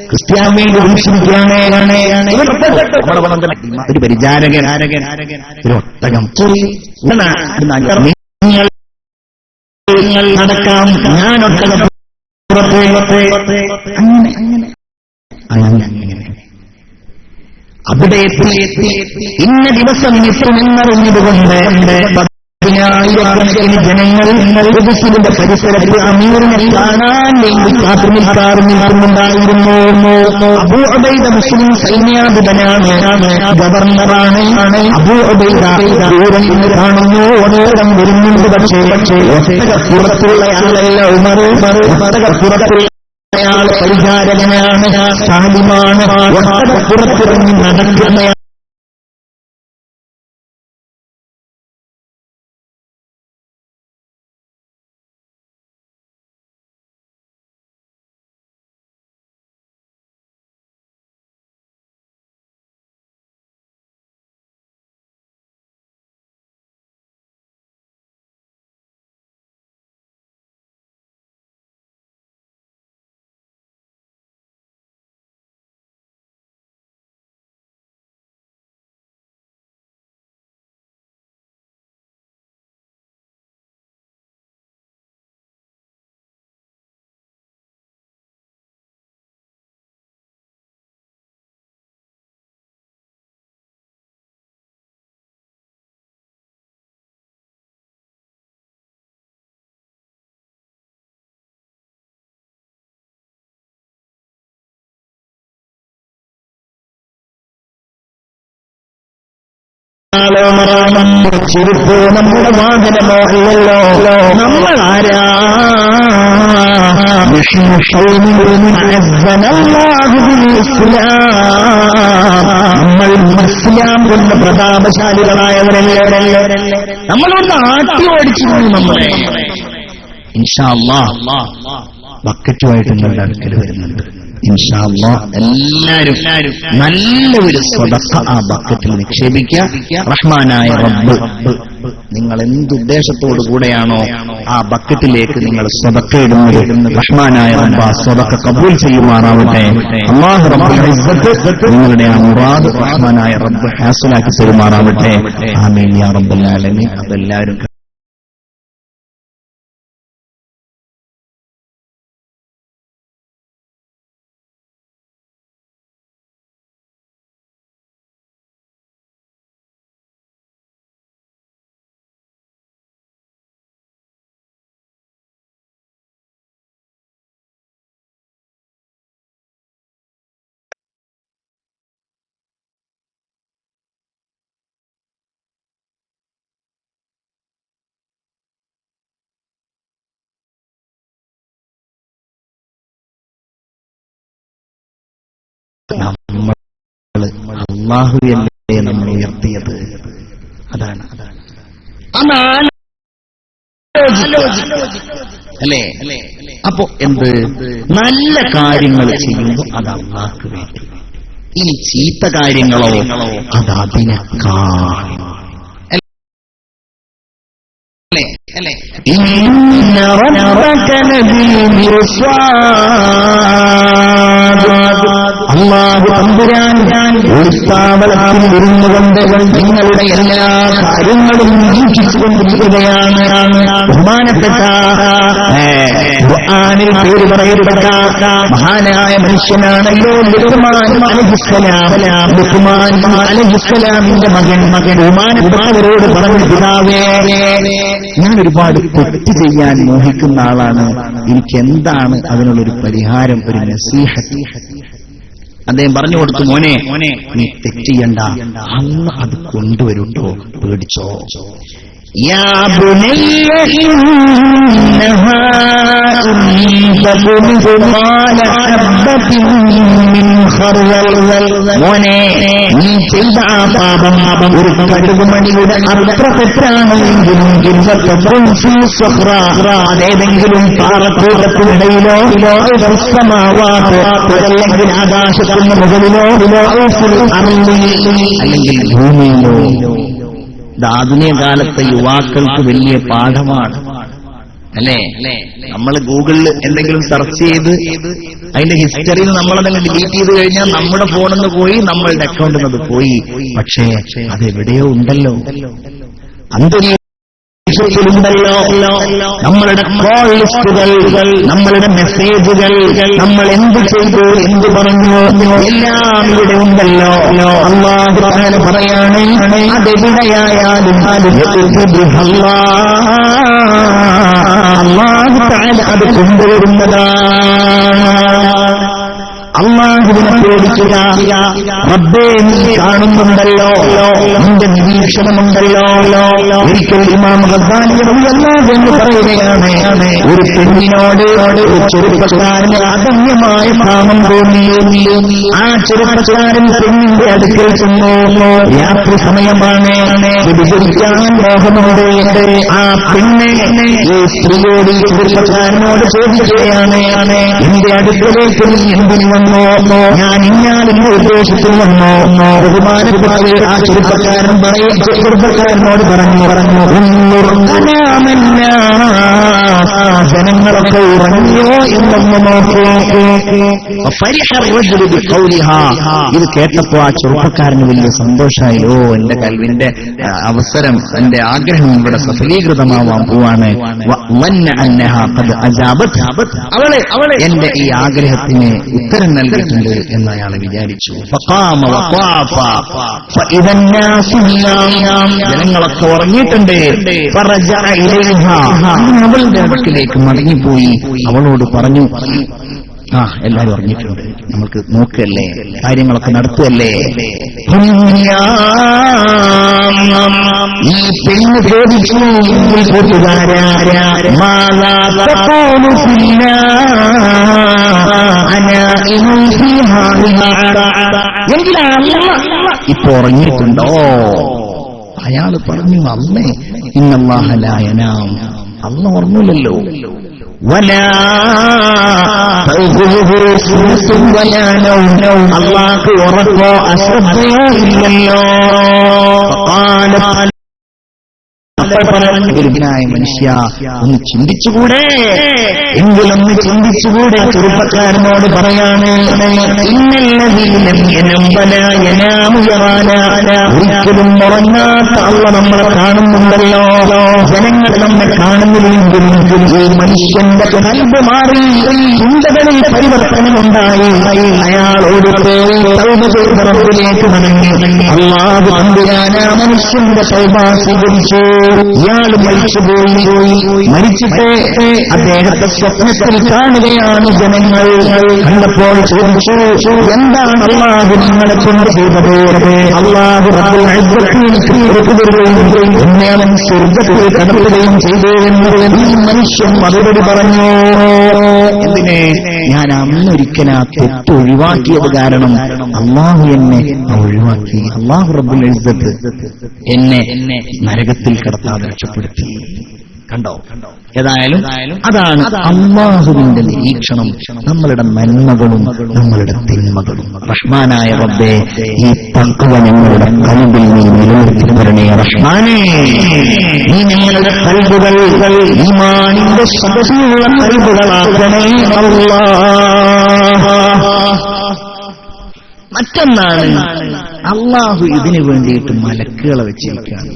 ക്രിസ്ത്യാൻ വേണ്ടി വിളിച്ചിരിക്കുകയാണ്. ഒരു പരിചാരകൻ, ഒരു ഒട്ടകം. നിങ്ങൾ നടക്കാം, ഞാൻ ഒട്ടകം അങ്ങനെ അവിടെ ഇന്ന ദിവസം എത്തുമെന്നറിഞ്ഞതുകൊണ്ട് 10,000 ജനങ്ങൾ ഖുദ്സിന്റെ പരിസരത്ത് അമീറിനെ കാണാൻ വേണ്ടി കാത്തു നിൽക്കുന്നുണ്ടായിരുന്നു. അബൂ ഉബൈദ മുസ്ലിം സൈന്യാധിപനാണ്, ഗവർണറാണ്. അബൂ ഉബൈദ ദൂരം നിന്ന് കാണുന്നു, ഒട്ടകം വരുന്നുണ്ട്. പക്ഷേ ഒട്ടകപ്പുറത്തുള്ള ആളല്ല ഉമർ. ഒട്ടകപ്പുറത്തുള്ള അയാൾ പരിചാരകനാണ്, സാലിമാണ്, പുറത്തിറങ്ങി നടക്കുന്ന ചെരുപ്പോ നമ്മുടെ വാഹനമോ അല്ലല്ലോ. നമ്മൾ ആരാ? നമ്മൾ ഇസ്ലാം കൊണ്ട് പ്രതാപശാലികളായവരല്ലേ. നമ്മളൊന്ന് ആട്ടി ഓടിച്ചിരുന്നു നമ്മളെ. ഇൻഷാ അല്ലാഹ് ബക്കറ്റുമായിട്ട് നിങ്ങളുടെ അടുക്കൽ വരുന്നുണ്ട്. ഇൻഷാ അല്ലാഹ് എല്ലാവരും നല്ല ഒരു സ്വതക്ക ആ ബക്കറ്റിൽ നിക്ഷേപിക്കുക. റഹ്മാനായ റബ്ബ് നിങ്ങൾ എന്തുദ്ദേശത്തോടു കൂടെയാണോ ആ ബക്കറ്റിലേക്ക് നിങ്ങൾ സ്വതക്ക ഇടുന്നത്, റഹ്മാനായ റബ്ബ് ആ സ്വതക്ക കബൂൽ ചെയ്യുമാറാവട്ടെ. അല്ലാഹു റബ്ബുൽ ഇസ്സത്ത് നിങ്ങളുടെ ആ മുറാദ് റഹ്മാനായ റബ്ബ് ഹാസിലാക്കി തരുമാറാവട്ടെ. ആമീൻ യാ റബ്ബൽ ആലമീൻ. അതെല്ലാവരും അല്ലാഹുവല്ലേ നമ്മൾ ഉയർത്തിയത്. അതാണ് അല്ലേ. അപ്പോ എന്ത് നല്ല കാര്യങ്ങൾ ചെയ്യുമ്പോൾ അത് അല്ലാഹുക്ക് വേണ്ടി, ഇനി ചീത്ത കാര്യങ്ങളോ അത് അതിനേക്കാൾ. അല്ലാഹു തമ്പുരാൻ ഉത്സാവളത്തിൽ ഇരുന്നുകൊണ്ട് നിങ്ങളുടെ എല്ലാ കാര്യങ്ങളും വീക്ഷിച്ചുകൊണ്ടിരിക്കുകയാണ്. ബഹുമാനപ്പെട്ട ഖുർആനിൽ പേര് പറയപ്പെട്ട മഹാനായ മനുഷ്യനാണല്ലോ ലുഖ്മാൻ അലൈഹിസ്സലാം. ലുഖ്മാൻ അലൈഹിസ്സലാമിന്റെ മകൻ ബഹുമാനപ്പെട്ടവരോട് പറഞ്ഞു, പിതാവേ, ഞാൻ ഒരുപാട് തെറ്റ് ചെയ്യാൻ മോഹിക്കുന്ന ആളാണ്. എനിക്ക് എന്താണ് അതിനുള്ളൊരു പരിഹാരം, ഒരു നസീഹത്ത്? അദ്ദേഹം പറഞ്ഞു കൊടുത്തു, മോനെ നീ തെറ്റ് ചെയ്യണ്ട, അന്ന് അത് കൊണ്ടുവരുട്ടോ, പേടിച്ചോ. യാ ബുനയ്യ ഇന്നഹാ മോനെ, നീ ചെയ്ത ആ പാപം ഒരു കടുകുമണിയുടെ അത്ര തെറ്റാണെങ്കിലും അതേതെങ്കിലും പാറക്കൂട്ടത്തിനിടയിലോ അതല്ലെങ്കിൽ ആകാശത്തിന് മുകളിലോ അല്ലെങ്കിൽ ഭൂമിയിലോ. ഇത് ആധുനിക കാലത്തെ യുവാക്കൾക്ക് വലിയ പാഠമാണ് അല്ലേ. നമ്മൾ ഗൂഗിളിൽ എന്തെങ്കിലും സെർച്ച് ചെയ്ത് അതിന്റെ ഹിസ്റ്ററിയിൽ നമ്മളതങ്ങ് ഡിലീറ്റ് ചെയ്ത് കഴിഞ്ഞാൽ നമ്മുടെ ഫോണിൽ നിന്ന് പോയി, നമ്മളുടെ അക്കൗണ്ടിൽ നിന്ന് അത് പോയി. പക്ഷേ അതെവിടെയോ ഉണ്ടല്ലോ, അന്തരീക്ഷത്തിലുണ്ടല്ലോ. നമ്മളുടെ കോൾ ലിസ്റ്റുകൾ, നമ്മളുടെ മെസ്സേജുകൾ, നമ്മൾ എന്ത് ചെയ്തു, എന്ത് പറഞ്ഞു, എല്ലാം ഇവിടെ ഉണ്ടല്ലോ. അല്ലാഹു തആല പറയാണ്, അതെവിടെയായാലും അല്ലാഹു തആല അത് കൊണ്ടുവരുന്നതാണ്. അല്ലാഹുവിനെ പേടിക്കുക. റബ്ബേ നീ കാണുന്നുണ്ടല്ലോ, നിന്റെ നിരീക്ഷണമുണ്ടല്ലോ. ഒരിക്കൽ ഇമാം ഗസാലി റളിയല്ലാഹു അൻഹു പറയുകയാണ്, ഒരു പെണ്ണിനോട് ഒരു ചെറുപ്പക്കാരന് അദമ്യമായ കാമം തോന്നി. ആ ചെറുപ്പക്കാരൻ പെണ്ണിന്റെ അടുക്കൽ ചെന്നു. രാത്രി സമയമാണ്, വിഭജിക്കാൻ മോഹമുണ്ട്. ആ പെണ്ണ് ഈ സ്ത്രീയോട് ചെറുപ്പക്കാരനോട് ചോദിക്കുകയാണ്, എന്റെ അടുക്കലേക്ക് നീ എന്തിനു വന്നോ? ഞാൻ ഇന്നാലിന്റെ ഉദ്ദേശത്തിൽ വന്നോ? ബഹുമാനപ്പെട്ട ആ ചെറുപ്പക്കാരനോട് പറഞ്ഞു ജനങ്ങളൊക്കെ ഉറങ്ങിയോ എന്നൊന്ന് നോക്കൂ. ഇത് കേട്ടപ്പോ ആ ചെറുപ്പക്കാരന് വലിയ സന്തോഷമായി. ഓ, എന്റെ കൽവിന്റെ അവസരം, എന്റെ ആഗ്രഹം ഇവിടെ സഫലീകൃതമാവാൻ പോവാണ്. അവളെ എന്റെ ഈ ആഗ്രഹത്തിന് ഉത്തരം നൽകിയിട്ടുണ്ട് എന്ന് അയാൾ വിചാരിച്ചു. ജനങ്ങളൊക്കെ ഉറങ്ങിയിട്ടുണ്ട്. അവളുടെ അടുക്കിലേക്ക് മടങ്ങിപ്പോയി. അവളോട് പറഞ്ഞു, എല്ലാരും ഉറങ്ങിയിട്ടുണ്ട്, നമുക്ക് നോക്കല്ലേ, കാര്യങ്ങളൊക്കെ നടത്തുകയല്ലേ. ഈ പെണ്ണ് ചോദിച്ചു, ഇപ്പൊ ഉറങ്ങിയിട്ടുണ്ടോ? അയാള് പറഞ്ഞു, അമ്മേ ഇന്നല്ലാഹ ലാ യനാം, അല്ല ഉറങ്ങില്ലല്ലോ. അള്ളാഹ് ഉറക്കോ അശ്രദ്ധയോ ഇല്ലല്ലോ. ഗുരുവിനായ മനുഷ്യ, ഒന്ന് ചിന്തിച്ചുകൂടെ? എങ്കിലൊന്ന് ചിന്തിച്ചുകൂടെ? ചെറുപ്പക്കാരനോട് പറയാണ്, ഒരിക്കലും ഉറങ്ങാത്ത അള്ള നമ്മളെ കാണുന്നുണ്ടല്ലോ. ജനങ്ങൾ നമ്മെ കാണുന്നില്ലെങ്കിലും ഈ മനുഷ്യന്റെ കൽബ് മാറി, ചിന്തകളിൽ പരിവർത്തനമുണ്ടായി. അയാളോട് റബ്ബിലേക്ക് മടങ്ങി. അല്ലാഹു തമ്പുരാനാ മനുഷ്യന്റെ തൗബ സ്വീകരിച്ചു. ഇയാൾ മരിച്ചുപോയി. മരിച്ചിട്ട് അദ്ദേഹത്തെ സ്വപ്നത്തിൽ കാണുകയാണ് ജനങ്ങൾ. കണ്ടപ്പോൾ ചോദിച്ചു, എന്താണ് അല്ലാഹു നിങ്ങളെ കൊണ്ട് ചെയ്തത്? അല്ലാഹു റബ്ബുൽ ഇസ്സത്തിൽ അവൻ സ്വർഗ്ഗത്തിൽ കടത്തുകയും ചെയ്തു എന്ന് ഈ മനുഷ്യൻ മറുപടി പറഞ്ഞു. എന്തിനെ? ഞാൻ അന്നൊരിക്കൽ ആ തെറ്റ് ഒഴിവാക്കിയത് കാരണം അല്ലാഹു എന്നെ ഒഴിവാക്കി. അല്ലാഹു റബ്ബുൽ ഇസ്സത്ത് എന്നെ നരകത്തിൽ കടത്താതെ രക്ഷപ്പെടുത്തി. കണ്ടോ? ഏതായാലും അതാണ് അല്ലാഹുവിന്റെ നിരീക്ഷണം, നമ്മളുടെ നന്മകളും നമ്മളുടെ തിന്മകളും. റഹ്മാനായ റബ്ബേ, ഈ തഖ്വ ഞങ്ങളുടെ ഖൽബിൽ നീ നിലനിർത്തി തരണേ റഹ്മാനേ. നീ ഞങ്ങളുടെ ഖൽബുകൾ ഈമാനിന്റെ സദസ്സിലുള്ള ഖൽബുകളാക്കണേ അല്ലാഹ്. മറ്റൊന്നാണ്, അല്ലാഹു ഇതിനു വേണ്ടിയിട്ട് മലക്കുകളെ വെച്ചിരിക്കുകയാണ്.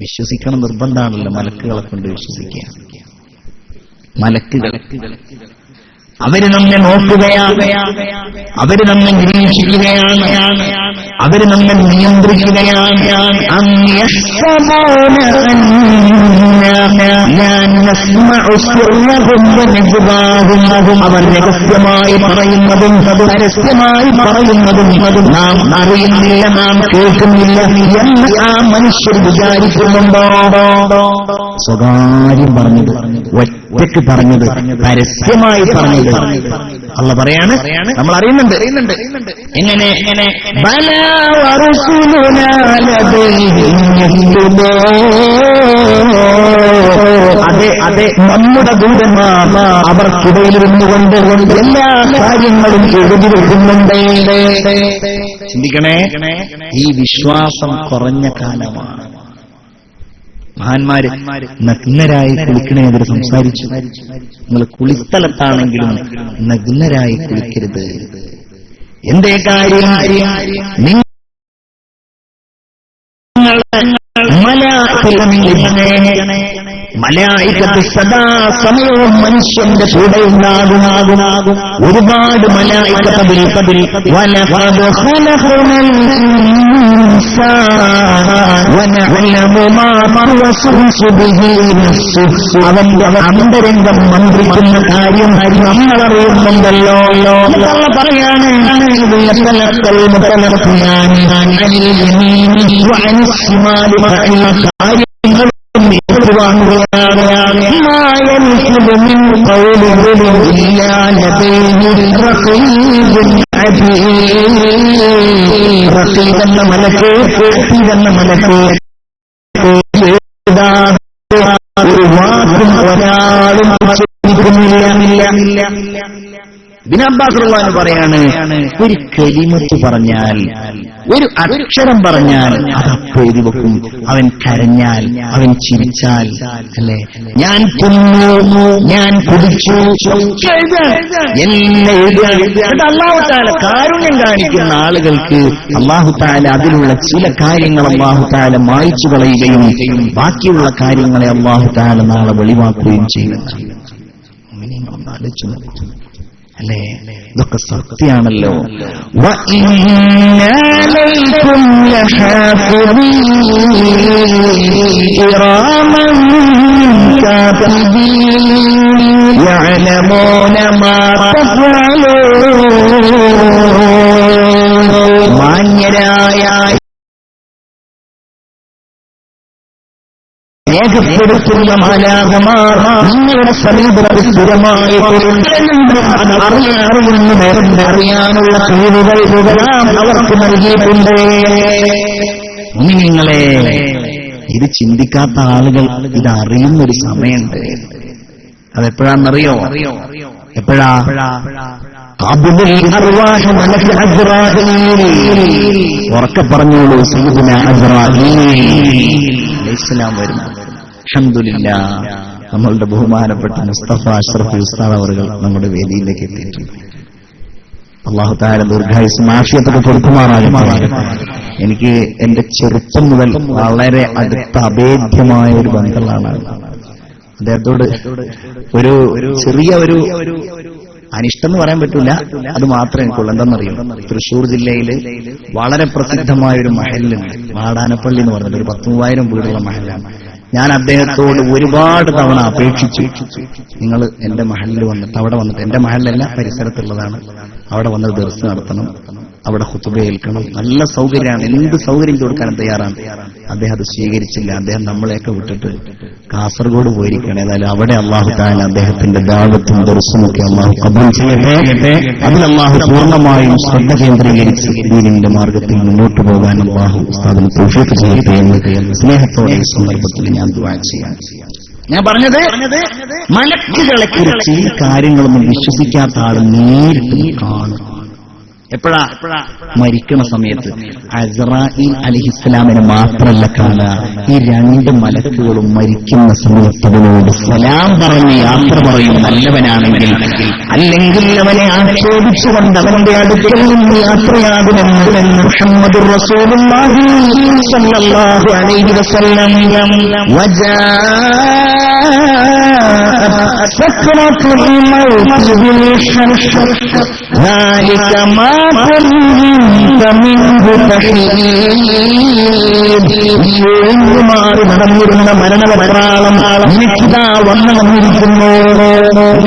വിശ്വസിക്കണം, നിർബന്ധമാണല്ലോ മലക്കുകളെ കൊണ്ട് വിശ്വസിക്കുക. മലക്കുകൾ അവര് നമ്മെ നോക്കുകയാണ്, അവര് നമ്മെ നിരീക്ഷിക്കുകയാണ്, അവര് നമ്മെ നിയന്ത്രിക്കുകയാണ്. അവർ രഹസ്യമായി പറയുന്നതും പരസ്യമായി പറയുന്നതും നാം അറിയുന്നില്ല, നാം കേൾക്കുന്നില്ല എന്ന് ആ മനുഷ്യർ വിചാരിക്കുന്നുണ്ടോ? സ്വകാര്യം പറഞ്ഞത്, ഒറ്റയ്ക്ക് പറഞ്ഞത്, പരസ്യമായി പറഞ്ഞത് അള്ള പറയാണ്, നമ്മൾ അറിയുന്നുണ്ട്. എങ്ങനെ? അതെ, നമ്മുടെ ദൂതന്മാർ അവർക്കിടയിൽ ഇരുന്നുകൊണ്ട് എല്ലാ കാര്യങ്ങളും എഴുതി വെക്കുന്നുണ്ട്. ചിന്തിക്കണേ, ഈ വിശ്വാസം കുറഞ്ഞ കാലമാണ്. മഹാന്മാര് നഗ്നരായി കുളിക്കണേവർ സംസാരിച്ചു. നിങ്ങൾ കുളിസ്ഥലത്താണെങ്കിലും നഗ്നരായി കുളിക്കരുത്. എന്തേ കാര്യം? മലായികത്ത് സദാസമയവും മനുഷ്യന്റെ കൂടെ ഉണ്ടാകും. ഒരുപാട് മലായികത്ത് വലഖദ് ഖലഖനൽ ഇൻസാന വനഅലമു മാ തുവസ്വിസു ബിഹി നഫ്സുഹു. അവന്റെ അന്തരംഗം മന്ത്രിക്കുന്ന കാര്യം നമ്മളറിയുന്നുണ്ടല്ലോ. അല്ലാഹു പറയാണ് യതലഖൽ മുതലഖിയാനി അനിൽ യമീനി വഅനിൽ ശിമാലി കാര്യങ്ങൾ റഖീബെന്ന മലക്ക് ഒരു വാക്കും ഒരാളും ഉച്ചരിക്കുന്നില്ല. ഇബ്നു അബ്ബാസ് റളിയല്ലാഹു അൻഹു പറയാണ്, ഒരു കലിമത്ത് പറഞ്ഞാൽ, ഒരു അക്ഷരം പറഞ്ഞാൽ അതപ്പോൾ എഴുതി വെക്കും. അവൻ കരഞ്ഞാൽ, അവൻ ചിരിച്ചാൽ, അല്ലേ, ഞാൻ തിന്നു, ഞാൻ കുടിച്ചു, എന്നെ എഴുതാൻ അല്ലാഹു തആല കാരുണ്യം കാണിക്കുന്ന ആളുകൾക്ക് അല്ലാഹു തആല അതിലുള്ള ചില കാര്യങ്ങൾ അല്ലാഹു തആല മായ്ച്ചു കളയുകയും ബാക്കിയുള്ള കാര്യങ്ങളെ അല്ലാഹു തആല നാളെ വെളിവാക്കുകയും ചെയ്യുന്നു. അല്ലേ, ഇതൊക്കെ സത്യാണല്ലോ. മാന്യരായ രേഖപ്പെടുത്തുന്ന മാലാഖമാർ നിങ്ങളുടെ സമീപത്ത് സ്ഥിരമായി അറിയാനുള്ള കഴിവുകളെല്ലാം അവർക്ക് നൽകിയിട്ടുണ്ട്. നിങ്ങളെ ഇത് ചിന്തിക്കാത്ത ആളുകൾ ഇത് അറിയുന്നൊരു സമയമുണ്ട്. അതെപ്പോഴാണെന്നറിയോ? എപ്പോഴാ? ഉറക്കെ പറഞ്ഞോളൂ, സയ്യിദുന അസ്റാഈൽ അലൈഹിസ്സലാം വരുന്നു. അൽഹംദുലില്ലാഹ്, നമ്മളുടെ ബഹുമാനപ്പെട്ട മുസ്തഫ അഷ്റഫി ഉസ്താദ് അവറുകൾ നമ്മുടെ വേദിയിലേക്ക് എത്തിയിട്ടുണ്ട്. അല്ലാഹു തആല ദീർഘായുസ്സും ആഫിയത്തൊക്കെ കൊടുക്കുമാറാകട്ടെ. എനിക്ക് എന്റെ ചെറുപ്പം മുതൽ വളരെ അടുത്ത അഭേദ്യമായ ഒരു ബന്ധമാണ് അദ്ദേഹത്തോട്. ഒരു ചെറിയ ഒരു അനിഷ്ടം എന്ന് പറയാൻ പറ്റൂല, അത് മാത്രമേ എനിക്കുള്ളൂ. എന്താണെന്നറിയോ? തൃശ്ശൂർ ജില്ലയിൽ വളരെ പ്രസിദ്ധമായ ഒരു മഹല്ലുണ്ട്, വാടാനപ്പള്ളി എന്ന് പറഞ്ഞിട്ട്, ഒരു 10,000 വീടുള്ള മഹല്ലാണ്. ഞാൻ അദ്ദേഹത്തോട് ഒരുപാട് തവണ അപേക്ഷിച്ചു, നിങ്ങൾ എന്റെ മഹല്ലിൽ വന്നിട്ട്, അവിടെ വന്നിട്ട്, എന്റെ മഹല്ലല്ല പരിസരത്തുള്ളതാണ്, അവിടെ വന്ന് ദർസ് നടത്തണം, അവിടെ ഖുതുബ ഏൽക്കണം, നല്ല സൗകര്യമാണ്, എന്ത് സൗകര്യം കൊടുക്കാനും തയ്യാറാണ്. അദ്ദേഹം അത് സ്വീകരിച്ചില്ല. അദ്ദേഹം നമ്മളെയൊക്കെ വിട്ടിട്ട് കാസർഗോഡ് പോയിരിക്കുകയാണ്. ഏതായാലും അവിടെ അല്ലാഹു തആല അദ്ദേഹത്തിന്റെ ദഅവത്തും ദർസും ഒക്കെ അല്ലാഹു ഖബൂൽ ചെയ്യട്ടെ. അതിൽ അല്ലാഹു പൂർണ്ണമായും ശ്രദ്ധ കേന്ദ്രീകരിച്ച് ദീനിന്റെ മാർഗത്തിൽ മുന്നോട്ട് പോകാൻ അല്ലാഹു ഉസ്താദിന് തൗഫീഖ് ചെയ്യട്ടെ എന്ന് സ്നേഹത്തോടെ ഈ സന്ദർഭത്തിൽ ഞാൻ ദുആ ചെയ്യാം. ഞാൻ പറഞ്ഞത് മലക്കുകളെ കുറിച്ച് ഈ കാര്യങ്ങളൊന്നും വിശ്വസിക്കാത്ത ആൾ നേരിട്ട് കാണും. എപ്പോഴാ? മരിക്കുന്ന സമയത്ത്. അസ്റാഈൽ അലൈഹിസ്സലാമിനെ മാത്രമല്ല കാണുക, ഈ 2 മലക്കുകളും മരിക്കുന്ന സമയത്ത് അവനോട് സലാം പറഞ്ഞ് യാത്ര പറയും, നല്ലവനാണെങ്കിൽ. അല്ലെങ്കിൽ അവനെ ആക്ഷേപിച്ചുകൊണ്ട് അവന്റെ അടുക്കൽ നിന്ന് യാത്രയാകുമെന്ന് മുഹമ്മദുർ റസൂലുള്ളാഹി സ്വല്ലല്ലാഹു അലൈഹി വസല്ലം. സക്രത്തുൽ മൗത്ത് ബിൽ ഹർഷ് ذلك ما كنت منه تحيد. മാറി നടന്നിരുന്ന മരണവെപ്രാളം നിനക്കിതാ വന്നിരിക്കുന്നു.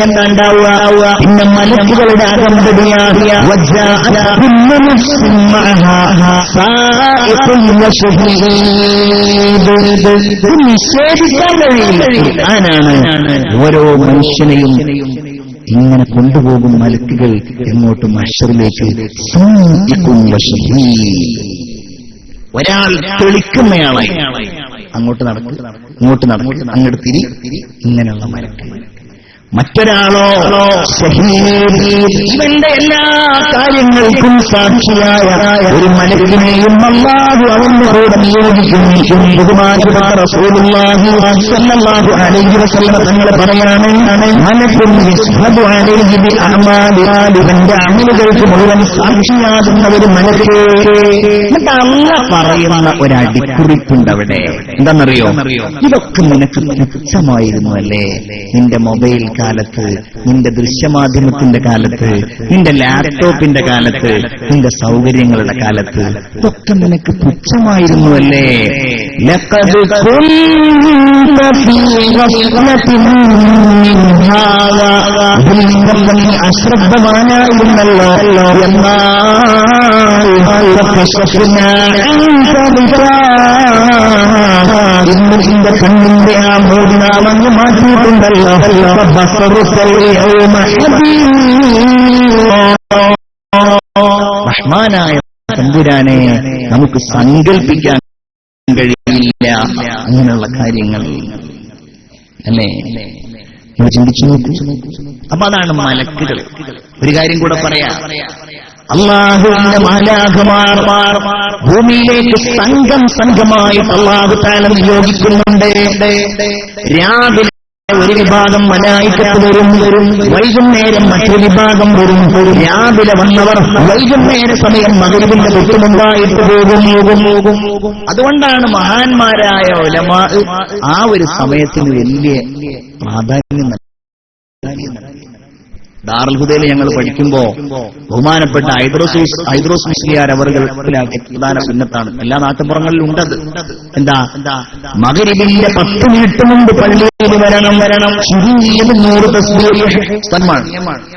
എന്താ ഉണ്ടാവുക? പിന്നെ മലക്കുകളുടെ അകമ്പടിയാകിയ നിഷേധിക്കാൻ കഴിയില്ല. ആനാണ് ഓരോ മനുഷ്യനെയും ഇങ്ങനെ കൊണ്ടുപോകും മലക്കുകൾ എങ്ങോട്ട്? മഹ്ശറിലേക്ക്. ഒരാൾ തെളിക്കുന്നയാളായി അങ്ങോട്ട് നടക്കും, ഇങ്ങോട്ട് നടക്കും, അങ്ങോട്ട് തിരി, ഇങ്ങനെയുള്ള മലക്ക്. മറ്റൊരാളോ ഇവന്റെ എല്ലാ കാര്യങ്ങൾക്കും സാക്ഷിയായ ഒരു മലക്കിനെയും അല്ലാഹു അവനോട് നിയോഗിക്കും. ബഹുമാനപ്പെട്ട റസൂലുള്ളാഹി സ്വല്ലല്ലാഹു അലൈഹി വസല്ലം തങ്ങൾ പറയാണ്, മലക്കുൻ യശ്ഹദു അലൈഹി ബി അഅമാലി, ഇവന്റെ അമലുകൾക്ക് മുഴുവൻ സാക്ഷിയാകുന്ന ഒരു മലക്ക്. എന്നിട്ട് അല്ലാഹു പറയുന്ന ഒരു അടിക്കുറിപ്പുണ്ട് അവിടെ. എന്താണെന്നറിയോ? ഇതൊക്കെ നിനക്ക് തുച്ഛമായിരുന്നു അല്ലേ നിന്റെ മൊബൈൽ കാലത്ത്, നിന്റെ ദൃശ്യമാധ്യമത്തിന്റെ കാലത്ത്, നിന്റെ ലാപ്ടോപ്പിന്റെ കാലത്ത്, നിന്റെ സൗകര്യങ്ങളുടെ കാലത്ത് ഇതൊക്കെ നിനക്ക് തുച്ഛമായിരുന്നു അല്ലേ. ലഖദ് കുന്ത ഫീ ഗഫ്ലത്തിൻ മിൻ ഹാദാ, അശ്രദ്ധവാനായിരുന്നല്ലോ. എന്നാൽ ഇന്ന് നിന്റെ കണ്ണിന്റെ ആ മൂടി നാം അങ്ങ് മാറ്റിയിട്ടുണ്ടല്ലോ. റഹ്മാനായ തമ്പുരാനെ നമുക്ക് സങ്കല്പിക്കാൻ കഴിയില്ല അങ്ങനെയുള്ള കാര്യങ്ങൾ അല്ലേ. നമ്മൾ ചിന്തിച്ചു നോക്കൂ. അപ്പൊ അതാണ് മലക്കുകൾ. ഒരു കാര്യം കൂടെ പറയാം, അല്ലാഹുവിന്റെ മാലാഖമാർ ഭൂമിയിലേക്ക് സംഘമായിട്ട് അല്ലാഹു തആല നിയോഗിക്കുന്നുണ്ട്. രാവിലെ ഒരു വിഭാഗം മലായിക്കത്ത് വരും, വൈകുന്നേരം മറ്റൊരു വിഭാഗം വരും. രാവിലെ വന്നവർ വൈകുന്നേര സമയം മഗ്‌രിബിന്റെ തൊട്ടുമുമ്പായിട്ട് പോകും. അതുകൊണ്ടാണ് മഹാന്മാരായ ഉലമാ ആ ഒരു സമയത്തിന് വലിയ പ്രാധാന്യം നൽകുന്നത്. ദാറുൽ ഹുദയിൽ ഞങ്ങൾ പഠിക്കുമ്പോ ബഹുമാനപ്പെട്ട ഐദ്രോസ് മുസ്ലിയാർ അവറുകൾക്കിലാക്കിയ പ്രധാന സുന്നത്താണ്. എല്ലാ നാട്ടുപുറങ്ങളിലും ഉണ്ടത്. എന്താ? മഗ്‌രിബിന്റെ 10 മിനിറ്റ് മുമ്പ് പള്ളിയിൽ വരണം. ചുരുങ്ങിയത് 100 തസ്ബീഹ്.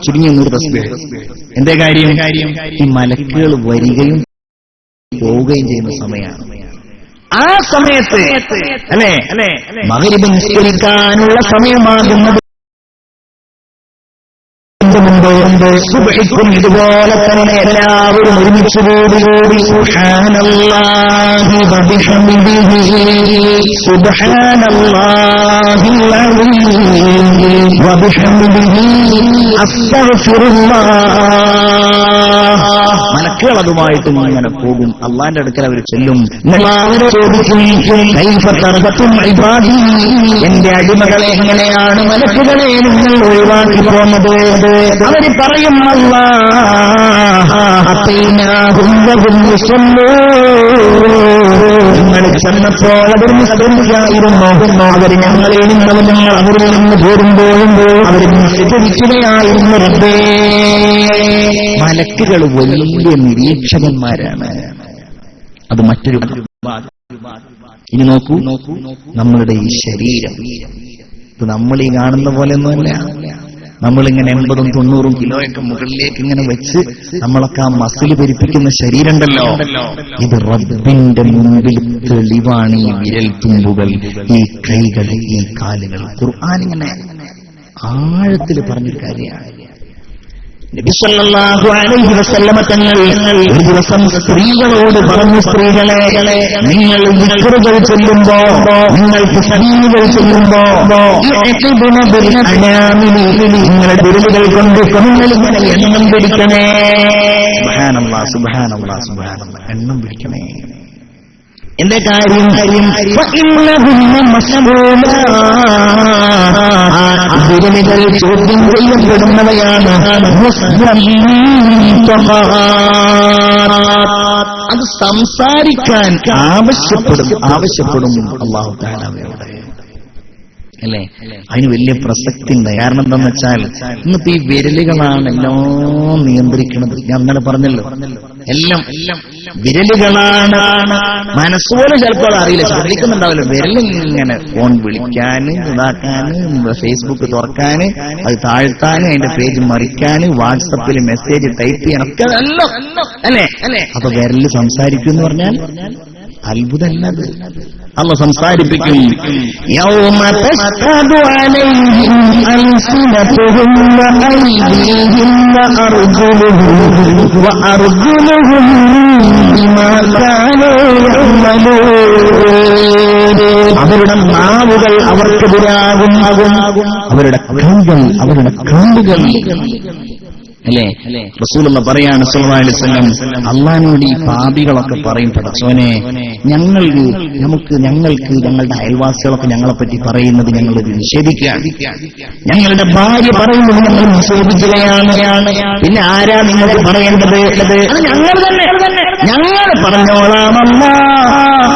ചുരുങ്ങിയ 100 തസ്ബീഹ്. എന്തേ കാര്യം? ഈ മലക്കുകൾ വരികയും പോവുകയും ചെയ്യുന്ന സമയമാണ്. ആ സമയത്ത് അല്ലേ മഗ്‌രിബ് നിസ്കരിക്കാനുള്ള സമയമാകുന്നത് സുബ്ഹിക്കും ഇതുപോലെ തന്നെ എല്ലാവരും ഒരുമിച്ച് കൂടി സുബ്ഹാനല്ലാഹി വബിഹംദിഹി സുബ്ഹാനല്ലാഹിൽ അലീം വബിഹംദിഹി അസ്തഗ്ഫിറുല്ലാഹ്. മലക്കുകൾ അതുമായിട്ട് ഇങ്ങനെ പോകും. അള്ളാന്റെ അടുക്കൽ അവർ ചെല്ലും. എല്ലാവരും ചോദിക്കും, കൈഫ തർകത്തും ഇബാദി, എന്റെ അടിമകളെ എങ്ങനെയാണ് മലക്കുകളെ നിങ്ങൾ ഒഴിവാക്കി പോകുന്നത്? അവര് പറയും, നിങ്ങൾ ചെന്നപ്പോൾ അവർ നിസ്കരിക്കായിരുന്നു. അവർ ഞങ്ങളിൽ നിന്നും നിങ്ങൾ അവരിൽ നിന്ന് പോരുമ്പോഴും അവർ നിസ്കരിക്കുകയായിരുന്നു. റബ്ബേ, മലക്കുകൾ വലിയ നിരീക്ഷകന്മാരാണ്. അത് മറ്റൊരു ഭാഗം. ഇനി നോക്കൂ, നമ്മളുടെ ഈ ശരീരം ഇത് നമ്മൾ ഈ കാണുന്ന പോലെയൊന്നുമല്ല. നമ്മളിങ്ങനെ 80-90 കിലോയൊക്കെ മുകളിലേക്ക് ഇങ്ങനെ വെച്ച് നമ്മളൊക്കെ ആ മസിൽ പെരുപ്പിക്കുന്ന ശരീരമുണ്ടല്ലോ, ഇത് റബ്ബിന്റെ മുമ്പിൽ തെളിവാണ്. ഈ വിരൽ തുമ്പുകൾ, ഈ കൈകൾ, ഈ കാലുകൾ. ഖുർആൻ ഇങ്ങനെ ആഴത്തിൽ പറഞ്ഞൊരു കാര്യമാണ്. നബി സല്ലല്ലാഹു അലൈഹി വസല്ലമ തങ്ങൾ ഒരു ദിവസം സ്ത്രീകളോട് പറഞ്ഞു, സ്ത്രീകളെ, നിങ്ങൾ ദിക്റുകൾ ചൊല്ലുമ്പോ, നിങ്ങൾ തസ്ബീഹുകൾ ചൊല്ലുമ്പോ നിങ്ങളുടെ വിരലുകൾ കൊണ്ട് നിങ്ങളിങ്ങനെ എണ്ണം പിടിക്കണേ. സുബ്ഹാനല്ലാഹ്, സുബ്ഹാനല്ലാഹ്, സുബ്ഹാനല്ലാഹ്, എണ്ണം പിടിക്കണേ. എന്റെ കാര്യം വിരലുകൾ ചോദ്യം ചെയ്യപ്പെടുന്നവയാണ്. അത് സംസാരിക്കാൻ ആവശ്യപ്പെടും അല്ലാഹു തആല അല്ലേ. അതിന് വലിയ പ്രസക്തി ഉണ്ട്. കാരണം എന്താന്ന് വെച്ചാൽ ഇന്നിപ്പോ ഈ വിരലുകളാണ് എല്ലാം നിയന്ത്രിക്കുന്നത്. ഞാൻ അങ്ങനെ പറഞ്ഞല്ലോ, എല്ലാം വിരലുകളാണ്. മനസ്സുപോലെ ചിലപ്പോൾ അറിയില്ല, ശ്രദ്ധിക്കുന്നുണ്ടാവില്ല. വിരലിങ്ങനെ ഫോൺ വിളിക്കാന്, ഇതാക്കാന്, ഫേസ്ബുക്ക് തുറക്കാന്, അത് താഴ്ത്താന്, അതിന്റെ പേജ് മറിക്കാന്, വാട്സപ്പിൽ മെസ്സേജ് ടൈപ്പ് ചെയ്യാനൊക്കെ അല്ലേ. അപ്പൊ വിരല് സംസാരിക്കും എന്ന് പറഞ്ഞാൽ അത്ഭുതമല്ലത്. അല്ലാഹു സംസാരിപ്പിക്കും, യൗമ തശ്ഹദു അലൈഹിം അൽസിനതുഹും വഅയ്ദീഹിം വഅർജുലുഹും ബിമാ കാനൂ യഅമലൂൻ. അവരുടെ നാവുകൾ അവർക്കെതിരാകും, അവരുടെ കൈകൾ അവരുടെ കാലുകൾ. അല്ലേ? റസൂലുള്ള പറയാണ് സല്ലല്ലാഹു അലൈഹി വസല്ലം, അള്ളാഹുവിനോട് ഈ പാപികളൊക്കെ പറയും, പടച്ചോനെ ഞങ്ങൾക്ക് ഞങ്ങളുടെ അയൽവാസികളൊക്കെ ഞങ്ങളെപ്പറ്റി പറയുന്നത് ഞങ്ങൾ നിഷേധിക്കുകയാണ്, ഞങ്ങളുടെ ഭാര്യ പറയുന്നത് ഞങ്ങൾ നിഷേധിക്കുകയാണ്. പിന്നെ ആരാ നിങ്ങൾക്ക് പറയേണ്ടത്? അത് ഞങ്ങൾ തന്നെ, ഞങ്ങൾ പറഞ്ഞോളാമല്ല.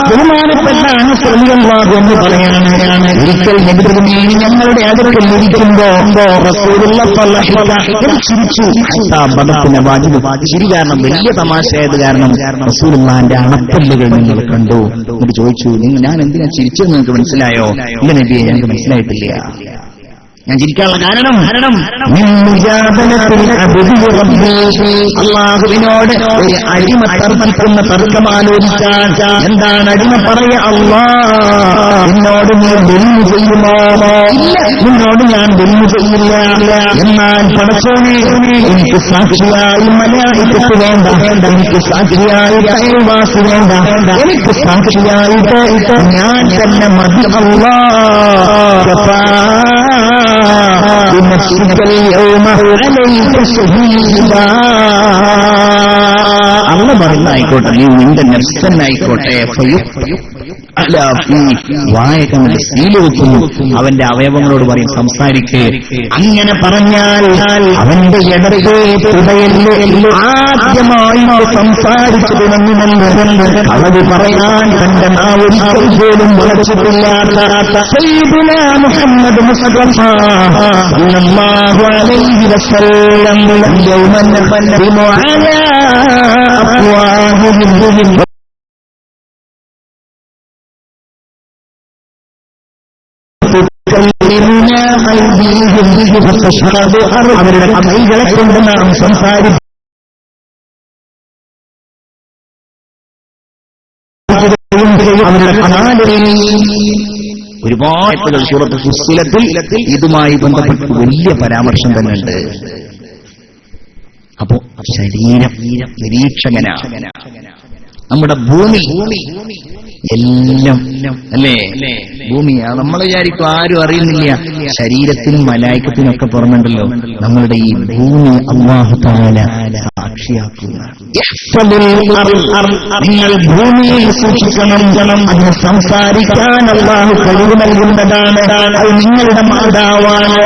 ബഹുമാനപ്പെട്ട അനസ് റളിയല്ലാഹു അൻഹു പറയാണ്, ഒരിക്കൽ നബി തിരുമേനി ഞങ്ങളുടെ അടുക്കൽ ഇരിക്കുമ്പോ റസൂലുള്ളാഹി ചിരിച്ചു. ശരി, കാരണം വലിയ തമാശയായത് കാരണം റസൂലുള്ളാഹിന്റെ അണപ്പല്ലുകൾ നിങ്ങൾ കണ്ടു. എന്നിട്ട് ചോദിച്ചു, ഞാൻ എന്തിനാ ചിരിച്ചെന്ന് നിങ്ങൾക്ക് മനസ്സിലായോ? ഇല്ല നബിയെ, ഞങ്ങൾക്ക് മനസ്സിലായിട്ടില്ല. ഞാൻ ചിരിക്കാനുള്ള കാരണം അള്ളാഹുവിനോട് ഒരു അടിമ തർക്കിക്കുന്ന തർക്കമാലോചിക്കാൻ. എന്താണ് അടിമ പറയാ? എന്നോട് നീ ദുൽമ് ചെയ്യുമോ? ഇല്ല, നിന്നോട് ഞാൻ ദുൽമ് ചെയ്യില്ല. എന്നാൽ പടച്ചോനെ, എനിക്ക് സാക്ഷിയായി മലയാളിക്ക് വേണ്ട, എനിക്ക് സാക്ഷിയായി അയൽവാസി വേണ്ട, എനിക്ക് സാക്ഷിയായിട്ട് ഞാൻ തന്നെ മതി. അല്ലാഹ് അള്ള പറയുന്നായിക്കോട്ടെ, നീ നിന്റെ നഫ്സന്നായിക്കോട്ടെ, വായകങ്ങളുടെ സീല് വെക്കുന്നു. അവന്റെ അവയവങ്ങളോട് പറയും സംസാരിക്കേ. അങ്ങനെ പറഞ്ഞാൽ അവന്റെ ഇടത്തെ ഹൃദയത്തിൽ ആദ്യമായി സംസാരിച്ചു തുടങ്ങുമെന്ന് കളവ് പറയാൻ തന്റെ നാവൊരിക്കൽ പോലും വളർച്ചിട്ടില്ലാത്ത സയ്യിദുനാ മുഹമ്മദ് മുസ്തഫ സല്ലല്ലാഹു അലൈഹി വസല്ലം യൗമ നഖല്ലു അലാ അഫ്വാഹിഹിം അവരുടെ കൈകളെ കൊണ്ട് നാം സംസാരിക്കും. അവരുടെ ഒരുപാട് സൂറത്ത് ഫുസ്സിലത്തിൽ ഇതുമായി ബന്ധപ്പെട്ട് വലിയ പരാമർശം തന്നെ ഉണ്ട്. അപ്പോ ശരീരം നിരീക്ഷകനാണ്. നമ്മുടെ ഭൂമി എല്ലാം അല്ലേ? ഭൂമിയാണ്. നമ്മൾ വിചാരിക്കും ആരും അറിയുന്നില്ല. ശരീരത്തിനും മലായിക്കത്തിനും ഒക്കെ പുറമുണ്ടല്ലോ. നമ്മളുടെ ഈ ഭൂമി അല്ലാഹു തആല സാക്ഷിയാക്കുക. നിങ്ങൾ ഭൂമിയെ സൂക്ഷിക്കണം. അതിന് സംസാരിക്കാൻ അല്ലാഹു കഴിവ് നൽകുന്നതാണ്. അത് നിങ്ങളുടെ മാതാവാണ്.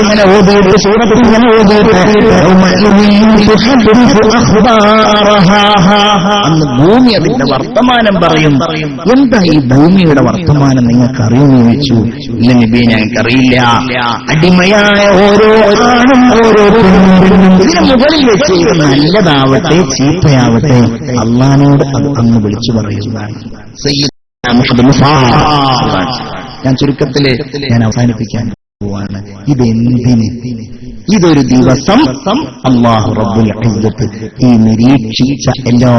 ഇങ്ങനെ ഓതിയിട്ട് സൂറത്തിൽ ഇങ്ങനെ ഓതിയിട്ട് അന്ന് ഭൂമി അതിന്റെ വർത്തമാനം പറയും. എന്താ ഈ ഭൂമിയുടെ വർത്തമാനം നിങ്ങൾക്ക് അറിയുമെന്ന് ചോദിച്ചു. ഇല്ല നബിയെ, ഞങ്ങൾക്കറിയില്ല. അടിമയായ ഓരോ ആണും ഓരോ പെണ്ണും ഇതിന് മുകളിൽ വെച്ച് നല്ലതാവട്ടെ ചീത്തയാവട്ടെ അള്ളാഹുവിനോട് അത് അന്ന് വിളിച്ചു പറയുന്നതാണ്. ഞാൻ ചുരുക്കത്തില് ഞാൻ അവസാനിപ്പിക്കാൻ പോവാണ്. ഇതെന്തിന്? ഇതൊരു ദിവസം അല്ലാഹു റബ്ബുൽ ഇസ്സത്ത് ഈ നിരീക്ഷിച്ച എല്ലാം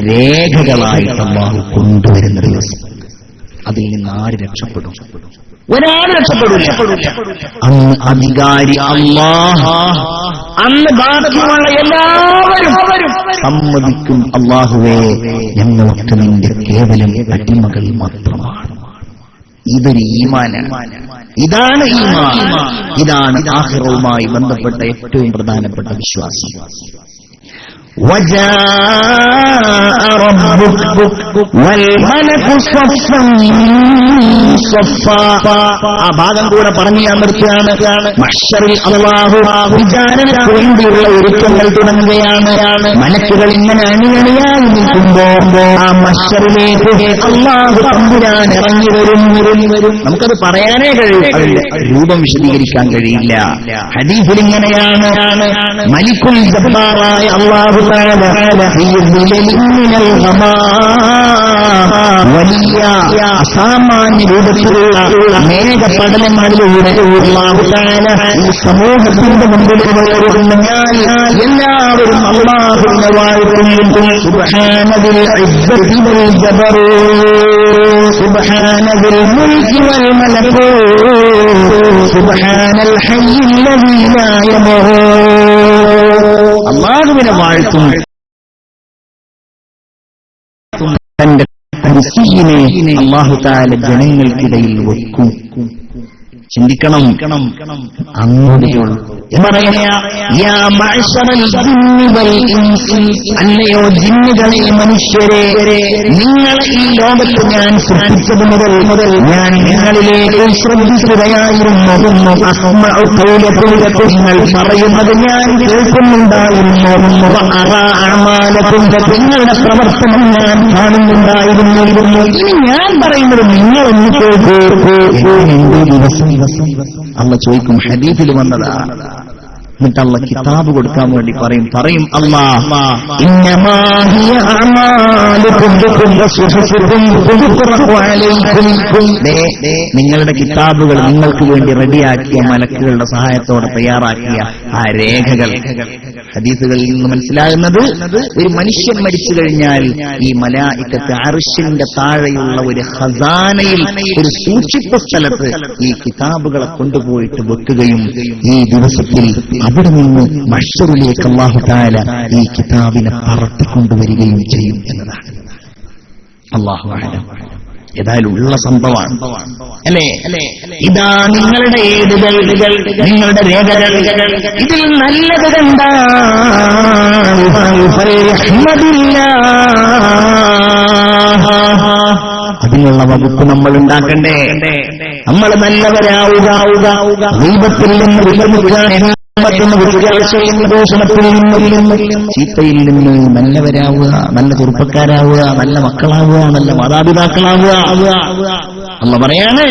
രേഖകളായിട്ട് അല്ലാഹു കൊണ്ടുവരുന്ന ദിവസം. അതിൽ നിന്ന് ആര് രക്ഷപ്പെടും? ഒരാൾ രക്ഷപ്പെടില്ല. അന്ന് അധികാരി അല്ലാഹ്, അന്ന് ബാക്കിയുള്ള എല്ലാവരും സമ്മതിക്കും, അല്ലാഹുവേ ഞങ്ങളൊക്കെ നിന്റെ കേവലം അടിമകൾ മാത്രമാണ്. ഇതൊരു ഈമാനാണ്. ഇതാണ് ഈമാൻ. ഇതാണ് ആഖിറവുമായി ബന്ധപ്പെട്ട ഏറ്റവും പ്രധാനപ്പെട്ട വിശ്വാസം. وجاء ربك والملك صفا صفا. ആ ഭാഗം കൂടെ പറഞ്ഞു ഞാൻ നിർത്തുകയാണ്. മഹ്ശറിൽ അല്ലാഹു വിചാരണയ്ക്ക് വേണ്ടിയുള്ള ഒരുക്കങ്ങൾ തുടങ്ങുകയാണ്. മലക്കുകൾ ഇങ്ങനെ അണിയണിയായി നിൽക്കുമ്പോ ആ മഹ്ശറിലേക്ക് അല്ലാഹു തമ്പുരാൻ ഇറങ്ങി വരും. നമുക്കത് പറയാനേ കഴിയും, അതിന്റെ രൂപം വിശദീകരിക്കാൻ കഴിയില്ല. ഹദീസിൽ ഇങ്ങനെയാണ്, മലിക്കുൽ ജബ്ബാറായ അല്ലാഹു تعالى في ظلل من الغمام വലിയ അസാമാന്യ രൂപത്തിലുള്ള മേഘപടലങ്ങളിലൂടെ അല്ലാഹു തആല ഈ സമൂഹത്തിന്റെ മുമ്പിൽ വരുന്നതിനാൽ എല്ലാവരും അല്ലാഹുവിനെ വാഴ്ത്തുകയും സുബ്ഹാനൽ ഇസ്സത്തി വൽ ജബറൂത്ത് സുബ്ഹാനൽ മുൽക്കി വൽ മലകൂത്ത് സുബ്ഹാനൽ ഹയ്യിൽ ലദീ ലാ യമൂത്ത് അല്ലാഹുവിനെ വാഴ്ത്തും. തന്റെ കുർസിയിനെ അല്ലാഹു തആല ജനങ്ങൾക്കിടയിൽ വെക്കും. ചിന്തിക്കണം. അങ്ങോട്ടുള്ള അല്ലയോ ജിന്നുകളെ മനുഷ്യരെ, നിങ്ങളെ ഈ ലോകത്ത് ഞാൻ സൃഷ്ടിച്ചത് മുതൽ ഞാൻ നിങ്ങളിലേക്ക് ശ്രദ്ധിക്കുകയായിരുന്നു. നിങ്ങൾ പറയുന്നത് ഞാൻ കേൾക്കുന്നുണ്ടായിരുന്നു. നിങ്ങളുടെ പ്രവർത്തനം ഞാൻ കാണുന്നുണ്ടായിരുന്നു. ഇനി ഞാൻ പറയുന്നത് നിങ്ങളൊന്ന് കേൾക്കൂ. ദിവസം അള്ള ചോദിക്കും. ഹദീസിൽ വന്നതാണ്. എന്നിട്ട് അള്ള കിതാബ് കൊടുക്കാൻ വേണ്ടി പറയും അല്ലാഹ് നിങ്ങളുടെ കിതാബുകൾ നിങ്ങൾക്ക് വേണ്ടി റെഡിയാക്കിയ മലക്കുകളുടെ സഹായത്തോടെ തയ്യാറാക്കിയ ആ രേഖകൾ. ഹദീസുകളിൽ നിന്ന് മനസ്സിലാകുന്നത് ഒരു മനുഷ്യൻ മരിച്ചു കഴിഞ്ഞാൽ ഈ മലായിക്കത്ത് അർശിന്റെ താഴെയുള്ള ഒരു ഖസാനയിൽ ഒരു സൂക്ഷിപ്പ് സ്ഥലത്ത് ഈ കിതാബുകളെ കൊണ്ടുപോയിട്ട് വെക്കുകയും ഈ ദിവസത്തിൽ അവിടെ നിന്ന് മഹ്ശറിലേക്ക് അല്ലാഹു തആല ഈ കിതാബിനെ പറത്തിക്കൊണ്ടുവരികയും ചെയ്യും എന്നതാണ്. അല്ലാഹു അഅലം. ഏതായാലും ഉള്ള സംഭവമാണ് അല്ലേ? ഇതാ നിങ്ങളുടെ ഏടുകൾ, നിങ്ങളുടെ രേഖകൾ. ഇതിൽ നല്ലത് കണ്ടാൽ അതിനുള്ള വകുപ്പ് നമ്മൾ ഉണ്ടാക്കണ്ടേ? നമ്മൾ നല്ലവരാവുക. ദൈവത്തിൽ നിന്ന് വിലമുക്കാൻ ദൂഷണത്തിൽ നിന്നും ചീത്തയിൽ നിന്ന് നല്ലവരാവുക, നല്ല ചെറുപ്പക്കാരാവുക, നല്ല മക്കളാവുക, നല്ല മാതാപിതാക്കളാവുക. അള്ള പറയാണ്,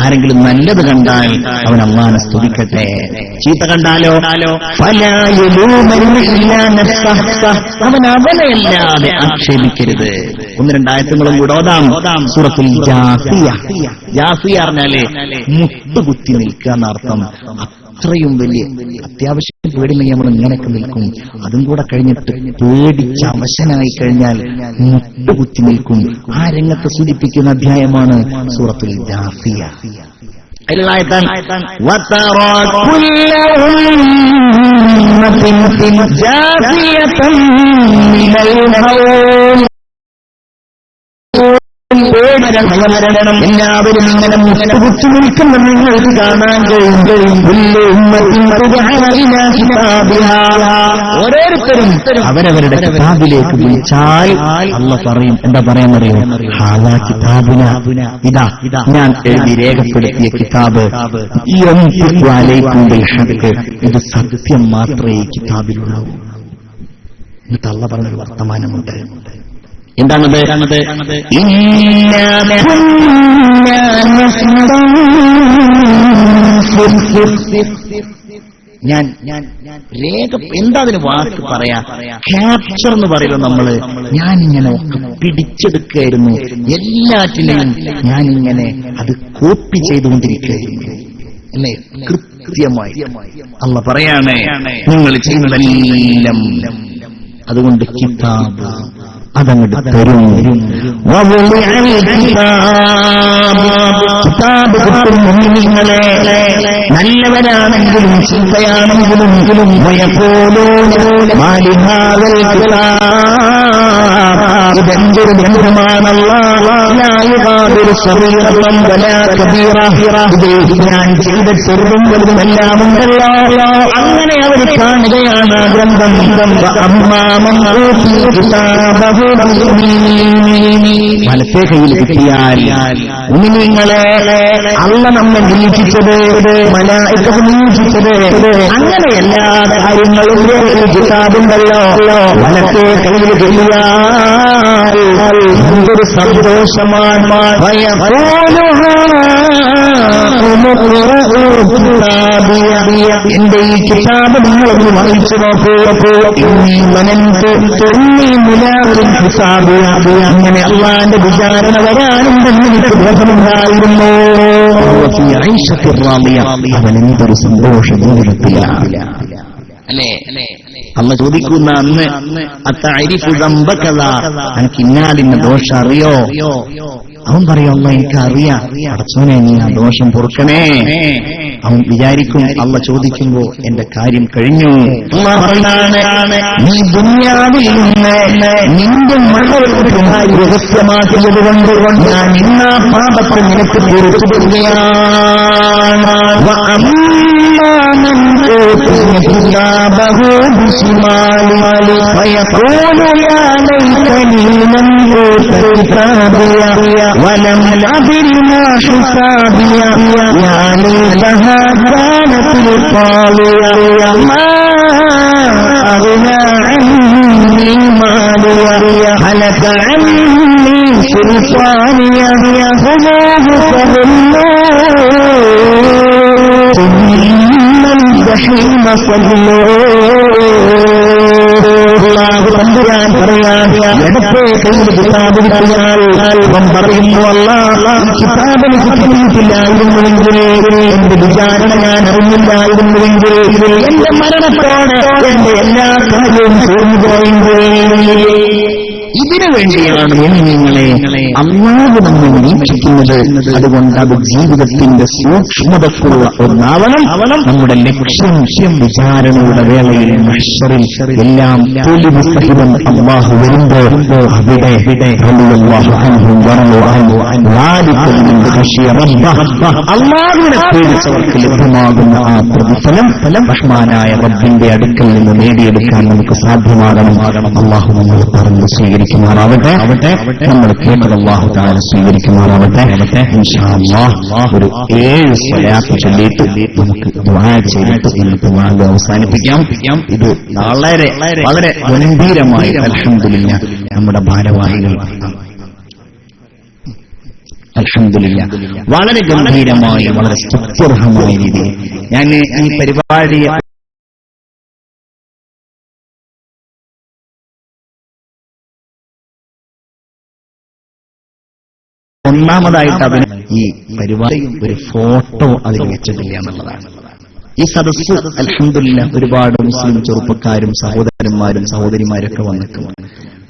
ആരെങ്കിലും നല്ലത് കണ്ടാൽ അവൻ അല്ലാഹനെ സ്തുതിക്കട്ടെ. ചീത്ത കണ്ടാലോ അവൻ അവനെയല്ലാതെ ആക്ഷേപിക്കരുത്. 1-2 ആയത്തുകളും കൂടെ ഓതാം. സൂറത്തുൽ ജാസിയ. ജാസിയ പറഞ്ഞാല് മുട്ടുകുത്തി നിൽക്കുക എന്നർത്ഥം. അത്രയും വലിയ അത്യാവശ്യം പേടില്ലെങ്കിൽ നമ്മൾ ഇങ്ങനെയൊക്കെ നിൽക്കും. അതും കൂടെ കഴിഞ്ഞിട്ട് പേടിച്ച് അവശനായി കഴിഞ്ഞാൽ മുട്ടുകുത്തി നിൽക്കും. ആ രംഗത്തെ സൂചിപ്പിക്കുന്ന അധ്യായമാണ് സൂറത്തുൽ ജാസിയ. എല്ലാവരും ഇങ്ങനെ മുട്ടുകുത്തി നിൽക്കുന്ന നിങ്ങൾക്ക് കാണാൻ കഴിയും. ഓരോരുത്തരും അവരവരുടെ കിതാബിലേക്ക് വിളിച്ചാൽ അള്ള പറയും. എന്താ പറയാന്നറിയോ? ഹാദാ കിതാബുന, ഇതാ ഞാൻ എഴുതി രേഖപ്പെടുത്തിയ കിതാബ്. ഇത് സത്യം മാത്രമേ ഈ കിതാബിലുള്ളൂ. എന്നിട്ട് അള്ള പറഞ്ഞൊരു വർത്തമാനമുണ്ട്. എന്താണത്? ഞാൻ രേഖ എന്താ അതിന് വാക്ക് പറയാ? ക്യാപ്ചർ എന്ന് പറയുന്നത് നമ്മള് ഞാനിങ്ങനെ പിടിച്ചെടുക്കുകയായിരുന്നു. എല്ലാറ്റിനെയും ഞാനിങ്ങനെ അത് കോപ്പി ചെയ്തുകൊണ്ടിരിക്കുകയായിരുന്നു അല്ലേ? കൃത്യമായി അള്ള പറയാണ് നിങ്ങൾ ചെയ്യുന്നതെല്ലാം. അതുകൊണ്ട് കിതാബ് അതങ്ങോട്ട് തരും. കിതാബ് കിട്ടും മുഅ്മിനീങ്ങളെ. നല്ലവരാണെങ്കിലും ചീത്തയാണെങ്കിലും ഇതെന്തൊരു ഞാൻ ചെയ്ത ചെറുതും വലുതുമെല്ലാം ഉണ്ടല്ലോ. അങ്ങനെ അവർ കാണുകയാണ് ആ ഗ്രന്ഥം. വലത്തെ കയ്യിൽ കിട്ടിയാൽ മുഅ്മിനീങ്ങളെ അള്ള നമ്മെ നിരീക്ഷിച്ചത്, മലായികത്ത് നിരീക്ഷിച്ചത്, അങ്ങനെ എല്ലാ കാര്യങ്ങളും കിതാബുണ്ടല്ലോ. വലത്തെ കയ്യിൽ കിട്ടിയാൽ എന്തൊരു സന്തോഷമാണ്. എന്റെ ഈ കിതാബ് നിങ്ങളൊന്ന് വായിച്ചു നോക്കൂ. അങ്ങനെ അള്ളാന്റെ വിചാരണ വരാനുണ്ടെന്ന് എനിക്ക് ബോധമുണ്ടായിരുന്നു. അവനെന്തൊരു സന്തോഷ ജീവിതത്തിലാണ് അല്ലേ? അള്ള ചോദിക്കുന്ന അന്ന് എനിക്ക് ഇന്നാലിന്റെ ദോഷം അറിയോ? അവൻ പറയും അള്ള എനിക്കറിയാം, അടച്ചോനെ നീ ആ ദോഷം പൊറുക്കണേ. അവൻ വിചാരിക്കും അള്ള ചോദിക്കുമ്പോ എന്റെ കാര്യം കഴിഞ്ഞു. നീ ദുനിയാവിൽ നിന്ന് നിന്റെ മകളുമായി രഹസ്യമാക്കിയത് കൊണ്ട് ഞാൻ ഇന്നാ പാപത്തെ നിനക്ക് പൊറുത്തു തരികയാണ്. ولم أدر ما حسابيا يا ليتها كانت القاضية ما أغنى عني ماليا هلك عني سلطانيا خذوه فغلوه ثم الجحيم صلوه. തമ്പുരാൻ പറയാൻ ഇടത്തെ കയ്യിൽ കിതാബ് കിട്ടിയാൽ അവൻ പറയുന്നു അല്ലാഹ് കിതാബിന് കിട്ടിയിട്ടില്ലായിരുന്നുവെങ്കിൽ, എന്റെ വിചാരണ ഞാൻ അറിഞ്ഞില്ലായിരുന്നുവെങ്കിൽ, എന്റെ മരണത്തോടെ എന്റെ എല്ലാ കാര്യവും തീർന്നു പോയെങ്കിൽ. ഇതിനു വേണ്ടിയാണ് നിങ്ങളെ അല്ലാഹു നമ്മെ നിരീക്ഷിക്കുന്നത്. അതുകൊണ്ട് അത് ജീവിതത്തിന്റെ സൂക്ഷ്മതക്കുള്ള ഒന്നാവണം. നമ്മുടെ ലക്ഷ്യം വിചാരണയുടെ വേളയിൽ മഹ്ശറിൽ എല്ലാം തോൽവിസഹിതം അല്ലാഹു വരുമ്പോൾ അവിടെ അല്ലാഹുവിനെ പേടിച്ചവർക്ക് ലഭ്യമാകുന്ന ആ പ്രതിഫലം റഹ്മാനായ റബ്ബിന്റെ അടുക്കൽ നിന്ന് നേടിയെടുക്കാൻ നമുക്ക് സാധ്യമാകണം. അല്ലാഹു നമ്മൾ പറഞ്ഞു സ്വീകരിക്കുമാറാവട്ടെ. നമ്മൾ കേട്ടത് അല്ലാഹു തആല സ്വീകരിക്കുമാറാവട്ടെ. ഇൻഷാ അല്ലാഹ് ഒരു 7 സ്വലാത്ത് ചൊല്ലിയിട്ട് നമുക്ക് ദുആ ചെയ്തിട്ട് ഇന്നത്തെ വാദം അവസാനിപ്പിക്കാം. ഇത് വളരെ വളരെ ഗംഭീരമായി അൽഹംദുലില്ലാ നമ്മുടെ ഭാരവാഹികൾ അൽഹംദുലില്ലാ വളരെ ഗംഭീരമായി വളരെ സ്തുത്യർഹമായ രീതിയിൽ ഞാൻ ഈ പരിപാടിയെ ഒന്നാമതായിട്ട് അതിന് ഈ പരിപാടി ഒരു ഫോട്ടോ അതിൽ വെച്ചിട്ടില്ല എന്നുള്ളതാണ്. ഈ സദസ്സ് അൽഹംദുലില്ലാ ഒരുപാട് മുസ്ലിം ചെറുപ്പക്കാരും സഹോദരന്മാരും സഹോദരിമാരൊക്കെ വന്നിട്ടുണ്ട്.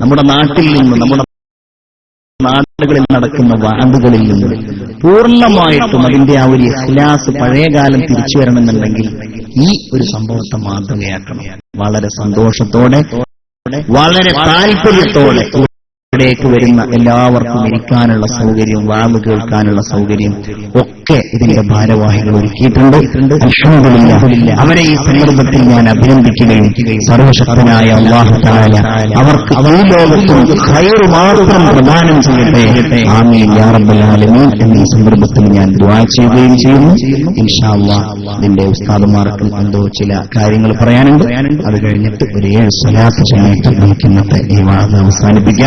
നമ്മുടെ നാട്ടിൽ നിന്ന് നമ്മുടെ നാടുകളിൽ നടക്കുന്ന വാദുകളിൽ നിന്ന് പൂർണ്ണമായിട്ടും അതിന്റെ ആ ഒരു ഇഖ്ലാസ് പഴയകാലം തിരിച്ചു വരണമെന്നുണ്ടെങ്കിൽ ഈ ഒരു സംഭവത്തെ മാതൃകയാക്കണം. വളരെ സന്തോഷത്തോടെ വളരെ താല്പര്യത്തോടെ ിലേക്ക് വരുന്ന എല്ലാവർക്കും ഇരിക്കാനുള്ള സൗകര്യം, വാദ് കേൾക്കാനുള്ള സൗകര്യം ഒക്കെ ഇതിന്റെ ഭാരവാഹികൾ ഒരുക്കിയിട്ടുണ്ട്. അൽഹംദുലില്ലാ അവരെ ഈ സന്ദർഭത്തിൽ ഞാൻ അഭിനന്ദിക്കുകയും സർവശക്തനായ അല്ലാഹു തആല അവർക്ക് ഈ ലോകത്തും ഖൈർ മാത്രം പ്രദാനം ചെയ്യട്ടെ. ആമീൻ യാ റബ്ബൽ ആലമീൻ എന്നീ സന്ദർഭത്തിൽ ഞാൻ ദുആ ചെയ്യുകയും ചെയ്യുന്നു. ഇൻഷാ അല്ലാഹ് ഇതിന്റെ ഉസ്താദുമാർക്ക് എന്തോ ചില കാര്യങ്ങൾ പറയാനുണ്ട്. അത് കഴിഞ്ഞിട്ട് ഒരു 7 സ്വലാത്ത് ചൊല്ലിയിട്ട് നമുക്ക് ഇന്നത്തെ ഈ വാദം അവസാനിപ്പിക്കാം.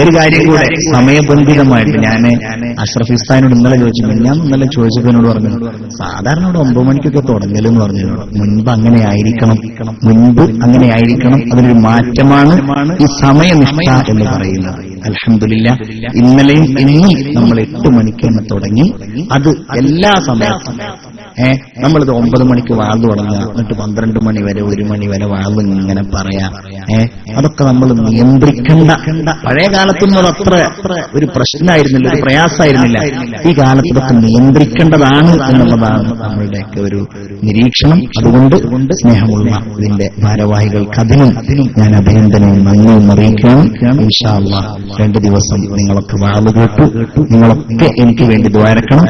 ഒരു കാര്യം കൂടെ സമയബന്ധിതമായിട്ട് ഞാൻ അഷ്റഫ് ഉസ്താദിനോട് ഇന്നലെ ചോദിച്ചു. ഞാൻ ഇന്നലെ ചോദിച്ചപ്പോൾ എന്നോട് പറഞ്ഞു സാധാരണ ഇവിടെ 9 മണിക്കൊക്കെ തുടങ്ങലെന്ന് പറഞ്ഞു. മുൻപ് അങ്ങനെ ആയിരിക്കണം, അതിനൊരു മാറ്റമാണ് ഈ സമയനിഷ്ഠ എന്ന് പറയുന്നത്. അൽഹംദുലില്ലാ ഇന്നലെയും ഇന്നും നമ്മൾ 8 മണിക്ക് തന്നെ തുടങ്ങി. അത് എല്ലാ സമയത്തും നമ്മളിത് 9 മണിക്ക് വാഴ് തുടങ്ങുക, എന്നിട്ട് 12 മണി വരെ 1 മണി വരെ വാഴ് ഇങ്ങനെ പറയാ. അതൊക്കെ നമ്മൾ നിയന്ത്രിക്കേണ്ട. പഴയ കാലത്തൊന്നും അതത്ര ഒരു പ്രശ്നമായിരുന്നില്ല, ഒരു പ്രയാസമായിരുന്നില്ല. ഈ കാലത്ത് ഇതൊക്കെ നിയന്ത്രിക്കേണ്ടതാണ് എന്നുള്ളതാണ് നമ്മളുടെയൊക്കെ ഒരു നിരീക്ഷണം. അതുകൊണ്ട് സ്നേഹമുള്ള ഇതിന്റെ ഭാരവാഹികൾക്ക് അതിനും ഞാൻ അഭിനന്ദനവും നന്ദിയും അറിയിക്കുകയാണ്. ഇൻഷാ അല്ലാഹ് 2 ദിവസം നിങ്ങളൊക്കെ വാഴ് കേട്ടു. നിങ്ങളൊക്കെ എനിക്ക് വേണ്ടി ദ്വാരക്കണം.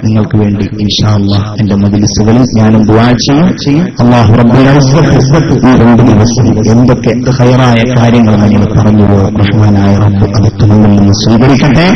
നിങ്ങൾക്ക് വേണ്ടി ഇൻഷാ അല്ലാഹ് എന്റെ മജ്‌ലിസുകളിൽ ഞാനും ദുആ ചെയ്യും. അല്ലാഹു റബ്ബുൽ ഇസ്സത്ത് ഈ 2 ദിവസം എന്തൊക്കെ ഖൈറായ കാര്യങ്ങൾ നിങ്ങൾ പറഞ്ഞുവോ റഹ്മാനായ റബ്ബ് അതൊക്കെ നമ്മിൽ നിന്ന് സ്വീകരിക്കട്ടെ.